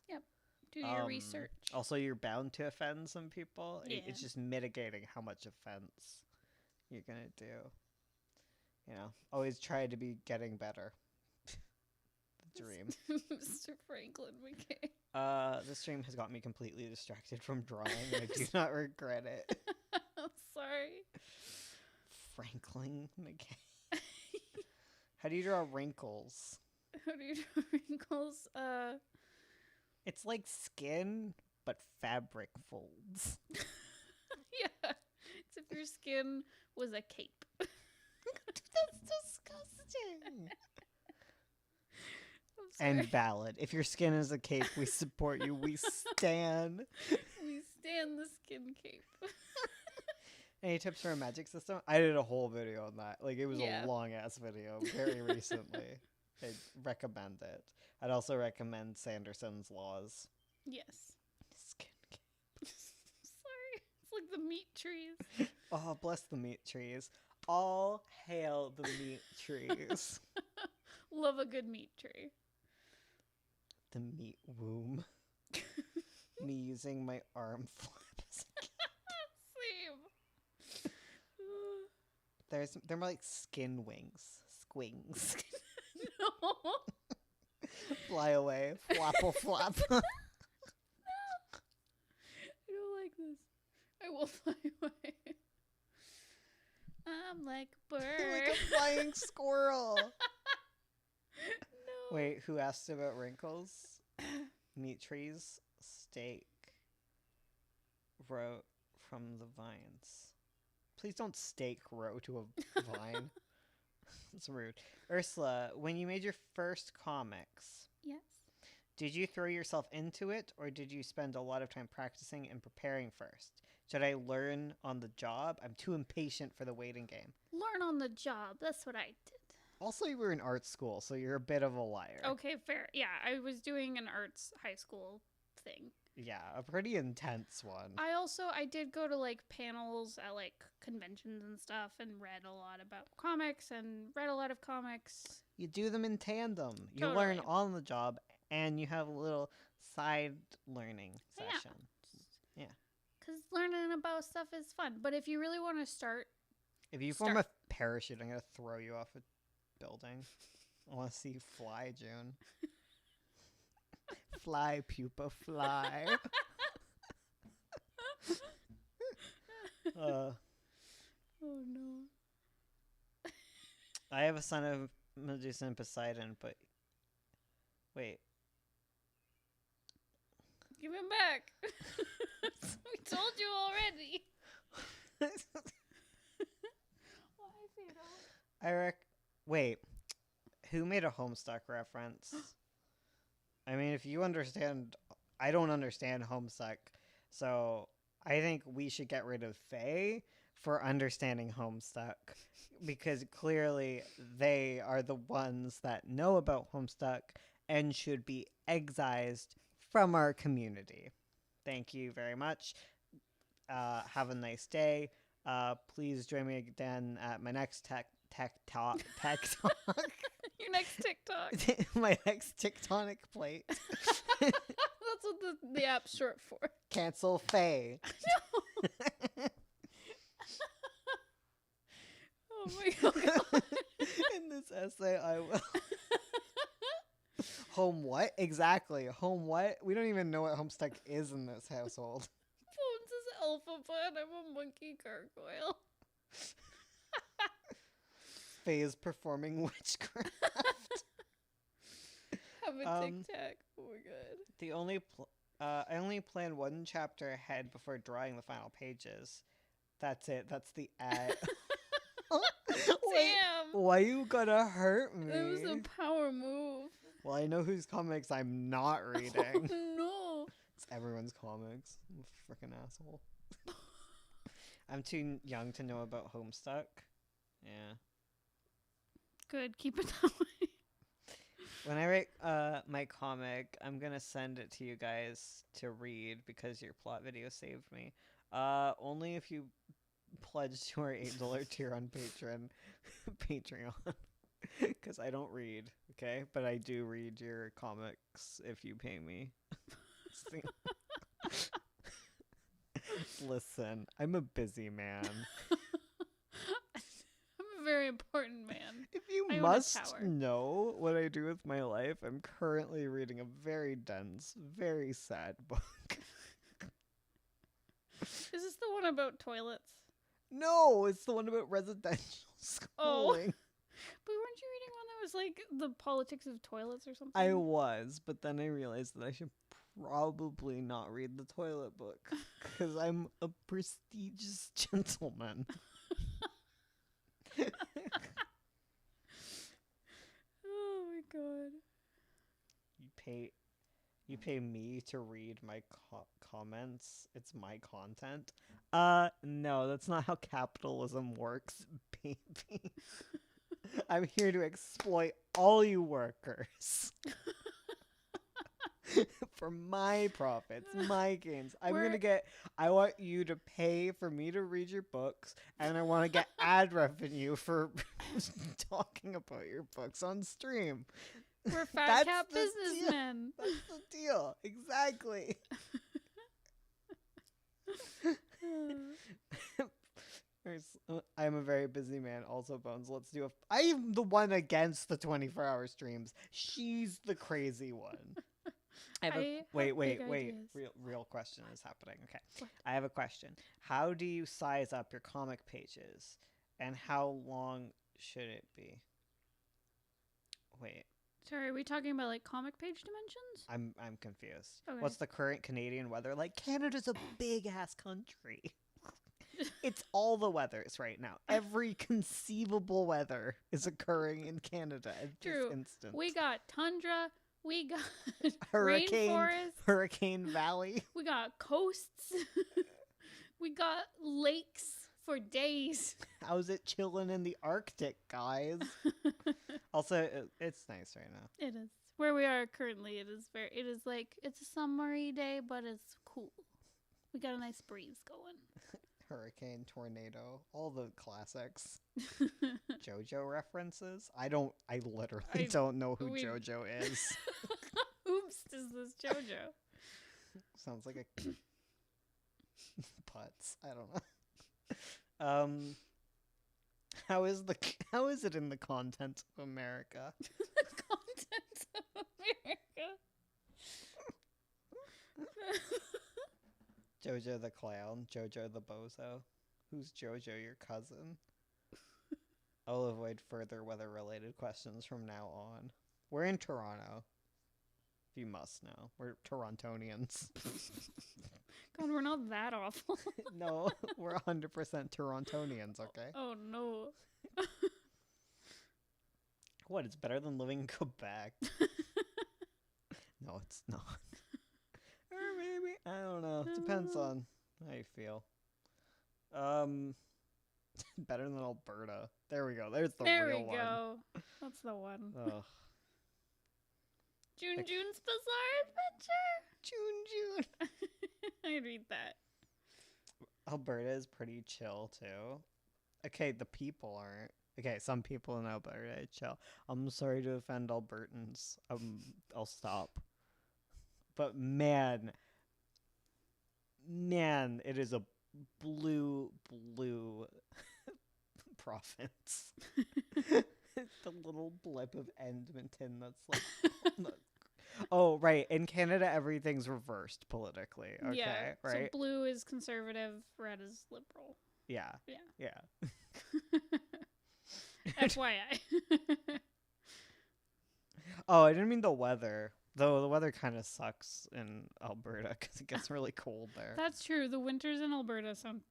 B: Do your research.
A: Also, you're bound to offend some people.
B: Yeah.
A: It's just mitigating how much offense you're going to do. You know, always try to be getting better. The dream.
B: Mr. Franklin McKay.
A: This stream has got me completely distracted from drawing, and I do not regret it.
B: I'm sorry.
A: Franklin McKay. How do you draw wrinkles?
B: How do you draw wrinkles?
A: It's like skin, but fabric folds.
B: Yeah. It's if your skin was a cape.
A: That's disgusting.
B: I'm sorry.
A: And valid. If your skin is a cape, we support you. We stan.
B: We stand the skin cape.
A: Any tips for a magic system? I did a whole video on that. Like, it was
B: Yeah.
A: a long-ass video very recently. I'd recommend it. I'd also recommend Sanderson's Laws.
B: Yes.
A: Skin cape.
B: Sorry. It's like the meat trees.
A: Oh, bless the meat trees. All hail the meat trees.
B: Love a good meat tree.
A: The meat womb. Me using my arm flap as a
B: Same.
A: They're more like skin wings. Squings.
B: No.
A: Fly away. Flapple flap.
B: I don't like this. I will fly away. I'm like a bird.
A: Like a flying squirrel.
B: No.
A: Wait, who asked about wrinkles? Meat trees, steak, row from the vines. Please don't stake row to a vine. It's rude. Ursula, when you made your first comics,
B: Yes.
A: did you throw yourself into it, or did you spend a lot of time practicing and preparing first? Should I learn on the job? I'm too impatient for the waiting game.
B: Learn on the job. That's what I did.
A: Also, you were in art school, so you're a bit of a liar.
B: Okay, fair. Yeah, I was doing an arts high school thing.
A: Yeah, a pretty intense one.
B: I did go to like panels at like conventions and stuff and read a lot about comics and read a lot of comics.
A: You do them in tandem. You
B: Totally.
A: learn on the job, and you have a little side learning
B: Yeah.
A: session. Yeah.
B: Because learning about stuff is fun. But if you really want to start,
A: If you form a parachute, I'm going to throw you off a building. I want to see you fly, June. Fly, pupa, fly.
B: oh no.
A: I have a son of Medusa and Poseidon, but wait.
B: Give him back. We told you already. Why, Theodore?
A: Wait. Who made a Homestuck reference? I mean, if you understand, I don't understand Homestuck, so I think we should get rid of Faye for understanding Homestuck, because clearly they are the ones that know about Homestuck and should be excised from our community. Thank you very much. Have a nice day. Please join me again at my next tech talk.
B: Your next TikTok.
A: My next tectonic plate.
B: That's what the app's short for.
A: Cancel Faye.
B: Oh my god.
A: In this essay, I will. Home what? Exactly. Home what? We don't even know what Homestuck is in this household.
B: Bones is alphabet. I'm a monkey gargoyle.
A: Faye is performing witchcraft.
B: Have a tic-tac. Oh my god.
A: I only plan one chapter ahead before drawing the final pages. That's it. That's the ad.
B: Damn.
A: Why you gonna hurt me?
B: It was a power move.
A: Well, I know whose comics I'm not reading.
B: Oh no.
A: It's everyone's comics. I'm a freaking asshole. I'm too young to know about Homestuck. Yeah.
B: Good. Keep it that way.
A: When I write my comic, I'm gonna send it to you guys to read because your plot video saved me. Only if you pledge to our $8 tier on Patreon, because I don't read, okay? But I do read your comics if you pay me. Listen, I'm a busy man.
B: I'm a very important man.
A: If you must know what I do with my life, I'm currently reading a very dense, very sad book.
B: Is this the one about toilets?
A: No, it's the one about residential schooling.
B: Oh. But weren't you reading one that was like the politics of toilets or something?
A: I was, but then I realized that I should probably not read the toilet book because I'm a prestigious gentleman.
B: Oh my god.
A: You pay me to read my comments. It's my content. No, that's not how capitalism works, baby. I'm here to exploit all you workers. For my profits, my gains. I want you to pay for me to read your books, and I want to get ad revenue for talking about your books on stream.
B: We're fat cat businessmen.
A: That's the deal. Exactly. I'm a very busy man. Also, Bones, let's do I'm the one against the 24-hour streams. She's the crazy one. Wait. Real question is happening. Okay.
B: What?
A: I have a question. How do you size up your comic pages? And how long should it be? Wait.
B: Sorry, are we talking about like comic page dimensions?
A: I'm confused.
B: Okay.
A: What's the current Canadian weather like? Canada's a big ass country. It's all the weathers right now. Every conceivable weather is occurring in Canada at this instant.
B: We got tundra. We got
A: Hurricane
B: rainforest.
A: Hurricane Valley.
B: We got coasts. We got lakes for days.
A: How's it chilling in the Arctic, guys? Also, it's nice right now.
B: It is. Where we are currently, it is like, it's a summery day, but it's cool. We got a nice breeze going.
A: Hurricane, tornado, all the classics. JoJo references? I literally don't know who JoJo is.
B: Oops, is this JoJo?
A: Sounds like a putz. I don't know. How is it in the content of America?
B: The content of America.
A: JoJo the clown, JoJo the bozo. Who's JoJo, your cousin? I'll avoid further weather-related questions from now on. We're in Toronto. If you must know. We're Torontonians.
B: God, we're not that awful.
A: No, we're 100% Torontonians, okay?
B: Oh no.
A: What, it's better than living in Quebec? No, it's not. Or maybe, I don't know. Depends on how you feel. Better than Alberta. There we go. There's the
B: There
A: real
B: we
A: one.
B: go. That's the one.
A: Ugh.
B: June's Bizarre Adventure.
A: June.
B: I read that.
A: Alberta is pretty chill too. Okay, the people aren't. Okay, some people in Alberta are chill. I'm sorry to offend Albertans. I'll stop. But man, it is a blue province. The little blip of Edmonton that's like. Oh, right. In Canada, everything's reversed politically. Okay,
B: Yeah.
A: right?
B: So blue is conservative, red is liberal.
A: Yeah.
B: Yeah.
A: Yeah.
B: FYI.
A: Oh, I didn't mean the weather. Though the weather kind of sucks in Alberta because it gets really cold there.
B: That's true. The winters in Alberta sound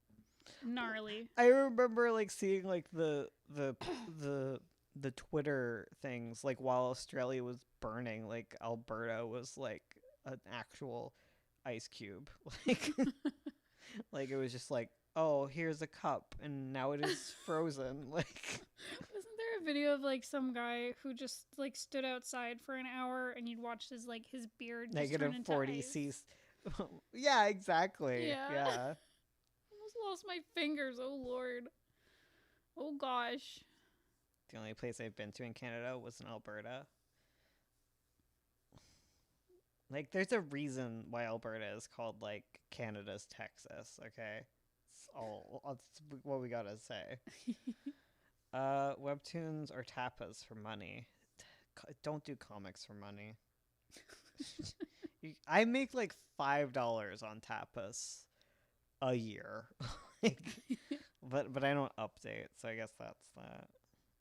B: gnarly.
A: I remember like seeing like the Twitter things like while Australia was burning, like Alberta was like an actual ice cube. Like it was just like, oh, here's a cup and now it is frozen. Like
B: Wasn't there a video of like some guy who just like stood outside for an hour and you'd watch his beard just turn into
A: -40
B: ice?
A: C. Yeah, exactly.
B: Yeah.
A: Yeah.
B: Almost lost my fingers. Oh lord. Oh gosh.
A: The only place I've been to in Canada was in Alberta. Like, there's a reason why Alberta is called, like, Canada's Texas, okay? That's what we gotta say. Webtoons or tapas for money. Don't do comics for money. I make, like, $5 on tapas a year. But I don't update, so I guess that's that.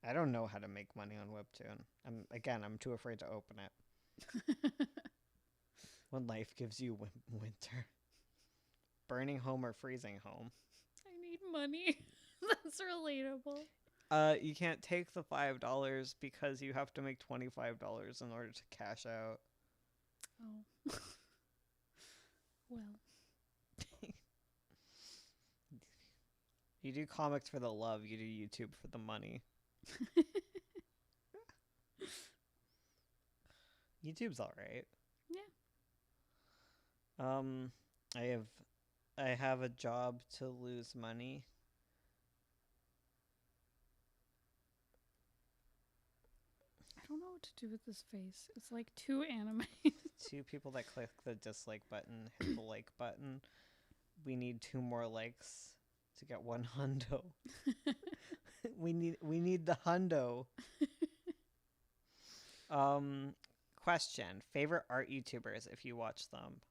A: I don't know how to make money on Webtoon. I'm too afraid to open it. When life gives you winter. Burning home or freezing home.
B: I need money. That's relatable.
A: You can't take the $5 because you have to make $25 in order to cash out.
B: Oh. Well.
A: You do comics for the love, you do YouTube for the money. YouTube's alright.
B: Yeah.
A: I have a job to lose money.
B: I don't know what to do with this face. It's like too animated.
A: 2 people that click the dislike button hit the like button. We need 2 more likes to get 1 hundo. we need the hundo. Question: favorite art YouTubers if you watch them?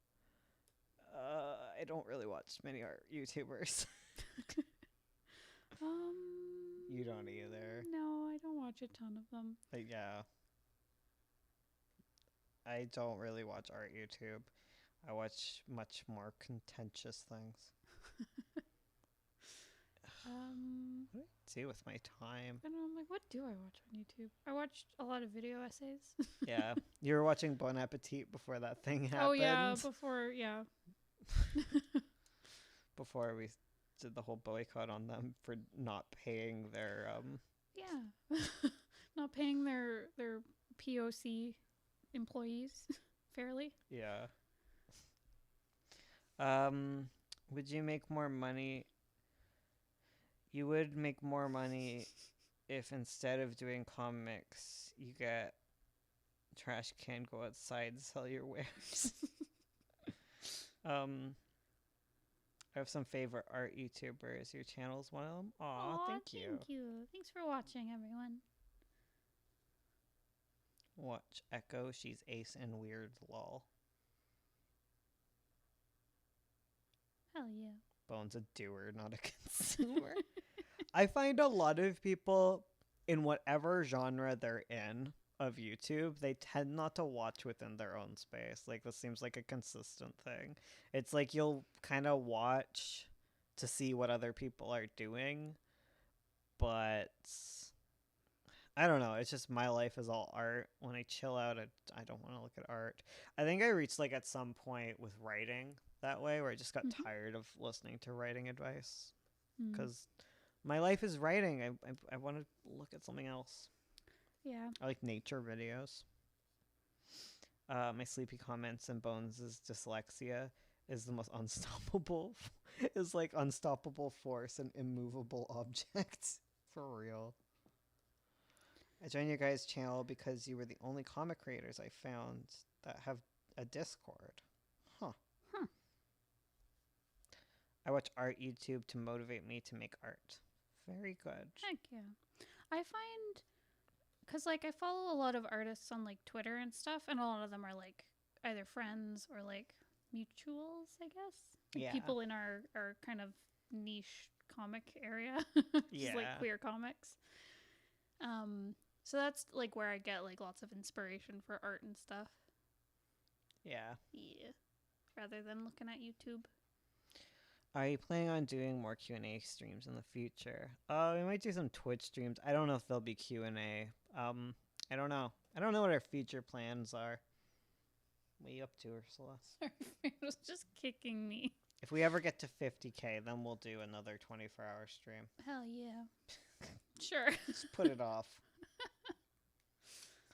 A: I don't really watch many art YouTubers. You don't either.
B: No, I don't watch a ton of them.
A: But yeah. I don't really watch art YouTube. I watch much more contentious things. What do I do with my time?
B: I don't know, I'm like, what do I watch on YouTube? I watched a lot of video essays.
A: Yeah. You were watching Bon Appetit before that thing happened?
B: Oh yeah, before, yeah.
A: Before we did the whole boycott on them for not paying their
B: Yeah. Not paying their POC employees fairly.
A: Yeah. Would you make more money? You would make more money if instead of doing comics, you get trash can, go outside, sell your wares. I have some favorite art YouTubers. Your channel's one of them. Aw, thank you.
B: Thank you. Thanks for watching, everyone.
A: Watch Echo. She's ace and weird. Lol.
B: Hell yeah.
A: Bone's a doer, not a consumer. I find a lot of people in whatever genre they're in of YouTube, they tend not to watch within their own space. Like this seems like a consistent thing. It's like you'll kind of watch to see what other people are doing, but I don't know. It's just my life is all art. When I chill out, I don't want to look at art. I think I reached like at some point with writing that way where I just got tired of listening to writing advice because my life is writing. I want to look at something else.
B: Yeah.
A: I like nature videos. My sleepy comments and Bones' dyslexia is the most unstoppable. Is like unstoppable force and immovable object for real. I joined your guys' channel because you were the only comic creators I found that have a Discord. Huh. I watch art YouTube to motivate me to make art. Very good.
B: Heck yeah. I find, because like I follow a lot of artists on like Twitter and stuff, and a lot of them are like either friends or like mutuals, I guess. Like people in our kind of niche comic area, just like queer comics. So that's like where I get like lots of inspiration for art and stuff.
A: Yeah.
B: Yeah. Rather than looking at YouTube.
A: Are you planning on doing more Q&A streams in the future? We might do some Twitch streams. I don't know if there'll be Q&A. I don't know. I don't know what our future plans are. What are you up to, Ursula?
B: Sorry, it was just kicking me.
A: If we ever get to 50K, then we'll do another 24-hour stream.
B: Hell yeah. Sure.
A: Just put it off.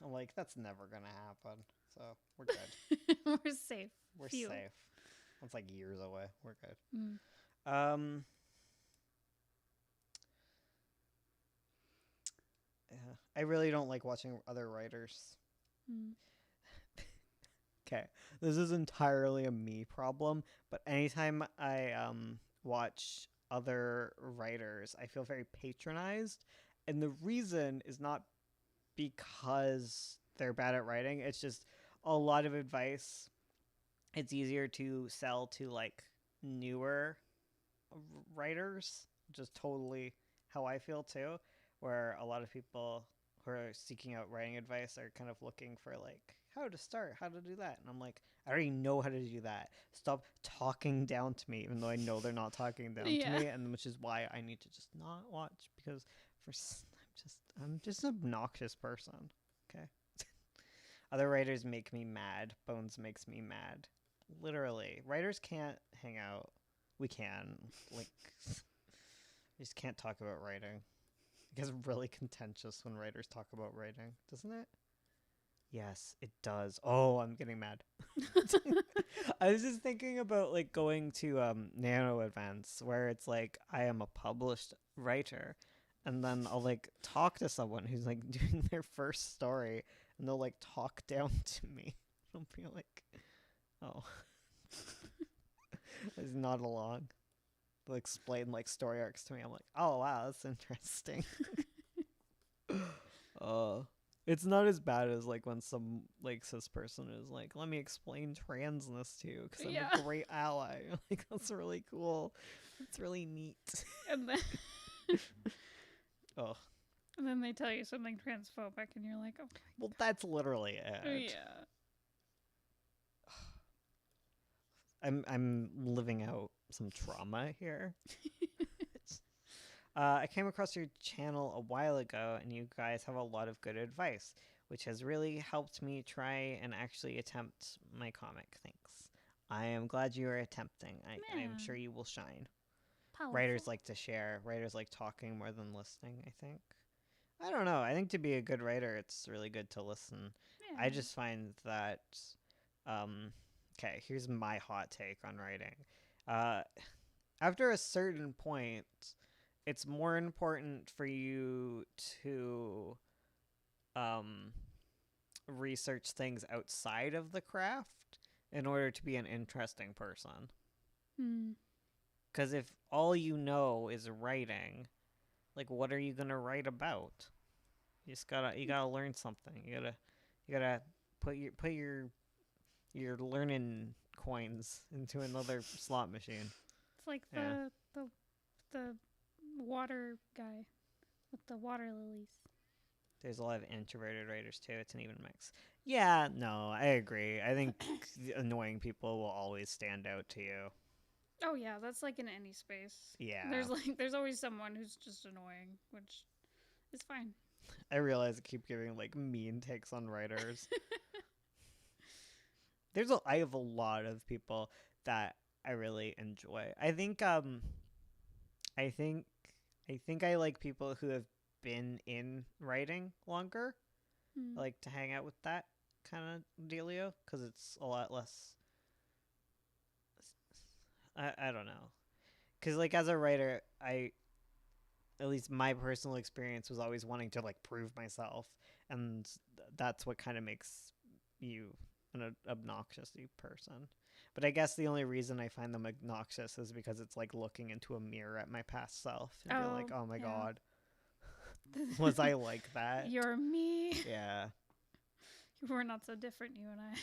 A: I'm like, that's never going to happen. So we're good.
B: We're safe.
A: We're safe. That's like years away. We're good. Yeah. I really don't like watching other writers. Okay, this is entirely a me problem, but anytime I watch other writers, I feel very patronized, and the reason is not because they're bad at writing. It's just a lot of advice. It's easier to sell to like newer writers, just totally how I feel too, where a lot of people who are seeking out writing advice are kind of looking for like how to start, how to do that. And I'm like, I already know how to do that. Stop talking down to me, even though I know they're not talking down to me, and which is why I need to just not watch because I'm just an obnoxious person. Okay. Other writers make me mad. Bones makes me mad. Literally, writers can't hang out. We can, like, we just can't talk about writing. It gets really contentious when writers talk about writing, doesn't it? Yes, it does. Oh, I'm getting mad. I was just thinking about like going to nano events where it's like I am a published writer, and then I'll like talk to someone who's like doing their first story, and they'll like talk down to me. I'll be like, oh. I just nod along. They'll explain like story arcs to me. I'm like, oh wow, that's interesting. It's not as bad as like when some like cis person is like, let me explain transness to you because I'm a great ally. Like that's really cool. It's really neat.
B: And then
A: oh.
B: And then they tell you something transphobic, and you're like, okay.
A: Well, that's literally it.
B: Yeah.
A: I'm living out some trauma here. I came across your channel a while ago, and you guys have a lot of good advice, which has really helped me try and actually attempt my comic. Thanks. I am glad you are attempting. I am sure you will shine. Powerful. Writers like to share. Writers like talking more than listening, I think. I don't know. I think to be a good writer, it's really good to listen. Yeah. I just find that... okay, here's my hot take on writing. After a certain point... it's more important for you to research things outside of the craft in order to be an interesting person. Because if all you know is writing, like what are you gonna write about? You gotta learn something. You gotta put your learning coins into another slot machine.
B: It's like the water guy with the water lilies.
A: There's a lot of introverted writers too. It's an even mix. Yeah, no, I agree. I think the annoying people will always stand out to you.
B: Oh yeah, that's like in any space.
A: Yeah.
B: There's always someone who's just annoying, which is fine.
A: I realize I keep giving like mean takes on writers. I have a lot of people that I really enjoy. I think I like people who have been in writing longer.
B: Mm.
A: I like to hang out with that kind of dealio because it's a lot less. I don't know, because like as a writer, at least my personal experience was always wanting to like prove myself, and that's what kind of makes you an obnoxious person. But I guess the only reason I find them obnoxious is because it's like looking into a mirror at my past self and be like, oh my god, was I like that?
B: You're me.
A: Yeah.
B: We're not so different, you and I.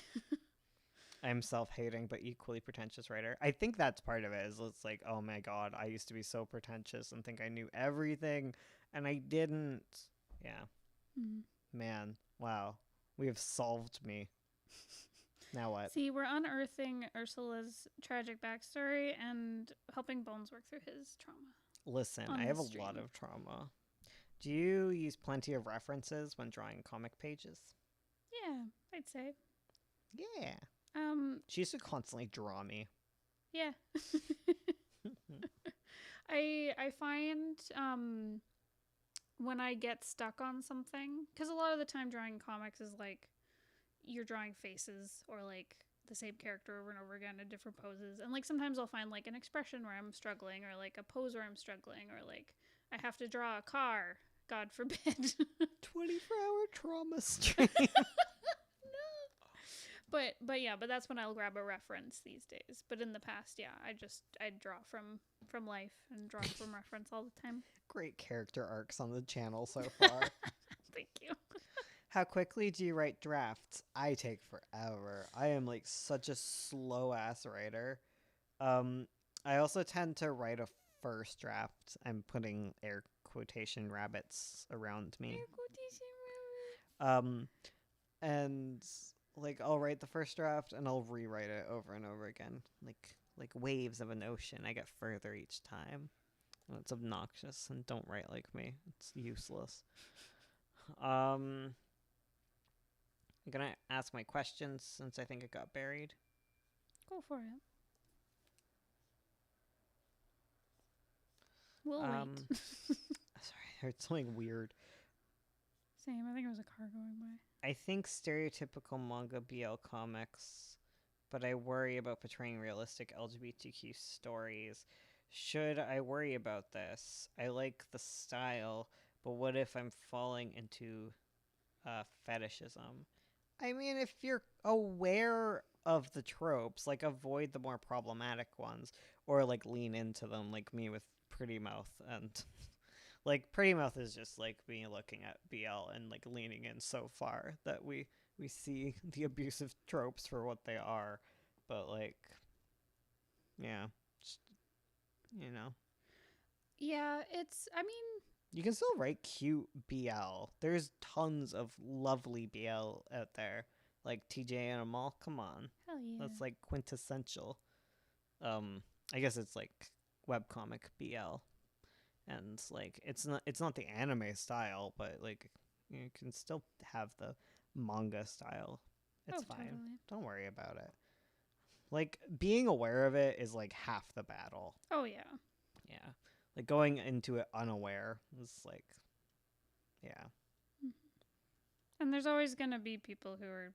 A: I'm self-hating but equally pretentious writer. I think that's part of it. Is it's like, oh my god, I used to be so pretentious and think I knew everything, and I didn't. Yeah.
B: Mm.
A: Man, wow, we have solved me. Now what?
B: See, we're unearthing Ursula's tragic backstory and helping Bones work through his trauma.
A: Listen,
B: on
A: I have a
B: the
A: lot
B: stream.
A: of trauma. Do you use plenty of references when drawing comic pages?
B: Yeah, I'd say.
A: Yeah. She used to constantly draw me.
B: Yeah. I find when I get stuck on something, because a lot of the time drawing comics is like you're drawing faces or like the same character over and over again in different poses, and like sometimes I'll find like an expression where I'm struggling or like a pose where I'm struggling or like I have to draw a car, God forbid.
A: 24-hour trauma stream.
B: But yeah, but that's when I'll grab a reference these days. But in the past, yeah, I draw from life and draw from reference all the time.
A: Great character arcs on the channel so far.
B: Thank you.
A: How quickly do you write drafts? I take forever. I am like such a slow ass writer. I also tend to write a first draft. I'm putting air quotation rabbits around me.
B: Air quotation rabbit.
A: And like I'll write the first draft and I'll rewrite it over and over again, like waves of an ocean. I get further each time. And it's obnoxious, and don't write like me. It's useless. I'm gonna ask my questions since I think it got buried.
B: Go for it. We'll wait.
A: Sorry, I heard something weird.
B: Same. I think it was a car going by.
A: I think stereotypical manga BL comics, but I worry about portraying realistic LGBTQ stories. Should I worry about this? I like the style, but what if I'm falling into fetishism? I mean, if you're aware of the tropes, like avoid the more problematic ones, or like lean into them, like me with Pretty Mouth. And like Pretty Mouth is just like me looking at BL and like leaning in so far that we see the abusive tropes for what they are. But like, yeah, just, you know.
B: Yeah, I mean,
A: you can still write cute BL. There's tons of lovely BL out there. Like TJ Animal, come on.
B: Hell yeah.
A: That's like quintessential. I guess it's like webcomic BL. And like it's not the anime style, but like you can still have the manga style. It's fine.
B: Totally.
A: Don't worry about it. Like being aware of it is like half the battle.
B: Oh yeah.
A: Yeah. Like going into it unaware is like, yeah.
B: And there's always going to be people who are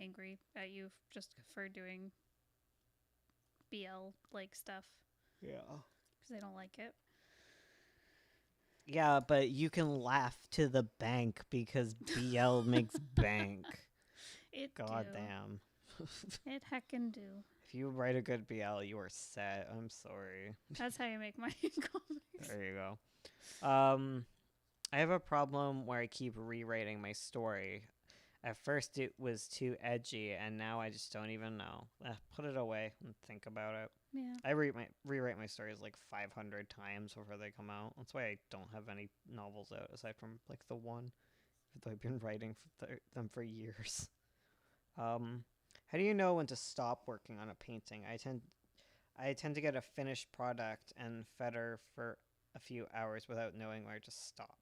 B: angry at you just for doing BL like stuff.
A: Yeah.
B: Because they don't like it.
A: Yeah, but you can laugh to the bank because BL makes bank.
B: It
A: God
B: do.
A: damn.
B: It heckin' do.
A: If you write a good BL, you are set. I'm sorry.
B: That's how you make money in comics.
A: There you go. I have a problem where I keep rewriting my story. At first, it was too edgy, and now I just don't even know. Put it away and think about it.
B: Yeah.
A: I rewrite my stories like 500 times before they come out. That's why I don't have any novels out aside from like the one that I've been writing them for years. How do you know when to stop working on a painting? I tend to get a finished product and fetter for a few hours without knowing where to stop.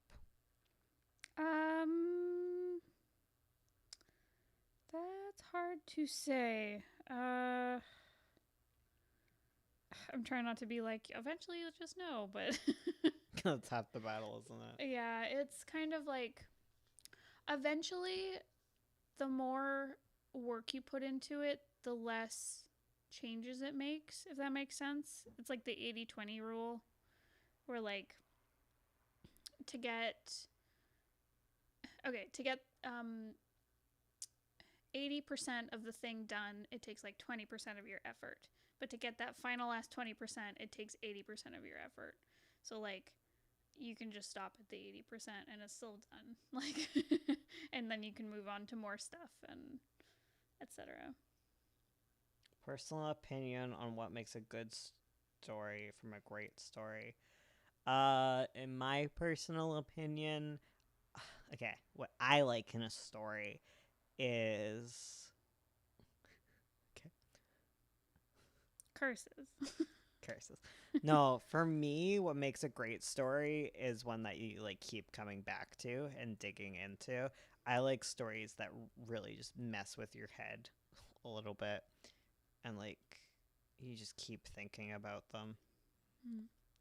B: That's hard to say. I'm trying not to be like, eventually you'll just know, but
A: That's half the battle, isn't it?
B: yeah, it's kind of like, eventually, the more work you put into it, the less changes it makes, if that makes sense. It's like the 80-20 rule, where like, to get 80% of the thing done, it takes like 20% of your effort. But to get that final last 20%, it takes 80% of your effort. So like, you can just stop at the 80% and it's still done. Like, and then you can move on to more stuff and etc.
A: Personal opinion on what makes a good story from a great story. In my personal opinion, okay, what I like in a story is
B: Curses.
A: No, for me, what makes a great story is one that you like keep coming back to and digging into. I like stories that really just mess with your head a little bit, and like you just keep thinking about them.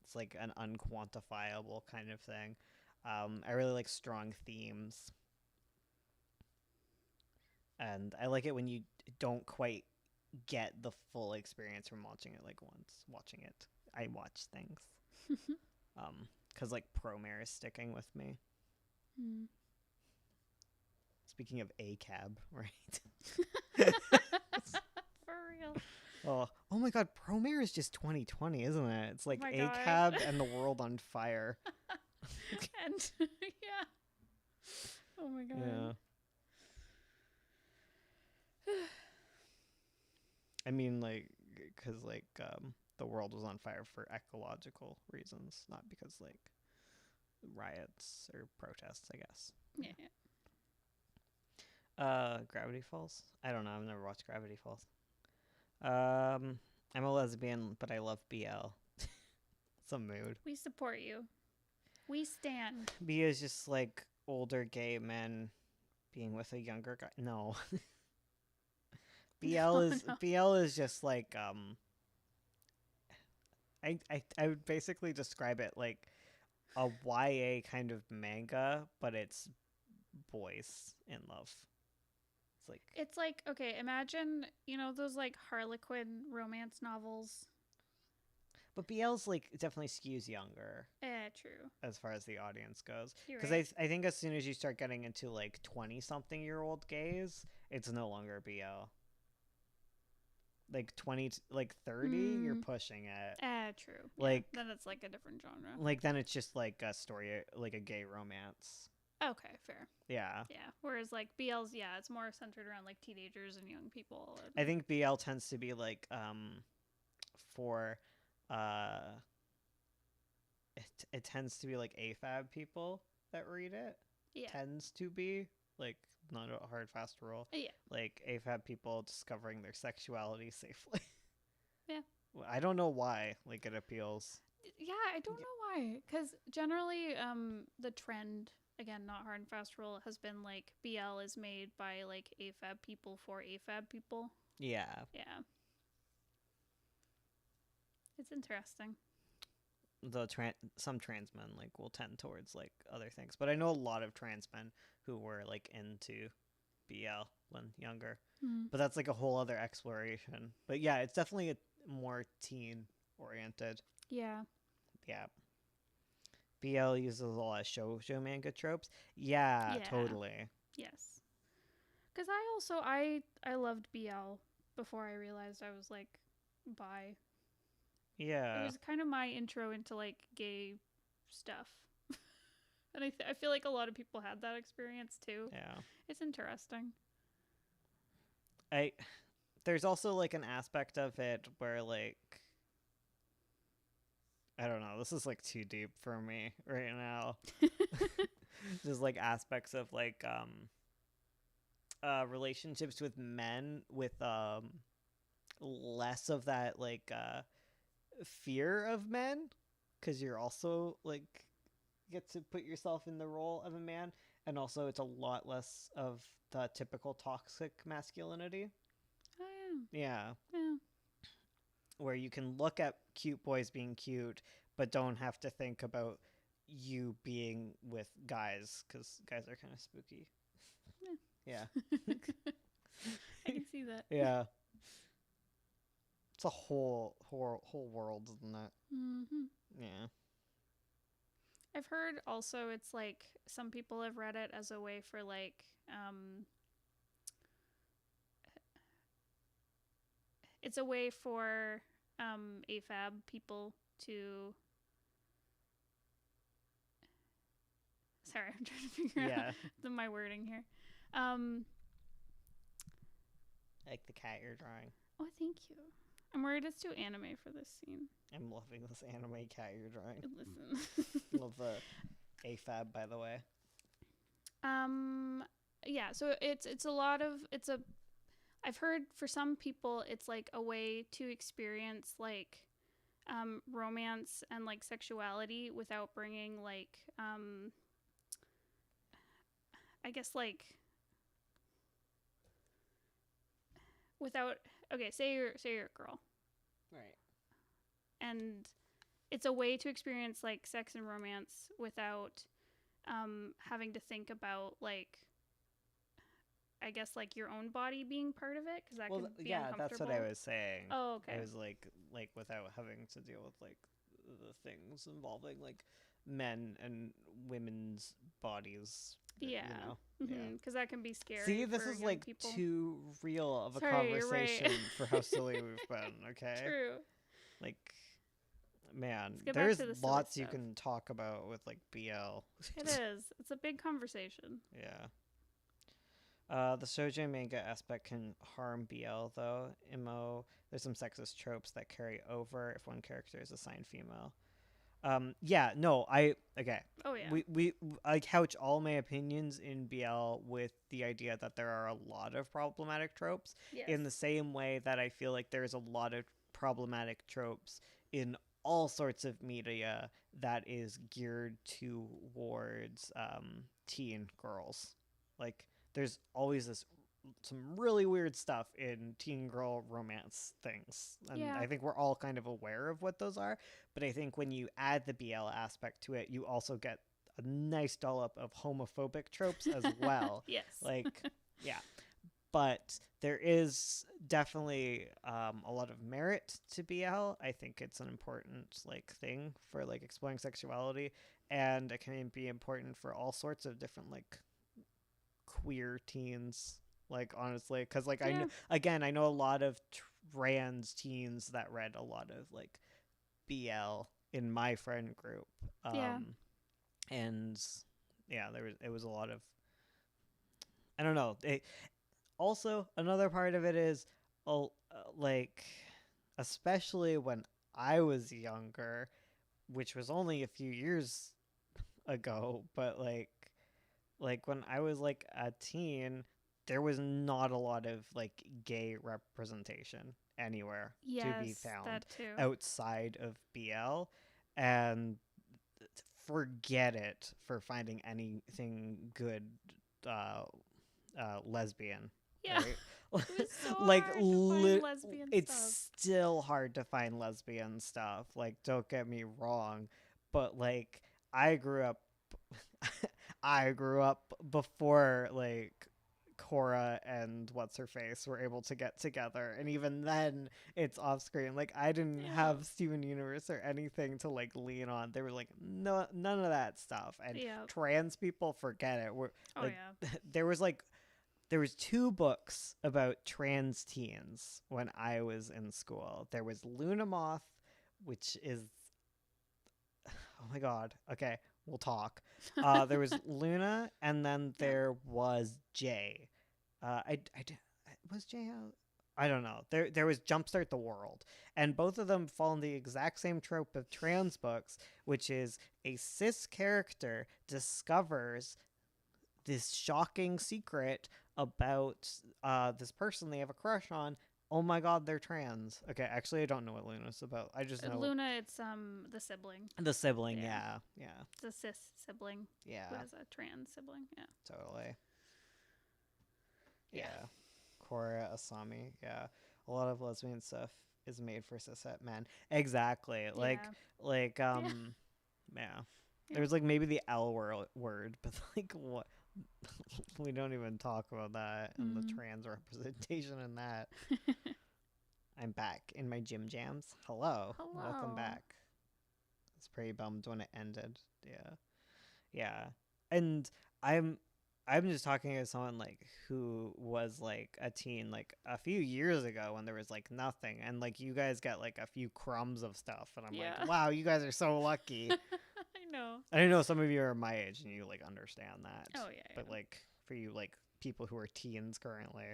A: It's like an unquantifiable kind of thing. I really like strong themes, and I like it when you don't quite get the full experience from watching it like once watching it. I watch things. Because like Promare is sticking with me. Speaking of ACAB, right?
B: For real.
A: Oh my god, Promare is just 2020, isn't it? It's like
B: Oh my
A: ACAB
B: God.
A: and the world on fire.
B: And yeah. Oh my god.
A: Yeah. I mean, like, because like the world was on fire for ecological reasons, not because like riots or protests, I guess.
B: Yeah.
A: Gravity Falls. I don't know. I've never watched Gravity Falls. I'm a lesbian, but I love BL. It's a mood.
B: We support you. We stand.
A: BL is just like older gay men being with a younger guy. No. BL is just like I would basically describe it like a YA kind of manga, but it's boys in love.
B: It's like, okay, imagine, those like Harlequin romance novels.
A: But BL's like definitely skews younger.
B: True.
A: As far as the audience goes.
B: Because
A: right. I think as soon as you start getting into like 20-something-year-old gays, it's no longer BL. Like 20, like 30, you're pushing it.
B: True.
A: Like
B: then it's like a different genre.
A: Like then it's just like a story, like a gay romance.
B: Okay, fair.
A: Yeah.
B: Yeah. Whereas like BL's, it's more centered around like teenagers and young people.
A: I think BL tends to be like for it tends to be like AFAB people that read it.
B: Yeah.
A: Tends to be like not a hard fast rule.
B: Yeah.
A: Like AFAB people discovering their sexuality safely.
B: Yeah.
A: I don't know why like it appeals.
B: Yeah, I don't know why. Because generally, the trend, again, not hard and fast rule, has been like BL is made by like AFAB people for AFAB people.
A: Yeah.
B: Yeah. It's interesting.
A: Though some trans men like will tend towards like other things, but I know a lot of trans men who were like into BL when younger. But that's like a whole other exploration. But yeah, it's definitely a more teen oriented.
B: Yeah.
A: Yeah. BL uses a lot of shoujo manga tropes. Yeah, totally.
B: Yes. Because I loved BL before I realized I was like bi.
A: Yeah.
B: It was kind of my intro into like gay stuff. And I feel like a lot of people had that experience too.
A: Yeah.
B: It's interesting.
A: There's also like an aspect of it where like I don't know, this is like too deep for me right now. There's like aspects of like relationships with men with less of that like fear of men, because you're also like get to put yourself in the role of a man, and also it's a lot less of the typical toxic masculinity.
B: Oh
A: Yeah,
B: yeah. Yeah.
A: where you can look at cute boys being cute but don't have to think about you being with guys, because guys are kind of spooky. Yeah.
B: I can see that.
A: Yeah. It's a whole world, isn't it?
B: Mm-hmm.
A: Yeah.
B: I've heard also it's like some people have read it as a way for like it's a way for AFAB people to sorry, I'm trying to figure out my wording here.
A: Like the cat you're drawing.
B: Oh, thank you. I'm worried it's too anime for this scene.
A: I'm loving this anime cat you're drawing.
B: Listen.
A: Love the AFAB, by the way.
B: Yeah, so it's a lot of I've heard for some people it's like a way to experience like romance and like sexuality without bringing like I guess like without okay, say you're a girl.
A: Right.
B: And it's a way to experience like sex and romance without having to think about like I guess like your own body being part of it, because that could be uncomfortable.
A: That's what I was saying.
B: Oh, okay.
A: I was like without having to deal with like the things involving like men and women's bodies.
B: Yeah.
A: You know?
B: Mm-hmm. Because that can be scary.
A: See, this
B: for
A: is
B: young
A: like
B: people.
A: too real of a
B: Sorry, you're
A: conversation
B: right.
A: for how silly we've been. Okay.
B: True.
A: Like, man,
B: Let's get
A: there's
B: back to the silly
A: lots you
B: stuff.
A: can talk about with like BL.
B: It is. It's a big conversation.
A: Yeah. The shoujo manga aspect can harm BL though. There's some sexist tropes that carry over if one character is assigned female. Yeah, no, okay.
B: Oh yeah.
A: I couch all my opinions in BL with the idea that there are a lot of problematic tropes,
B: yes.
A: in the same way that I feel like there's a lot of problematic tropes in all sorts of media that is geared towards teen girls. Like, there's always some really weird stuff in teen girl romance things, and
B: Yeah.
A: I think we're all kind of aware of what those are, but I think when you add the BL aspect to it, you also get a nice dollop of homophobic tropes as well.
B: Yes.
A: Like, yeah, but there is definitely a lot of merit to BL. I think it's an important like thing for like exploring sexuality, and it can be important for all sorts of different like queer teens, like, honestly, because like
B: Yeah.
A: I know a lot of trans teens that read a lot of like BL in my friend group.
B: Yeah.
A: And yeah, it was a lot of, I don't know. Also, another part of it is like, especially when I was younger, which was only a few years ago, but like when I was like a teen, there was not a lot of like gay representation anywhere to be found
B: that too.
A: outside of BL, and forget it for finding anything good lesbian.
B: Yeah.
A: Right?
B: It was so
A: like
B: hard to find lesbian
A: it's
B: stuff.
A: still hard to find lesbian stuff. Like, don't get me wrong, but like I grew up before like Cora and what's her face were able to get together, and even then it's off screen. Like, I didn't have Steven Universe or anything to like lean on. They were like, no, none of that stuff. And trans people, forget it. There was 2 books about trans teens when I was in school. There was Luna Moth, which is, oh my god, okay, we'll talk. There was Luna, and then there was Jay. Was Jay out? I don't know. There was Jumpstart the World, and both of them fall in the exact same trope of trans books, which is a cis character discovers this shocking secret about this person they have a crush on. Oh my god, they're trans. Okay, actually, I don't know what Luna's about. I just know
B: Luna, it's the sibling.
A: the sibling.
B: Yeah.
A: Yeah,
B: It's a cis sibling who
A: yeah,
B: has a trans sibling. Yeah.
A: totally.
B: Yeah.
A: Yeah. Korra, Asami. Yeah, a lot of lesbian stuff is made for cishet men. Exactly. Like,
B: Yeah.
A: like, yeah.
B: Yeah.
A: There's like maybe the L word, but like what? We don't even talk about that and the trans representation in that. I'm back in my gym jams. Hello. Welcome back. I was pretty bummed when it ended. Yeah. And I'm just talking to someone like who was like a teen like a few years ago when there was like nothing, and like you guys got like a few crumbs of stuff, and I'm like, wow, you guys are so lucky.
B: I know.
A: I know some of you are my age and you like understand that.
B: Oh yeah.
A: But like for you like people who are teens currently,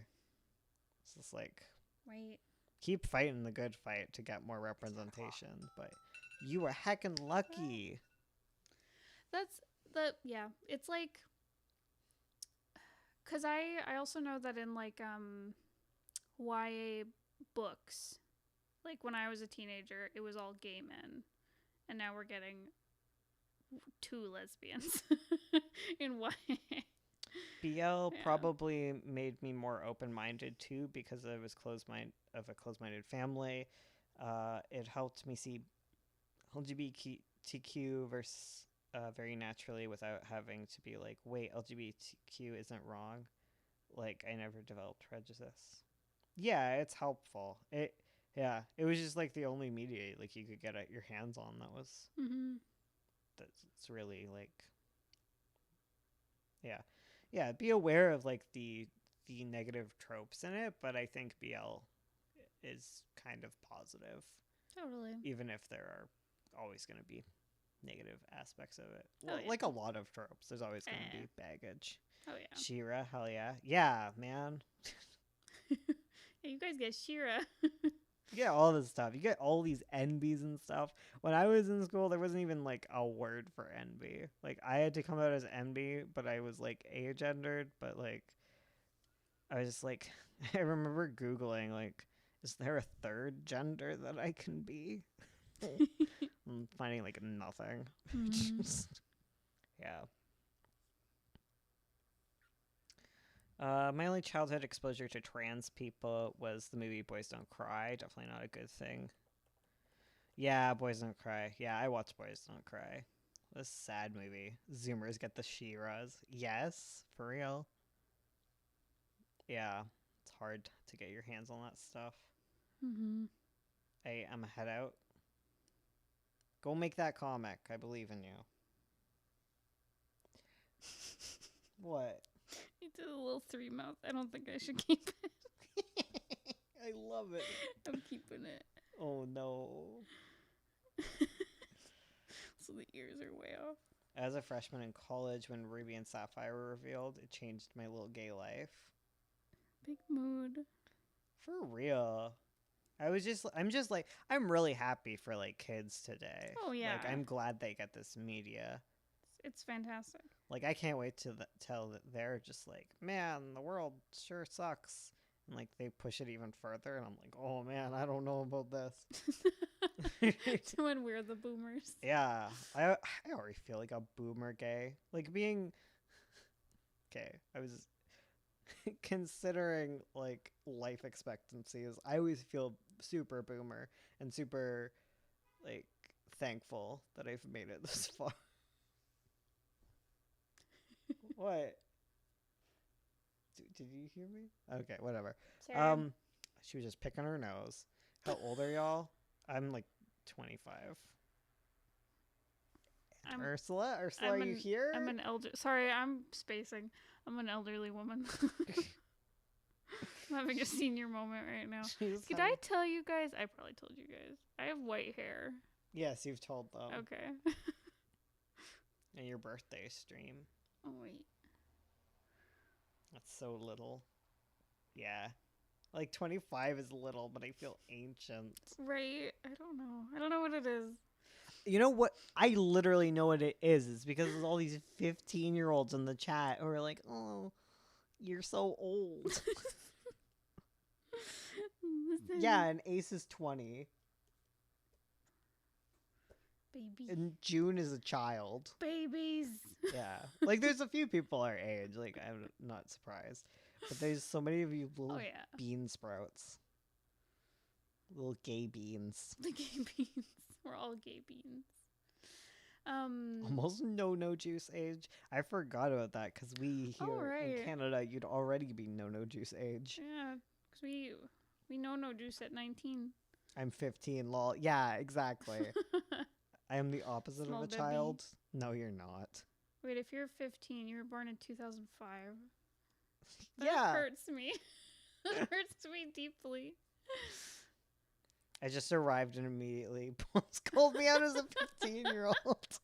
A: it's just like
B: right.
A: Keep fighting the good fight to get more representation, but you were heckin' lucky.
B: That's yeah. It's like, cause I also know that in like YA books, like when I was a teenager, it was all gay men, and now we're getting 2 lesbians in YA.
A: BL probably made me more open-minded too because I was a closed-minded family. It helped me see LGBTQ versus very naturally without having to be like, wait, LGBTQ isn't wrong. Like I never developed prejudice. Yeah, it's helpful. It was just like the only media like you could get at your hands on that was that's really like yeah, be aware of like the negative tropes in it, but I think BL is kind of positive.
B: Totally.
A: Even if there are always going to be negative aspects of it.
B: Oh, yeah.
A: Like a lot of tropes, there's always going to be baggage.
B: Oh yeah.
A: She-Ra, hell yeah. Yeah, man.
B: Yeah, you guys get She-Ra.
A: You get all this stuff. You get all these NBs and stuff. When I was in school, there wasn't even like a word for NB. Like I had to come out as NB, but I was like agendered. But like, I was just like, I remember Googling like, is there a third gender that I can be? I'm finding like nothing. Yeah. My only childhood exposure to trans people was the movie Boys Don't Cry. Definitely not a good thing. Yeah, Boys Don't Cry. Yeah, I watched Boys Don't Cry. This sad movie. Zoomers get the She-Ras. Yes, for real. Yeah, it's hard to get your hands on that stuff. Hey, I'm a head out. Go make that comic. I believe in you. What?
B: You did a little 3 mouth. I don't think I should keep it.
A: I love it.
B: I'm keeping it.
A: Oh no.
B: So the ears are way off.
A: As a freshman in college, when Ruby and Sapphire were revealed, it changed my little gay life.
B: Big mood.
A: For real. I'm really happy for like kids today.
B: Oh yeah.
A: Like I'm glad they get this media.
B: It's fantastic.
A: Like I can't wait to tell that they're just like, man, the world sure sucks. And like they push it even further, and I'm like, oh man, I don't know about this.
B: When we're the boomers.
A: Yeah, I already feel like a boomer gay. Like being okay. I was considering like life expectancies. I always feel super boomer and super like thankful that I've made it this far. What? Did you hear me? Okay, whatever.
B: Sorry.
A: She was just picking her nose. How old are y'all? I'm like 25. Ursula, are you here?
B: I'm an elder. Sorry, I'm spacing. I'm an elderly woman. I'm having a senior moment right now. Did I tell you guys? I probably told you guys. I have white hair.
A: Yes, you've told them.
B: Okay.
A: And your birthday stream.
B: Oh wait.
A: That's so little. Yeah. Like 25 is little, but I feel ancient.
B: Right. I don't know. I don't know what it is.
A: You know what? I literally know what it is. It's because there's all these 15-year-olds in the chat who are like, oh, you're so old.
B: Listen.
A: Yeah, and Ace is 20.
B: Baby.
A: And June is a child.
B: Babies.
A: Yeah. Like, there's a few people our age. Like, I'm not surprised. But there's so many of you little
B: Oh yeah.
A: bean sprouts. Little gay beans.
B: The gay beans. We're all gay beans.
A: Almost no juice age. I forgot about that because we here
B: right.
A: in Canada, you'd already be no juice age.
B: Yeah, because we know no juice at 19.
A: I'm 15, lol. Yeah, exactly. I am the opposite
B: Small
A: of a
B: baby.
A: child. No, you're not.
B: Wait, if you're 15, you were born in 2005. That
A: Yeah.
B: hurts me. That hurts me deeply.
A: I just arrived and immediately called me out as a 15-year-old.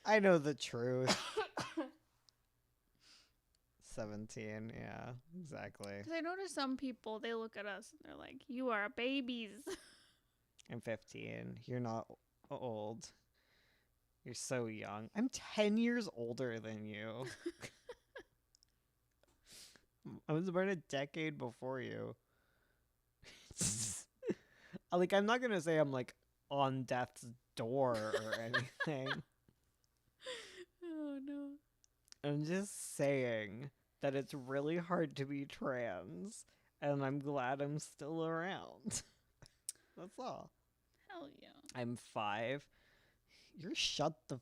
A: I know the truth. 17, yeah, exactly.
B: Because I notice some people, they look at us and they're like, you are babies.
A: I'm 15. You're not old. You're so young. I'm 10 years older than you. I was born a decade before you. Like, I'm not going to say I'm, like, on death's door or anything.
B: Oh, no.
A: I'm just saying that it's really hard to be trans, and I'm glad I'm still around. That's all.
B: Hell yeah.
A: I'm 5. You're shut the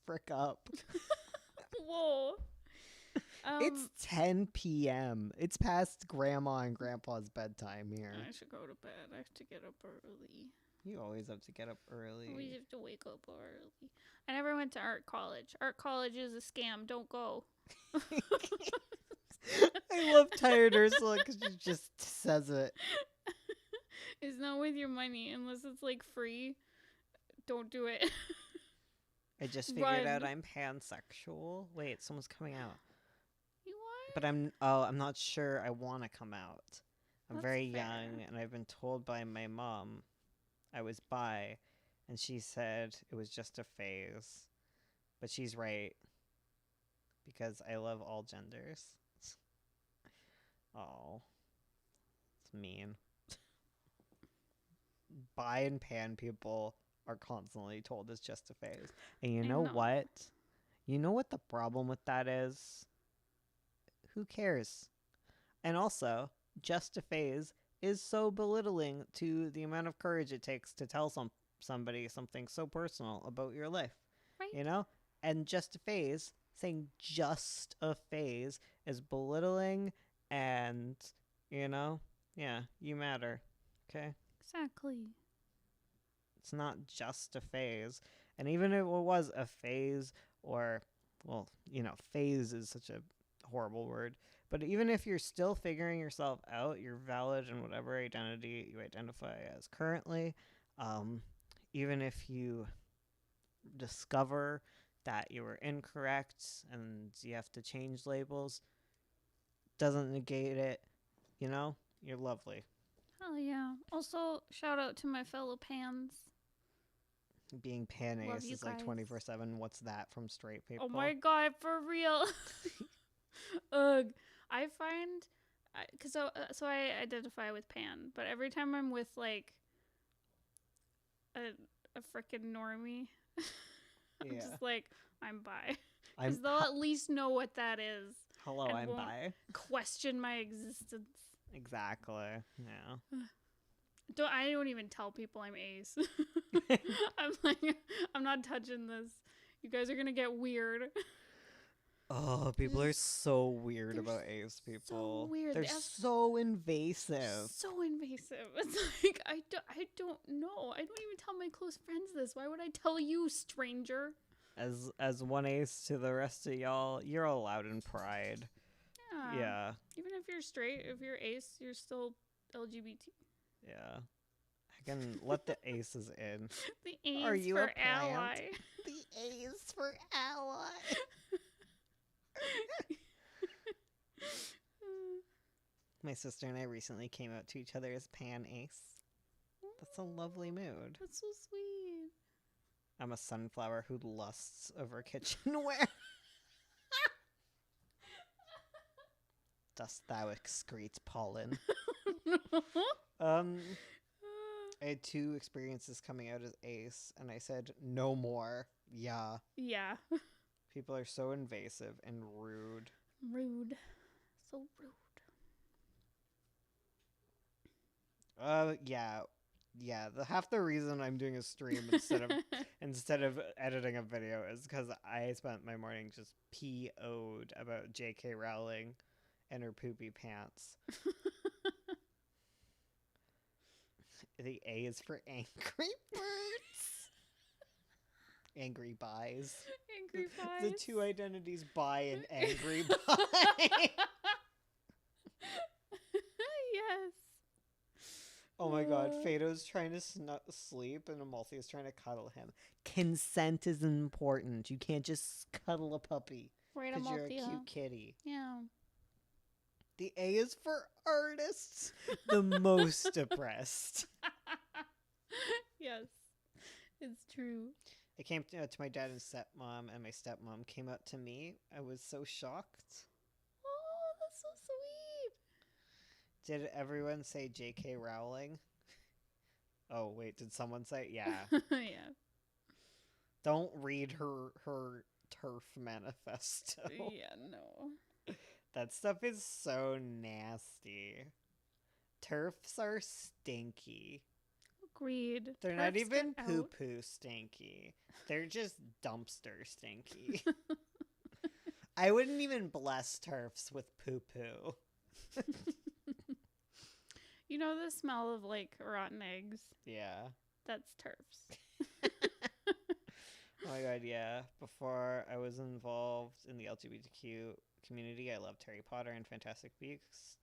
A: frick up.
B: Whoa.
A: It's 10 p.m. It's past Grandma and Grandpa's bedtime here.
B: I should go to bed. I have to get up early.
A: You always have to get up early.
B: We have to wake up early. I never went to art college. Art college is a scam. Don't go.
A: I love Tired Ursula because she just says it.
B: It's not with your money unless it's like free. Don't do it.
A: I just figured out
B: Run.
A: I'm pansexual. Wait, someone's coming out.
B: You are?
A: But I'm not sure I want to come out. I'm
B: That's
A: very
B: fair.
A: young, and I've been told by my mom I was bi, and she said it was just a phase. But she's right, because I love all genders. Oh, it's mean. Bi and pan people are constantly told it's just a phase. And you
B: I
A: know
B: know.
A: what? You know what the problem with that is? Who cares? And also, just a phase is so belittling to the amount of courage it takes to tell somebody something so personal about your life.
B: Right.
A: You know? And just a phase, saying just a phase is belittling and, you know, yeah, you matter. Okay?
B: Exactly.
A: It's not just a phase. And even if it was a phase or, well, you know, phase is such a horrible word. But even if you're still figuring yourself out, you're valid in whatever identity you identify as currently. Even if you discover that you were incorrect and you have to change labels, doesn't negate it. You know, you're lovely.
B: Hell yeah. Also, shout out to my fellow pans.
A: Being pan
B: Love
A: ace
B: you
A: is like
B: guys.
A: 24/7. What's that from straight people?
B: Oh my god, for real. Ugh. I find, cause so I identify with pan, but every time I'm with like a freaking normie, I'm
A: Yeah.
B: just like, I'm bi.
A: I'm
B: Because they'll at least know what that is.
A: hello,
B: and
A: I'm
B: won't-
A: bi.
B: Question my existence.
A: Exactly. Yeah.
B: I don't even tell people I'm ace. I'm like, I'm not touching this. You guys are gonna get weird.
A: Oh, people are so weird
B: They're
A: about ace people.
B: weird.
A: They're
B: They have-
A: so invasive.
B: So invasive. It's like I don't know. I don't even tell my close friends this. Why would I tell you, stranger?
A: As one ace to the rest of y'all, you're allowed in pride. Yeah.
B: Even if you're straight, if you're ace, you're still LGBT.
A: Yeah. Fucking let the aces in.
B: The A
A: Are
B: is
A: you
B: for
A: a plant?
B: ally.
A: The A is for ally. My sister and I recently came out to each other as pan ace. That's a lovely mood.
B: That's so sweet.
A: I'm a sunflower who lusts over kitchenware. Dost thou excrete pollen? I had 2 experiences coming out as ace, and I said, no more. Yeah.
B: Yeah.
A: People are so invasive and rude.
B: Rude. So rude.
A: Yeah. Yeah, half the reason I'm doing a stream instead of editing a video is because I spent my morning just PO'd about J.K. Rowling and her poopy pants. The A is for Angry Birds. Angry Buys.
B: Angry Buys.
A: The 2 identities, Buy and Angry Buy.
B: Yes.
A: Oh my god, Fado's trying to sleep and Amalthea is trying to cuddle him. Consent is important. You can't just cuddle a puppy
B: Right,
A: because you're a
B: Amalthea.
A: cute kitty.
B: Yeah.
A: The A is for artists. The most depressed.
B: Yes. It's true.
A: I came to my dad and stepmom, and my stepmom came out to me. I was so shocked.
B: Oh, that's so sweet.
A: Did everyone say J.K. Rowling? Oh, wait, did someone say? Yeah.
B: Yeah.
A: Don't read her turf manifesto.
B: Yeah, no.
A: That stuff is so nasty. Turfs are stinky.
B: Agreed.
A: They're not
B: Turfs
A: even
B: get out.
A: poo-poo stinky. They're just dumpster stinky. I wouldn't even bless turfs with poo-poo.
B: You know the smell of like rotten eggs?
A: Yeah.
B: That's turfs.
A: Oh my god, yeah. Before I was involved in the LGBTQ community, I loved Harry Potter and Fantastic Beasts.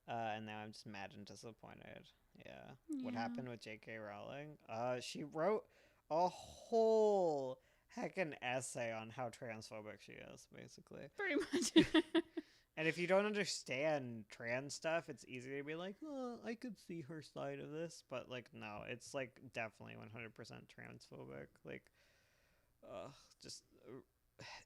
A: And now I'm just mad and disappointed. Yeah. What
B: Yeah.
A: happened with J.K. Rowling? She wrote a whole heckin' essay on how transphobic she is, basically.
B: Pretty much.
A: And if you don't understand trans stuff, it's easy to be like, oh, I could see her side of this. But, like, no, it's, like, definitely 100% transphobic. Like, just,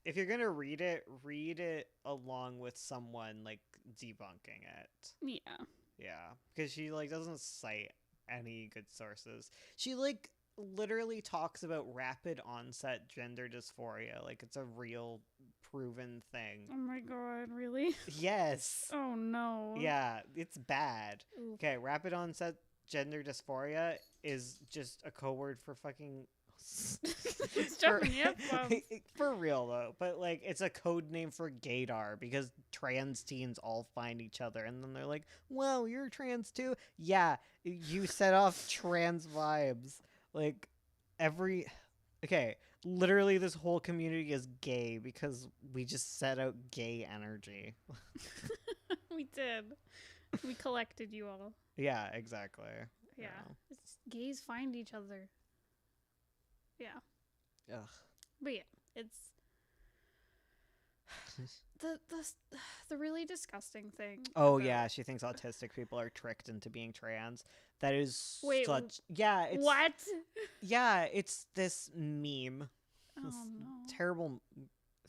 A: if you're gonna read it along with someone, like, debunking it.
B: Yeah.
A: Yeah. Because she, like, doesn't cite any good sources. She, like, literally talks about rapid onset gender dysphoria. Like, it's a real proven thing.
B: Oh my god, really?
A: Yes.
B: Oh no.
A: Yeah, it's bad.
B: Oof.
A: Okay, rapid onset gender dysphoria is just a code word for fucking.
B: It's jumping the F-bombs.
A: For real though, but like it's a code name for gaydar because trans teens all find each other and then they're like, "Wow, you're trans too." Yeah, you set off trans vibes. Like okay, literally this whole community is gay because we just set out gay energy.
B: We did. We collected you all.
A: Yeah, exactly.
B: Yeah. It's gays find each other. Yeah.
A: Ugh.
B: But yeah, it's the really disgusting thing.
A: Oh
B: about-
A: yeah, she thinks autistic people are tricked into being trans. That is
B: Wait,
A: such yeah. It's,
B: what?
A: Yeah, it's this meme.
B: Oh
A: This
B: no.
A: terrible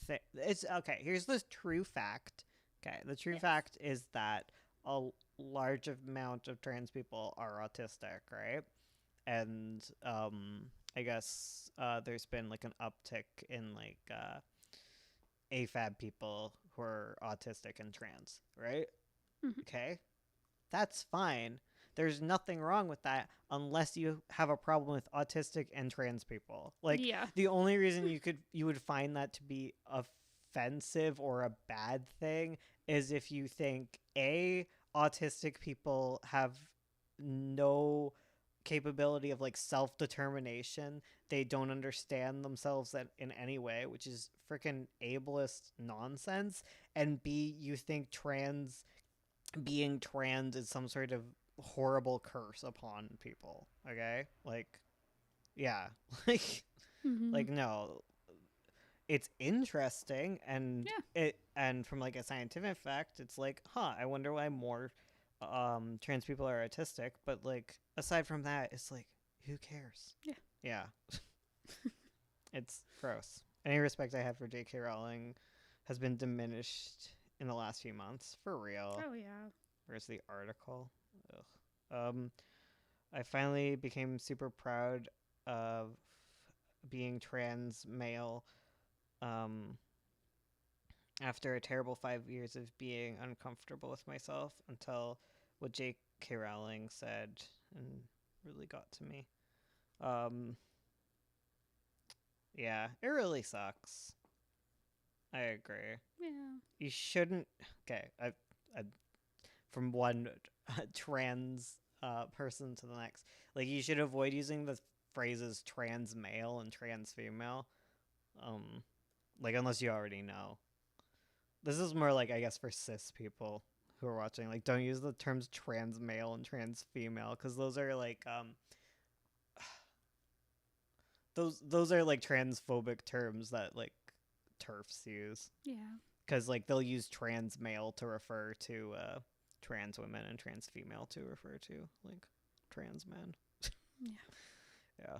A: thing. It's okay. Here's the true fact. Okay, the true
B: Yes.
A: fact is that a large amount of trans people are autistic, right? And I guess there's been like an uptick in like AFAB people who are autistic and trans, right?
B: Mhm.
A: Okay, that's fine. There's nothing wrong with that unless you have a problem with autistic and trans people. Like
B: yeah.
A: the only reason you would find that to be offensive or a bad thing is if you think autistic people have no capability of like self-determination, they don't understand themselves in any way, which is freaking ableist nonsense, and B, you think being trans is some sort of horrible curse upon people. Okay, like, yeah, like,
B: Mm-hmm.
A: like no, it's interesting, and
B: Yeah.
A: from like a scientific fact, it's like, huh, I wonder why more trans people are autistic. But like, aside from that, it's like, who cares?
B: Yeah.
A: Yeah. It's gross. Any respect I have for J.K. Rowling has been diminished in the last few months, for real.
B: Oh yeah.
A: Where's the article? Ugh. I finally became super proud of being trans male. Um, after a terrible 5 years of being uncomfortable with myself, until what J.K. Rowling said and really got to me. Um, yeah, it really sucks. I agree.
B: Yeah.
A: You shouldn't. Okay, I from one trans person to the next. Like, you should avoid using the phrases trans male and trans female. Um, like, unless you already know. This is more like, I guess, for cis people who are watching. Like, don't use the terms trans male and trans female, because those are like those are like transphobic terms that like TERFs use.
B: Yeah.
A: Because like they'll use trans male to refer to trans women and trans female to refer to like trans men.
B: Yeah.
A: Yeah.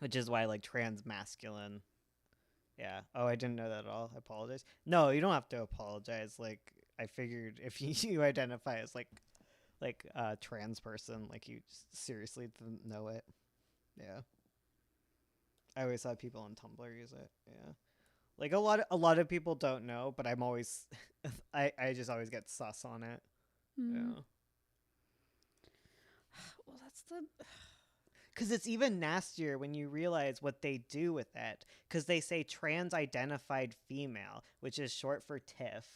A: Which is why like trans masculine. Yeah. Oh, I didn't know that at all. I apologize. No, you don't have to apologize. Like, I figured if you identify as like a trans person, like, you just seriously didn't know it. Yeah. I always saw people on Tumblr use it. Yeah. Like, a lot of people don't know, but I'm always I just always get sus on it.
B: Mm.
A: Yeah.
B: Well, that's the.
A: Because it's even nastier when you realize what they do with it. Because they say trans identified female, which is short for TIFF,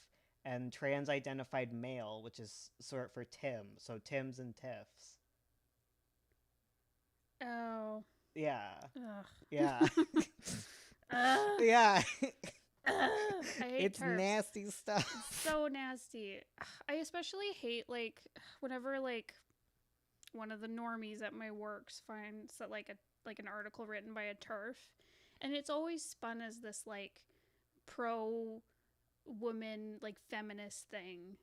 A: and trans identified male, which is short for Tim. So Tims and TIFFs.
B: Oh.
A: Yeah.
B: Ugh.
A: Yeah.
B: Ugh.
A: Yeah.
B: Ugh. I hate
A: It's
B: TERFs.
A: nasty stuff.
B: It's so nasty. I especially hate like whenever like one of the normies at my works finds that like an article written by a TERF, and it's always spun as this like pro woman like feminist thing,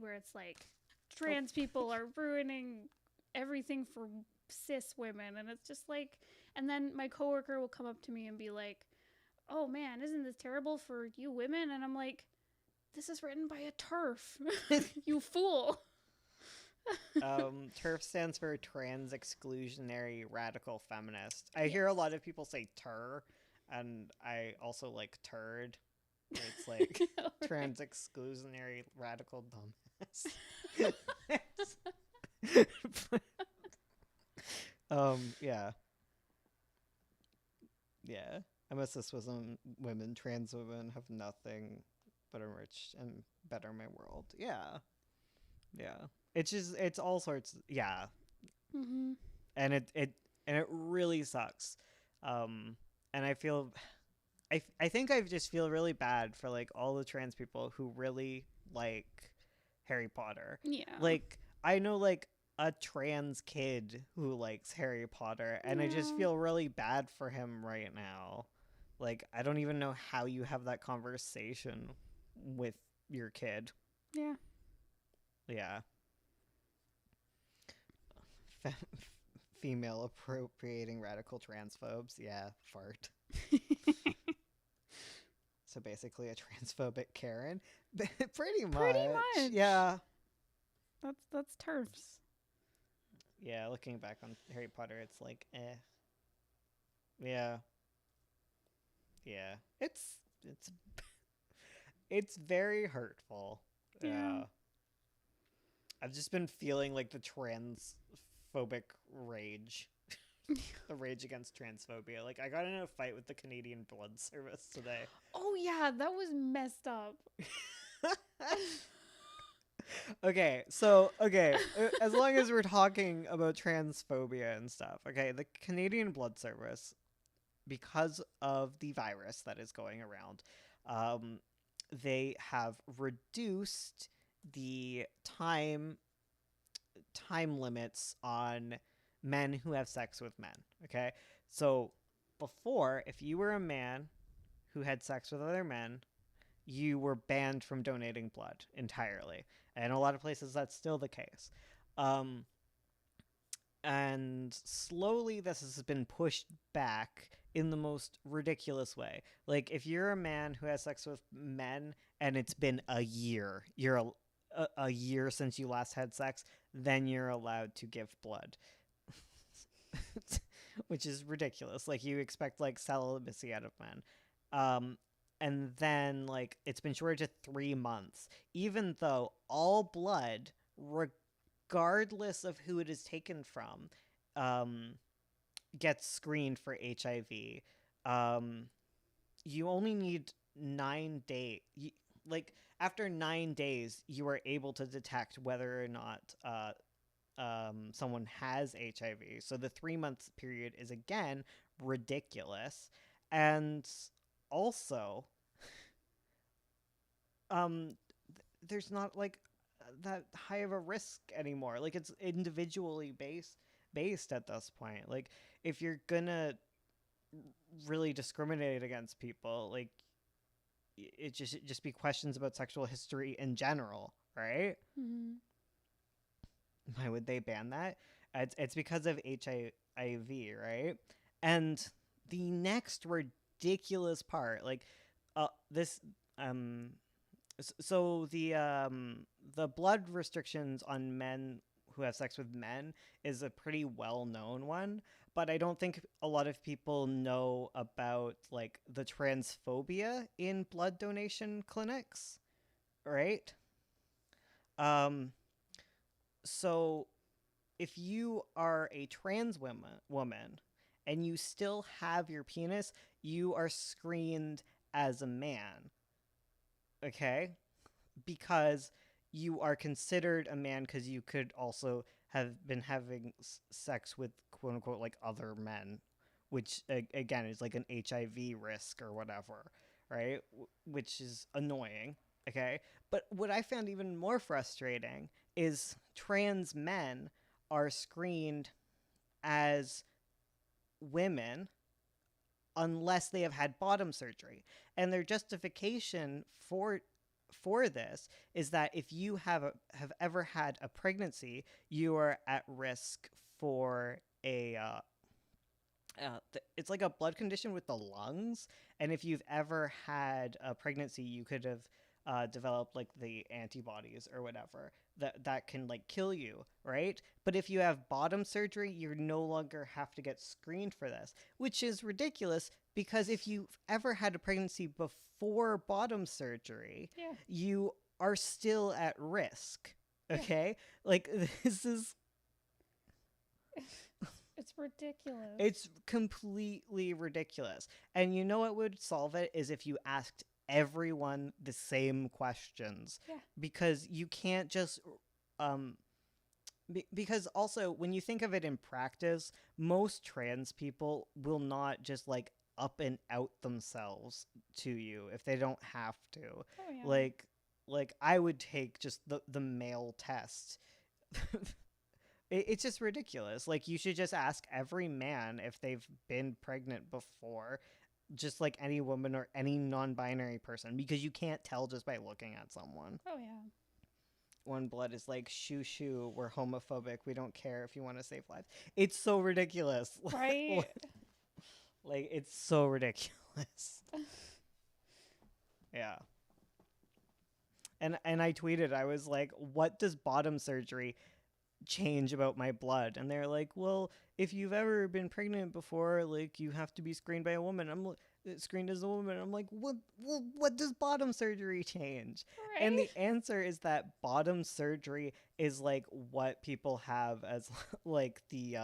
B: where it's like trans people are ruining everything for cis women, and it's just like, and then my coworker will come up to me and be like, oh man, isn't this terrible for you women? And I'm like, this is written by a TERF. You fool.
A: TERF stands for Trans Exclusionary Radical Feminist. I hear a lot of people say TER, and I also like turd. It's like Trans Exclusionary Radical Dumbass. Yeah. Yeah. I'm a cis women. Trans women have nothing but enriched and better my world. Yeah. Yeah. It's all sorts. Yeah.
B: Mm-hmm.
A: And it really sucks. And I feel, I think I just feel really bad for like all the trans people who really like Harry Potter.
B: Yeah.
A: Like, I know like a trans kid who likes Harry Potter, and I just
B: Yeah.
A: feel really bad for him right now. Like, I don't even know how you have that conversation with your kid.
B: Yeah.
A: Yeah. Female appropriating radical transphobes. Yeah, fart. So basically a transphobic Karen. Pretty much.
B: Pretty much.
A: Yeah.
B: That's TERFs.
A: Yeah, looking back on Harry Potter, it's like, eh. Yeah. Yeah. It's very hurtful.
B: Yeah.
A: I've just been feeling like the transphobic rage. The rage against transphobia. Like, I got in a fight with the Canadian Blood Service today.
B: Oh yeah, that was messed up.
A: Okay, as long as we're talking about transphobia and stuff, okay, the Canadian Blood Service, because of the virus that is going around, they have reduced the time time limits on men who have sex with men. Okay, so before, if you were a man who had sex with other men, you were banned from donating blood entirely. And in a lot of places, that's still the case. Um, and slowly, this has been pushed back in the most ridiculous way. Like, if you're a man who has sex with men and it's been a year, you're a year since you last had sex, then you're allowed to give blood. Which is ridiculous. Like, you expect, like, celibacy out of men. And then, like, it's been shorted to 3 months, even though all blood, regardless of who it is taken from, gets screened for HIV. You only need 9 days. Like, after 9 days, you are able to detect whether or not someone has HIV. So the 3 month period is, again, ridiculous. And also, there's not, like, that high of a risk anymore. Like, it's individually based at this point. Like, if you're gonna really discriminate against people, like, it just be questions about sexual history in general, right?
B: Mm-hmm.
A: Why would they ban that? It's because of HIV, right? And the next ridiculous part, like, this so the blood restrictions on men who have sex with men is a pretty well-known one, but I don't think a lot of people know about, like, the transphobia in blood donation clinics, right? So if you are a trans woman and you still have your penis, you are screened as a man. Okay? Because you are considered a man because you could also have been having sex with, quote unquote, like, other men, which, again, is like an HIV risk or whatever, right? Which is annoying. Okay? But what I found even more frustrating is trans men are screened as women unless they have had bottom surgery. And their justification for this is that if you have ever had a pregnancy, you are at risk for a it's like a blood condition with the lungs, and if you've ever had a pregnancy, you could have developed, like, the antibodies or whatever that can, like, kill you, right? But if you have bottom surgery, you no longer have to get screened for this, which is ridiculous, because if you've ever had a pregnancy before bottom surgery,
B: Yeah.
A: you are still at risk. Okay? Yeah. Like, this is
B: It's ridiculous.
A: It's completely ridiculous. And you know what would solve it is if you asked everyone the same questions.
B: Yeah.
A: Because you can't just because also, when you think of it in practice, most trans people will not just, like, up and out themselves to you if they don't have to.
B: Oh, yeah.
A: Like I would take just the male test. It's just ridiculous. Like, you should just ask every man if they've been pregnant before, just like any woman or any non-binary person, because you can't tell just by looking at someone.
B: Oh, yeah.
A: One Blood is like, shoo, we're homophobic. We don't care if you want to save lives. It's so ridiculous.
B: Right?
A: Like, it's so ridiculous. Yeah. And I tweeted, I was like, what does bottom surgery change about my blood? And they're like, well, if you've ever been pregnant before, like, you have to be screened by a woman. I'm screened as a woman. I'm like, what does bottom surgery change?
B: Right?
A: And the answer is that bottom surgery is, like, what people have as, like, the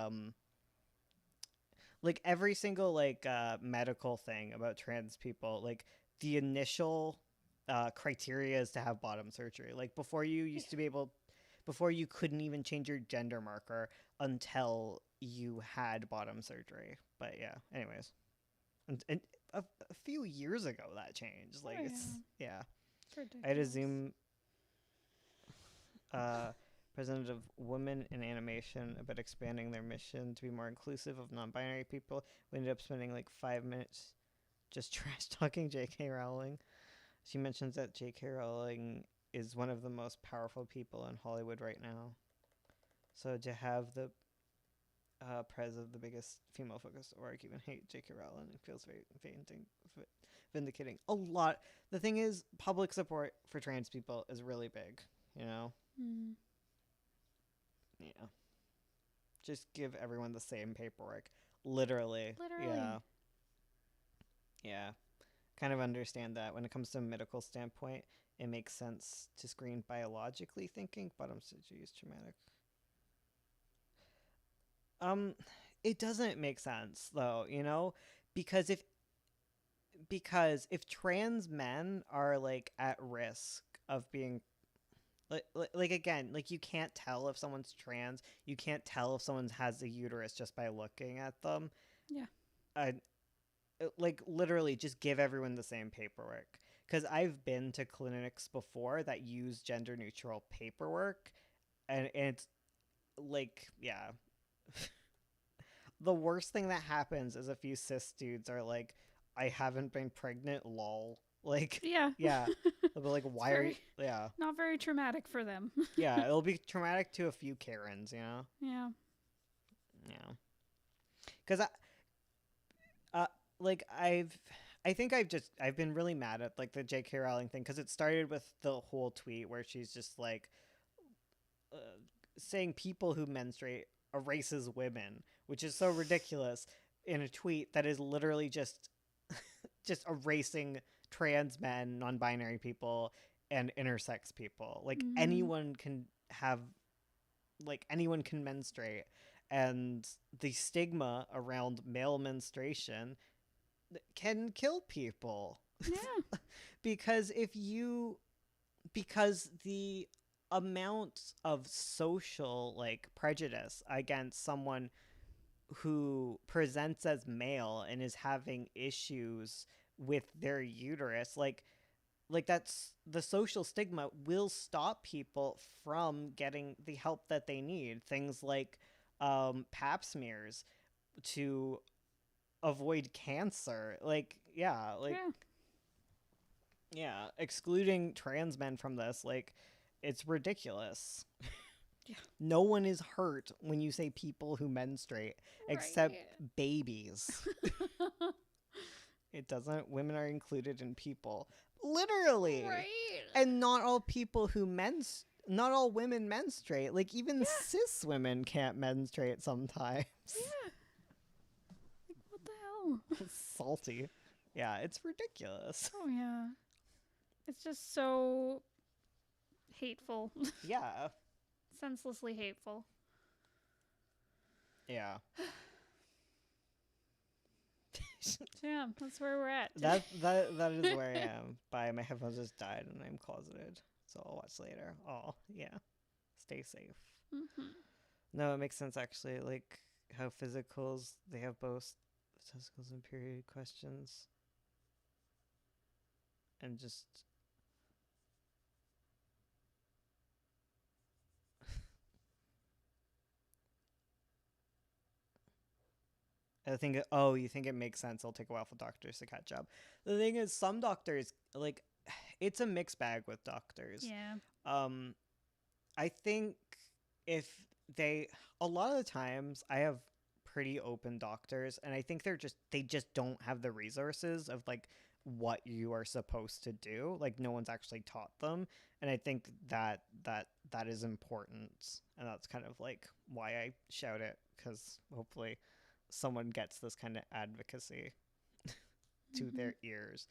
A: like, every single, like, medical thing about trans people, like, the initial criteria is to have bottom surgery. Like, before you used to be able, before you couldn't even change your gender marker until you had bottom surgery. But yeah, anyways, and a few years ago that changed. Like,
B: Oh,
A: it's
B: yeah.
A: yeah.
B: It's ridiculous.
A: I had a Zoom president of Women in Animation, about expanding their mission to be more inclusive of non-binary people. We ended up spending like 5 minutes just trash talking J.K. Rowling. She mentions that J.K. Rowling is one of the most powerful people in Hollywood right now. So to have the prez of the biggest female-focused org even hate J.K. Rowling, it feels very vindicating. A lot. The thing is, public support for trans people is really big. You know.
B: Mm.
A: Yeah. Just give everyone the same paperwork. Literally.
B: Literally.
A: Yeah. Yeah. Kind of understand that when it comes to a medical standpoint, it makes sense to screen biologically thinking, but I'm such a use traumatic. It doesn't make sense though, you know, because if trans men are like at risk of being like again, like you can't tell if someone's trans, you can't tell if someone has a uterus just by looking at them.
B: Yeah.
A: Like literally just give everyone the same paperwork, because I've been to clinics before that use gender neutral paperwork, and it's like, yeah. The worst thing that happens is a few cis dudes are like, I haven't been pregnant, lol. Like,
B: Yeah.
A: yeah. They'll be like, why are you? Yeah.
B: Not very traumatic for them.
A: Yeah, it'll be traumatic to a few Karens, you know?
B: Yeah.
A: Yeah. Because like I've been really mad at like the J.K. Rowling thing, because it started with the whole tweet where she's just like saying people who menstruate erases women, which is so ridiculous in a tweet that is literally just erasing trans men, non-binary people, and intersex people. Like anyone can menstruate, and the stigma around male menstruation can kill people.
B: Yeah.
A: because the amount of social like prejudice against someone who presents as male and is having issues with their uterus, like that's the social stigma will stop people from getting the help that they need. Things like pap smears to avoid cancer. Like, yeah, like, yeah, excluding trans men from this, like, it's ridiculous.
B: Yeah.
A: No one is hurt when you say people who menstruate, except babies. It doesn't. Women are included in people. Literally.
B: Right.
A: And not all people who not all women menstruate. Like, even cis women can't menstruate sometimes.
B: Yeah. Like, what the hell?
A: Salty. Yeah, it's ridiculous.
B: Oh, yeah. It's just so hateful.
A: Yeah.
B: Senselessly hateful.
A: Yeah.
B: Yeah, that's where we're at.
A: That is where I am. Bye. My headphones just died and I'm closeted. So I'll watch later. Oh, yeah. Stay safe.
B: Mm-hmm.
A: No, it makes sense actually. Like how physicals, they have both physicals and period questions. And just I think, you think it makes sense. It'll take a while for doctors to catch up. The thing is, some doctors, like, it's a mixed bag with doctors.
B: Yeah.
A: I think a lot of the times I have pretty open doctors, and I think they just don't have the resources of like what you are supposed to do. Like no one's actually taught them. And I think that is important. And that's kind of like why I shout it, because hopefully someone gets this kind of advocacy to their ears.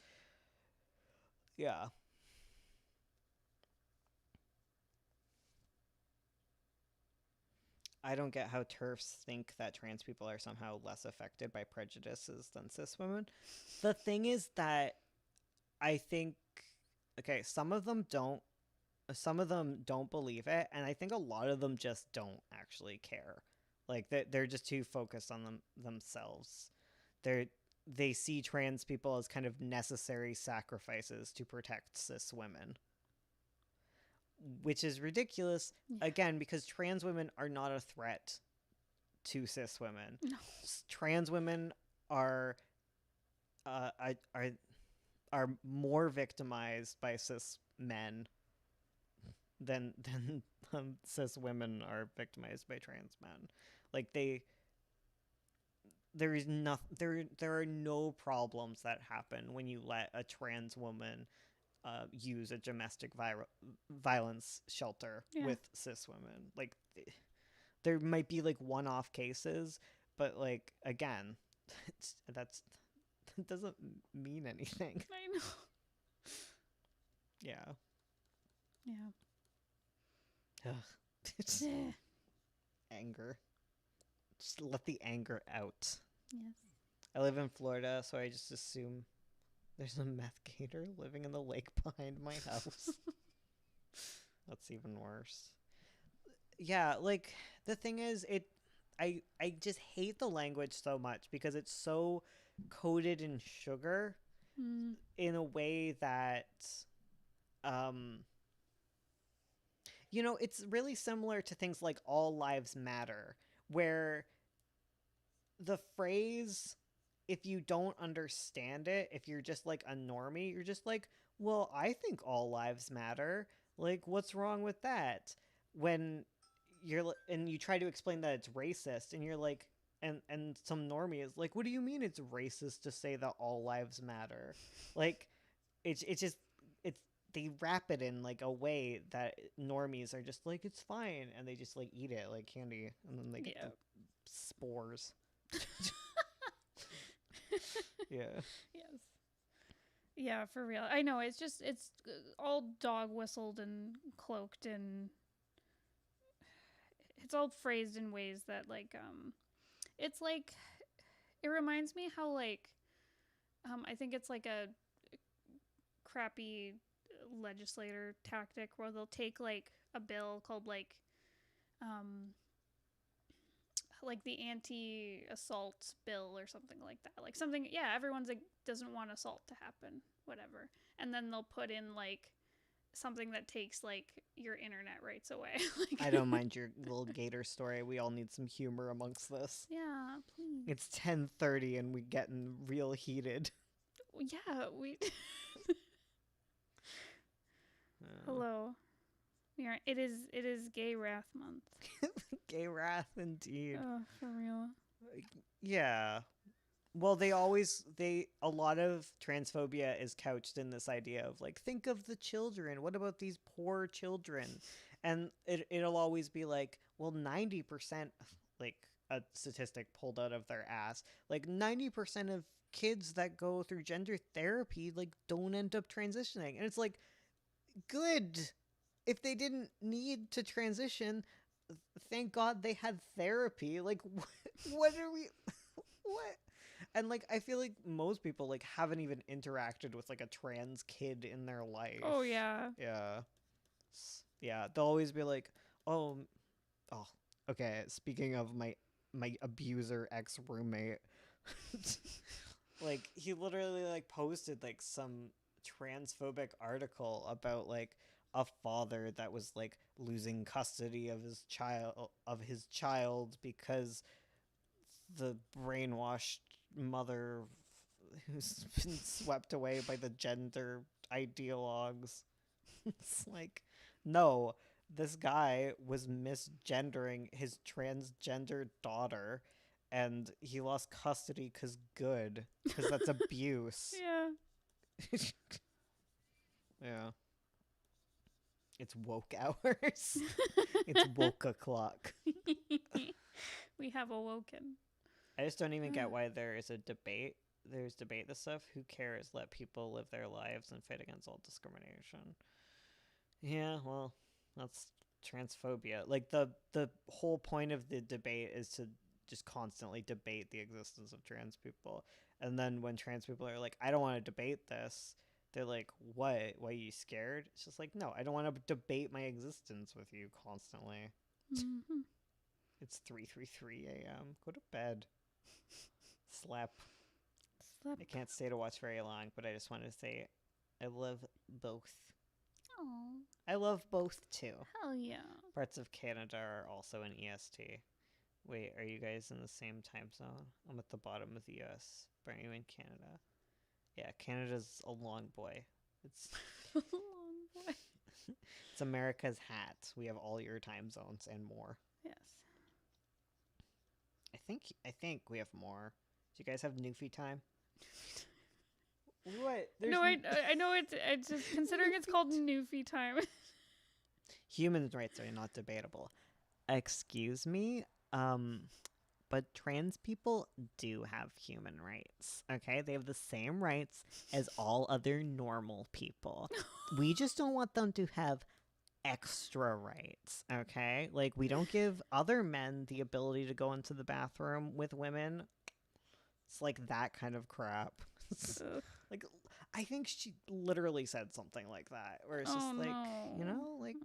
A: Yeah. I don't get how TERFs think that trans people are somehow less affected by prejudices than cis women. The thing is that I think, okay, some of them don't believe it, and I think a lot of them just don't actually care. Like they're just too focused on themselves. They see trans people as kind of necessary sacrifices to protect cis women. which is ridiculous,
B: Yeah.
A: again, because trans women are not a threat to cis women.
B: No.
A: Trans women are uh, are are more victimized by cis men than cis women are victimized by trans men. Like there is there are no problems that happen when you let a trans woman use a domestic violence shelter
B: Yeah.
A: with cis women. Like there might be like one-off cases, but like again, that doesn't mean anything.
B: I know.
A: Yeah.
B: Yeah.
A: Ugh. It's anger. Just let the anger out.
B: Yes.
A: I live in Florida, so I just assume there's a meth gator living in the lake behind my house. That's even worse. Yeah, like the thing is I just hate the language so much because it's so coated in sugar
B: Mm.
A: in a way that you know, it's really similar to things like all lives matter, where the phrase, if you don't understand it, if you're just like a normie, you're just like, well, I think all lives matter. Like, what's wrong with that? When and you try to explain that it's racist, and you're like, and some normie is like, what do you mean it's racist to say that all lives matter? Like, it's just it's they wrap it in like a way that normies are just like, it's fine, and they just like eat it like candy, and then they get
B: Yeah.
A: the spores. Yeah.
B: Yes. Yeah, for real. I know. It's just all dog whistled and cloaked, and it's all phrased in ways that it's like it reminds me how I think it's like a crappy legislator tactic where they'll take like a bill called like the anti-assault bill or something like that. Like something, yeah, everyone's like doesn't want assault to happen, whatever. And then they'll put in like something that takes like your internet rights away.
A: I don't mind your little gator story. We all need some humor amongst this.
B: Yeah, please.
A: It's 10:30 and we getting real heated.
B: Yeah, we Hello. It is Gay Wrath Month.
A: Gay wrath indeed.
B: Oh, for real.
A: Yeah. Well, a lot of transphobia is couched in this idea of like, think of the children. What about these poor children? And it'll always be like, well, 90%, like a statistic pulled out of their ass, like 90% of kids that go through gender therapy like don't end up transitioning. And it's like, good. If they didn't need to transition, thank God they had therapy. Like, what are we? What? And like, I feel like most people like haven't even interacted with like a trans kid in their life.
B: Oh yeah.
A: Yeah. Yeah. They'll always be like, oh, okay. Speaking of my abuser ex roommate, like he literally like posted like some transphobic article about like a father that was like losing custody of his child because the brainwashed mother who's been swept away by the gender ideologues. It's like, no, this guy was misgendering his transgender daughter and he lost custody because that's abuse.
B: Yeah.
A: Yeah. It's woke hours. It's woke o'clock.
B: We have awoken.
A: I just don't even get why there is a debate. There's debate this stuff. Who cares? Let people live their lives and fight against all discrimination. Yeah, well, that's transphobia. Like the whole point of the debate is to just constantly debate the existence of trans people. And then when trans people are like, I don't want to debate this, they're like, what? Why are you scared? It's just like, no, I don't want to debate my existence with you constantly.
B: Mm-hmm.
A: It's 3:33 a.m. Go to bed. Slept. I can't stay to watch very long, but I just wanted to say I love both.
B: Oh.
A: I love both too.
B: Hell yeah.
A: Parts of Canada are also in EST. Wait, are you guys in the same time zone? I'm at the bottom of the US. But are you in Canada? Yeah, Canada's a long boy. It's
B: Long boy.
A: it's America's hat. We have all your time zones and more.
B: Yes.
A: I think we have more. Do you guys have Newfie time? What?
B: No, I know it's just considering it's called Newfie time.
A: Human rights are not debatable. Excuse me? But trans people do have human rights, okay? They have the same rights as all other normal people. We just don't want them to have extra rights, okay? Like, we don't give other men the ability to go into the bathroom with women. It's like that kind of crap. Like, I think she literally said something like that, where it's just like, you know, like,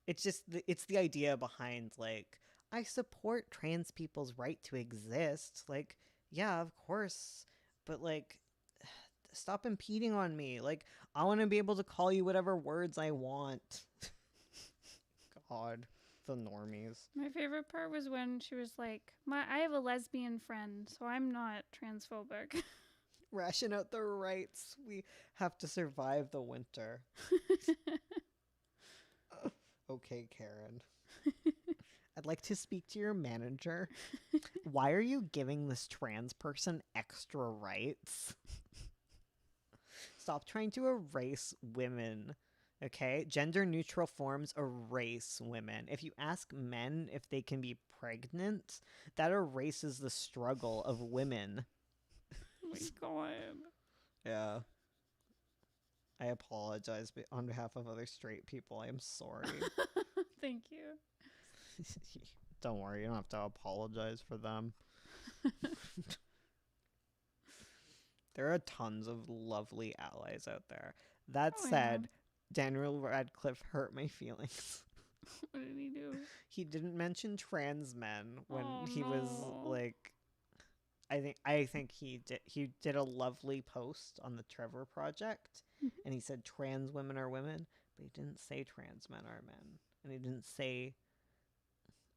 A: it's just, it's the idea behind, like, I support trans people's right to exist. Like, yeah, of course. But, like, stop impeding on me. Like, I want to be able to call you whatever words I want. God, the normies.
B: My favorite part was when she was like, I have a lesbian friend, so I'm not transphobic.
A: Ration out the rights. We have to survive the winter. Okay, Karen. I'd like to speak to your manager. Why are you giving this trans person extra rights? Stop trying to erase women, okay? Gender neutral forms erase women. If you ask men if they can be pregnant, that erases the struggle of women.
B: Oh my God.
A: Yeah. I apologize on behalf of other straight people. I am sorry.
B: Thank you.
A: Don't worry, you don't have to apologize for them. There are tons of lovely allies out there. That said, Daniel Radcliffe hurt my feelings.
B: What did he do?
A: He didn't mention trans men when he was like, I think he did a lovely post on the Trevor Project, and he said trans women are women, but he didn't say trans men are men, and he didn't say.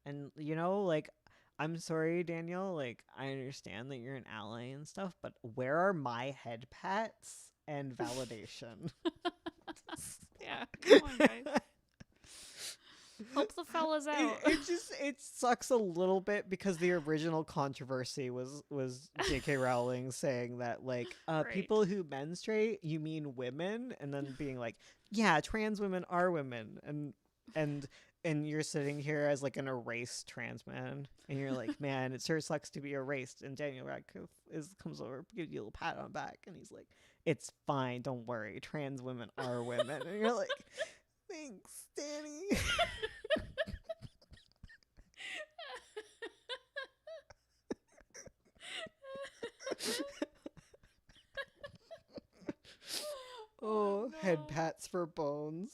A: And, you know, like, I'm sorry, Daniel, like, I understand that you're an ally and stuff, but where are my head pats and validation?
B: Yeah, come on, guys. Help the fellas out.
A: It sucks a little bit because the original controversy was J.K. Rowling saying that, like,
B: Right.
A: people who menstruate, you mean women, and then being like, yeah, trans women are women, and you're sitting here as like an erased trans man, and you're like, man, it sure sucks to be erased. And Daniel Radcliffe comes over, gives you a little pat on the back, and he's like, it's fine, don't worry, trans women are women. And you're like, thanks, Danny. Oh, no. Head pats for bones.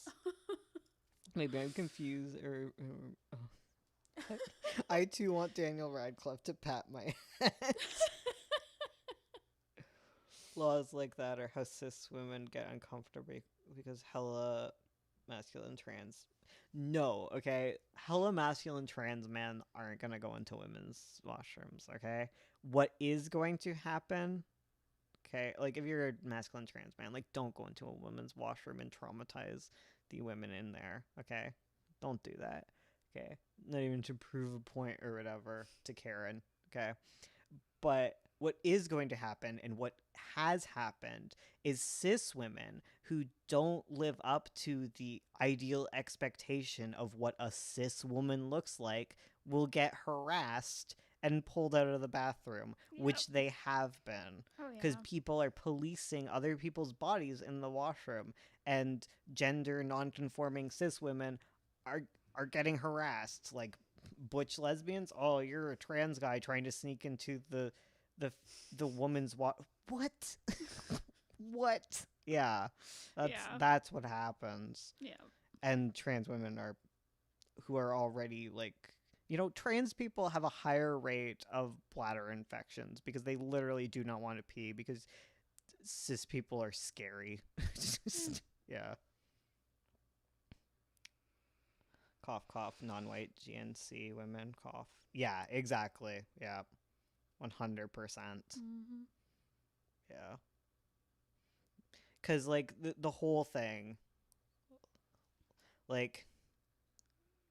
A: Maybe I'm confused, or I too want Daniel Radcliffe to pat my head. Laws like that are how cis women get uncomfortable because hella masculine trans. No, okay? Hella masculine trans men aren't going to go into women's washrooms, okay? What is going to happen, okay? Like, if you're a masculine trans man, like, don't go into a women's washroom and traumatize the women in there, okay? Don't do that, okay? Not even to prove a point or whatever to Karen, okay? But what is going to happen, and what has happened, is cis women who don't live up to the ideal expectation of what a cis woman looks like will get harassed and pulled out of the bathroom, which they have been, because people are policing other people's bodies in the washroom, and gender non-conforming cis women are getting harassed, like butch lesbians. Oh, you're a trans guy trying to sneak into the woman's what? What? Yeah, that's what happens.
B: Yeah,
A: and trans women who are already like, you know, trans people have a higher rate of bladder infections because they literally do not want to pee because cis people are scary. Yeah. Cough, cough. Non-white GNC women cough. Yeah, exactly. Yeah, 100%.
B: Mm-hmm.
A: Yeah, because like the whole thing, like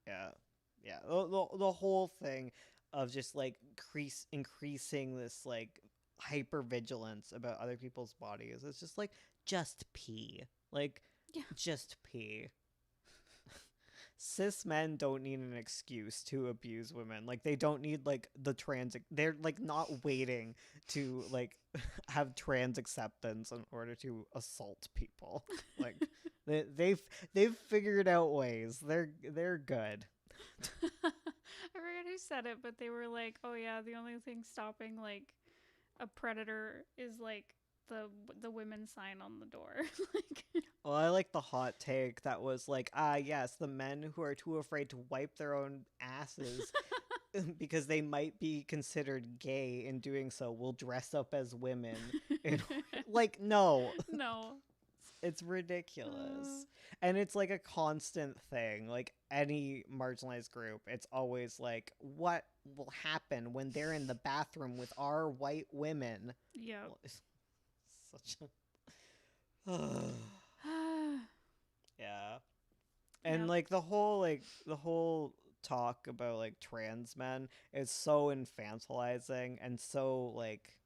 A: yeah, yeah, the whole thing of just like increasing this like hyper vigilance about other people's bodies. It's just like just pee, like
B: Yeah.
A: just pee. Cis men don't need an excuse to abuse women. Like they don't need like the trans. They're like not waiting to like have trans acceptance in order to assault people. Like they've figured out ways. They're good.
B: I forget who said it, but they were like, "Oh yeah, the only thing stopping like a predator is like the women's sign on the door." Like,
A: Well, I like the hot take that was like, yes, the men who are too afraid to wipe their own asses because they might be considered gay in doing so will dress up as women. Like, no,
B: no.
A: it's ridiculous. And it's like a constant thing. Like any marginalized group, it's always like, what will happen when they're in the bathroom with our white women?
B: Yeah.
A: Well, it's such a. Yeah. And
B: Yep.
A: like the whole talk about like trans men is so infantilizing and so like,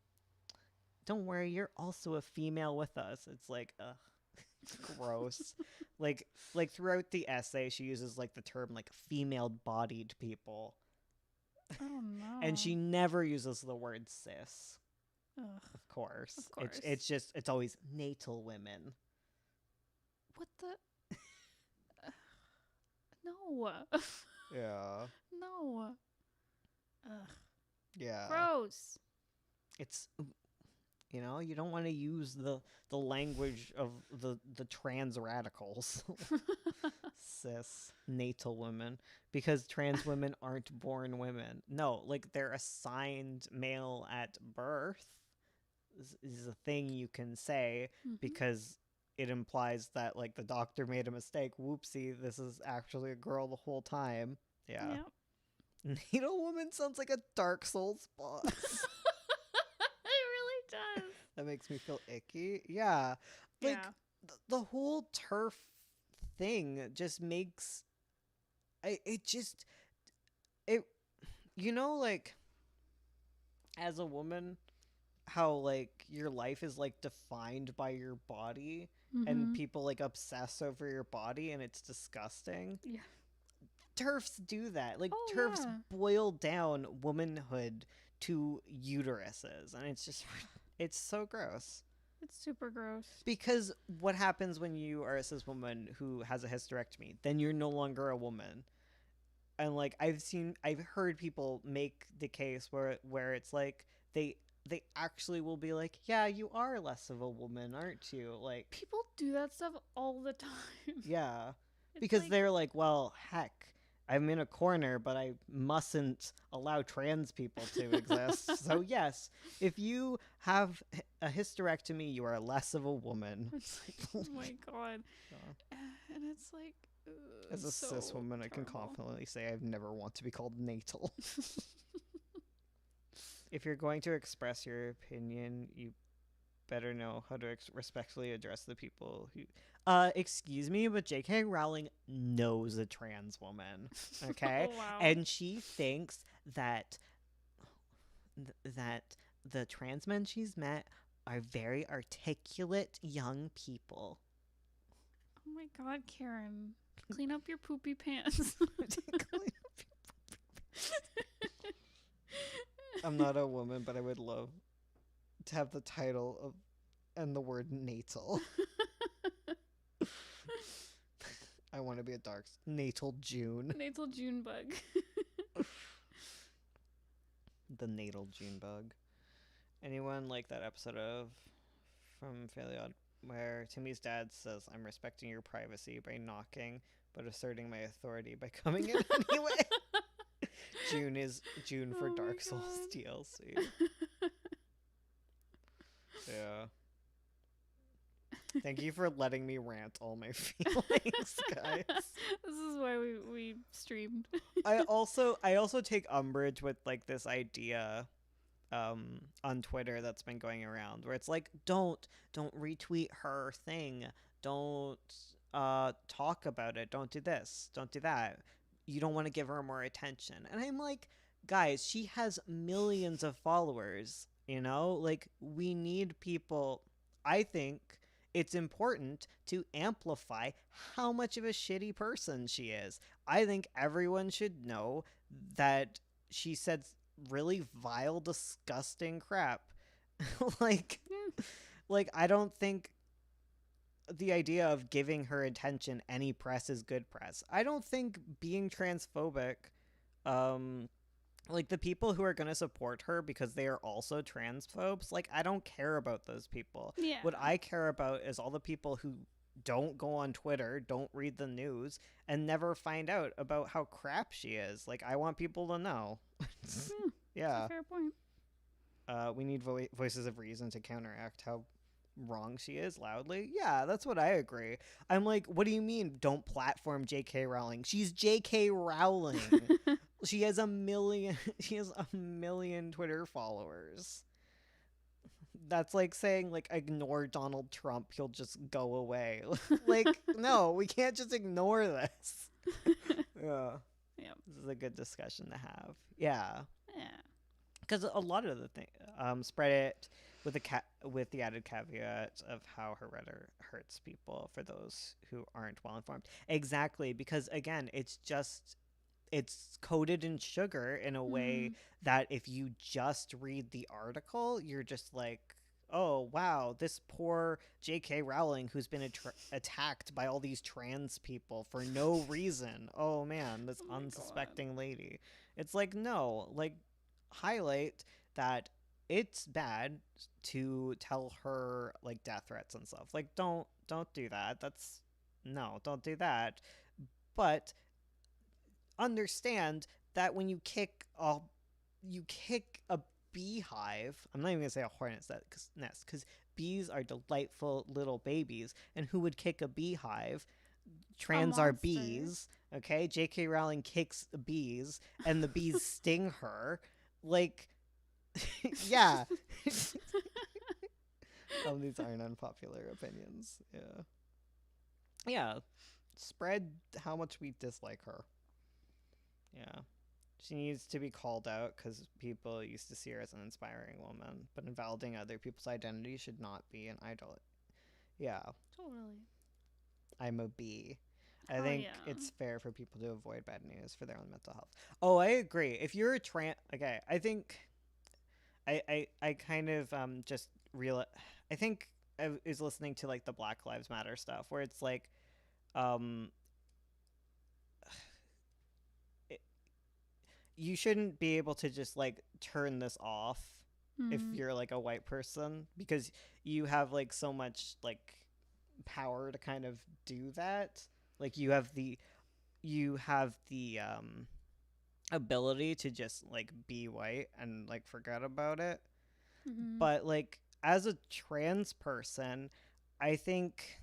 A: don't worry, you're also a female with us. It's like, ugh, gross. like throughout the essay she uses like the term like female bodied people.
B: Oh no.
A: And she never uses the word cis.
B: Ugh.
A: Of course.
B: Of course.
A: It's always natal women.
B: What the? No.
A: Yeah.
B: No. Ugh.
A: Yeah.
B: Gross.
A: It's, you know, you don't want to use the language of the trans radicals. Cis natal women, because trans women aren't born women. No, like they're assigned male at birth. This is a thing you can say because it implies that like the doctor made a mistake. Whoopsie, this is actually a girl the whole time. Yeah.
B: Yep.
A: Natal woman sounds like a Dark Souls boss.
B: It really does.
A: That makes me feel icky. Yeah. Like
B: Yeah.
A: the whole turf thing just makes it you know, like as a woman how like your life is like defined by your body and people like obsess over your body and it's disgusting.
B: Yeah.
A: Turfs do that. Like
B: Oh,
A: turfs
B: yeah.
A: boil down womanhood to uteruses and it's just it's so gross.
B: It's super gross.
A: Because what happens when you are a cis woman who has a hysterectomy? Then you're no longer a woman. And like I've heard people make the case where it's like they actually will be like, yeah, you are less of a woman, aren't you? Like
B: People do that stuff all the time.
A: yeah.
B: It's
A: Because
B: like,
A: they're like, well, heck, I'm in a corner, but I mustn't allow trans people to exist. So yes, if you have a hysterectomy, you are less of a woman.
B: it's like, oh my god.
A: Yeah.
B: And it's like,
A: As a
B: so
A: cis woman, I can
B: terrible.
A: confidently say I've never want to be called natal. If you're going to express your opinion, you better know how to respectfully address the people who. Excuse me, but J.K. Rowling knows a trans woman, okay?
B: Oh, wow.
A: And she thinks that that the trans men she's met are very articulate young people.
B: Oh my god, Karen. Clean up your poopy pants.
A: I'm not a woman, but I would love to have the title of and the word natal. I want to be a dark natal June.
B: Natal June bug.
A: The natal June bug. Anyone like that episode of from Fairly Odd where Timmy's dad says, "I'm respecting your privacy by knocking, but asserting my authority by coming in anyway." June is June for
B: Oh my
A: Dark Souls
B: God.
A: DLC. Yeah. Thank you for letting me rant all my feelings, guys.
B: This is why we streamed.
A: I also take umbrage with like this idea on Twitter that's been going around where it's like don't retweet her thing. Don't talk about it. Don't do this. Don't do that. You don't want to give her more attention. And I'm like, guys, she has millions of followers, you know? Like we need people. I think it's important to amplify how much of a shitty person she is. I think everyone should know that she said really vile, disgusting crap. like,
B: Yeah.
A: like I don't think the idea of giving her attention any press is good press. I don't think being transphobic, like the people who are going to support her because they are also transphobes, like I don't care about those people.
B: Yeah.
A: What I care about is all the people who don't go on Twitter, don't read the news, and never find out about how crap she is. Like I want people to know. Yeah.
B: That's a fair point.
A: We need voices of reason to counteract how wrong she is loudly. Yeah, that's what I agree. I'm like, what do you mean don't platform J.K. Rowling? She's J.K. Rowling. She has a million Twitter followers. That's like saying like ignore Donald Trump, he'll just go away. Like no, we can't just ignore this. Yeah.
B: Yep.
A: This is a good discussion to have. Yeah.
B: Yeah.
A: Because a lot of the thing, spread it with the added caveat of how her rhetoric hurts people for those who aren't well informed. Exactly, because again, it's coated in sugar in a way that if you just read the article, you're just like, oh wow, this poor J.K. Rowling who's been attacked by all these trans people for no reason. Oh man, this unsuspecting lady. It's like no, like highlight that it's bad to tell her like death threats and stuff. Like don't do that. Don't do that. But understand that when you kick a beehive, I'm not even gonna say a hornet's nest because bees are delightful little babies, and who would kick a beehive? Trans are bees. Okay, J.K. Rowling kicks bees and the bees sting her. Like, yeah. These aren't unpopular opinions. Yeah. Yeah. Spread how much we dislike her. Yeah. She needs to be called out because people used to see her as an inspiring woman, but invalidating other people's identity should not be an idol. Yeah.
B: Totally.
A: I'm a bee. I
B: Hell
A: think
B: yeah.
A: it's fair for people to avoid bad news for their own mental health. Oh, I agree. If you're a okay, I think I kind of just I think I was listening to like the Black Lives Matter stuff where it's like you shouldn't be able to just like turn this off if you're like a white person because you have like so much like power to kind of do that. Like you have the ability to just like be white and like forget about it. But like as a trans person, I think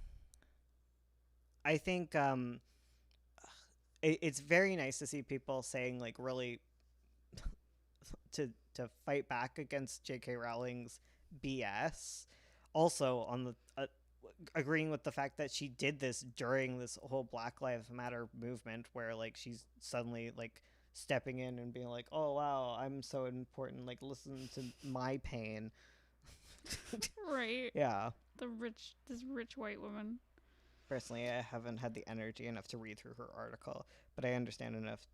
A: it's very nice to see people saying like really to fight back against J.K. Rowling's BS. Also on the agreeing with the fact that she did this during this whole Black Lives Matter movement where like she's suddenly like stepping in and being like, oh wow, I'm so important, like listen to my pain.
B: Right.
A: Yeah.
B: This rich white woman.
A: Personally, I haven't had the energy enough to read through her article, but I understand enough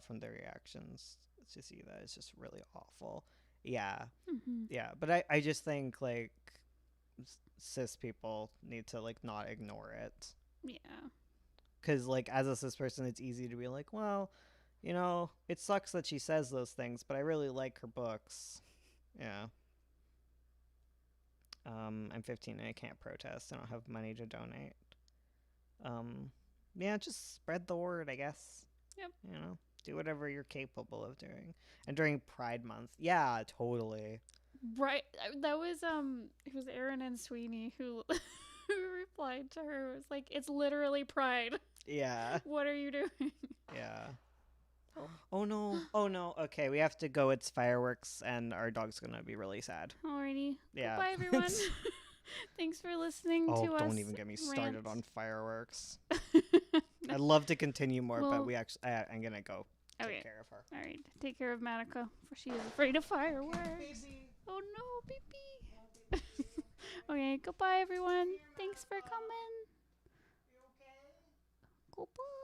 A: from the reactions to see that it's just really awful. Yeah. Yeah, but I just think like cis people need to like not ignore it.
B: Yeah.
A: Because like as a cis person, it's easy to be like, well, you know, it sucks that she says those things, but I really like her books. Yeah. I'm 15 and I can't protest. I don't have money to donate. Yeah, just spread the word, I guess.
B: Yep.
A: You know, do whatever you're capable of doing. And during Pride Month, yeah, totally.
B: Right. That was it was Aaron and Sweeney who replied to her. It was like, it's literally Pride.
A: Yeah.
B: What are you doing?
A: Yeah. Oh no. Oh no. Okay, we have to go. It's fireworks and our dog's going to be really sad.
B: Alrighty.
A: Yeah.
B: Bye, everyone. Thanks for listening
A: Oh,
B: to us.
A: don't even get me started
B: rant.
A: on fireworks. I'd love to continue more,
B: Well-
A: but I'm going to go
B: Okay.
A: take care of her.
B: All right. Take care of Manica, for she is afraid of fireworks. Oh no, baby. Okay. Goodbye, everyone. Thanks for coming. Goodbye.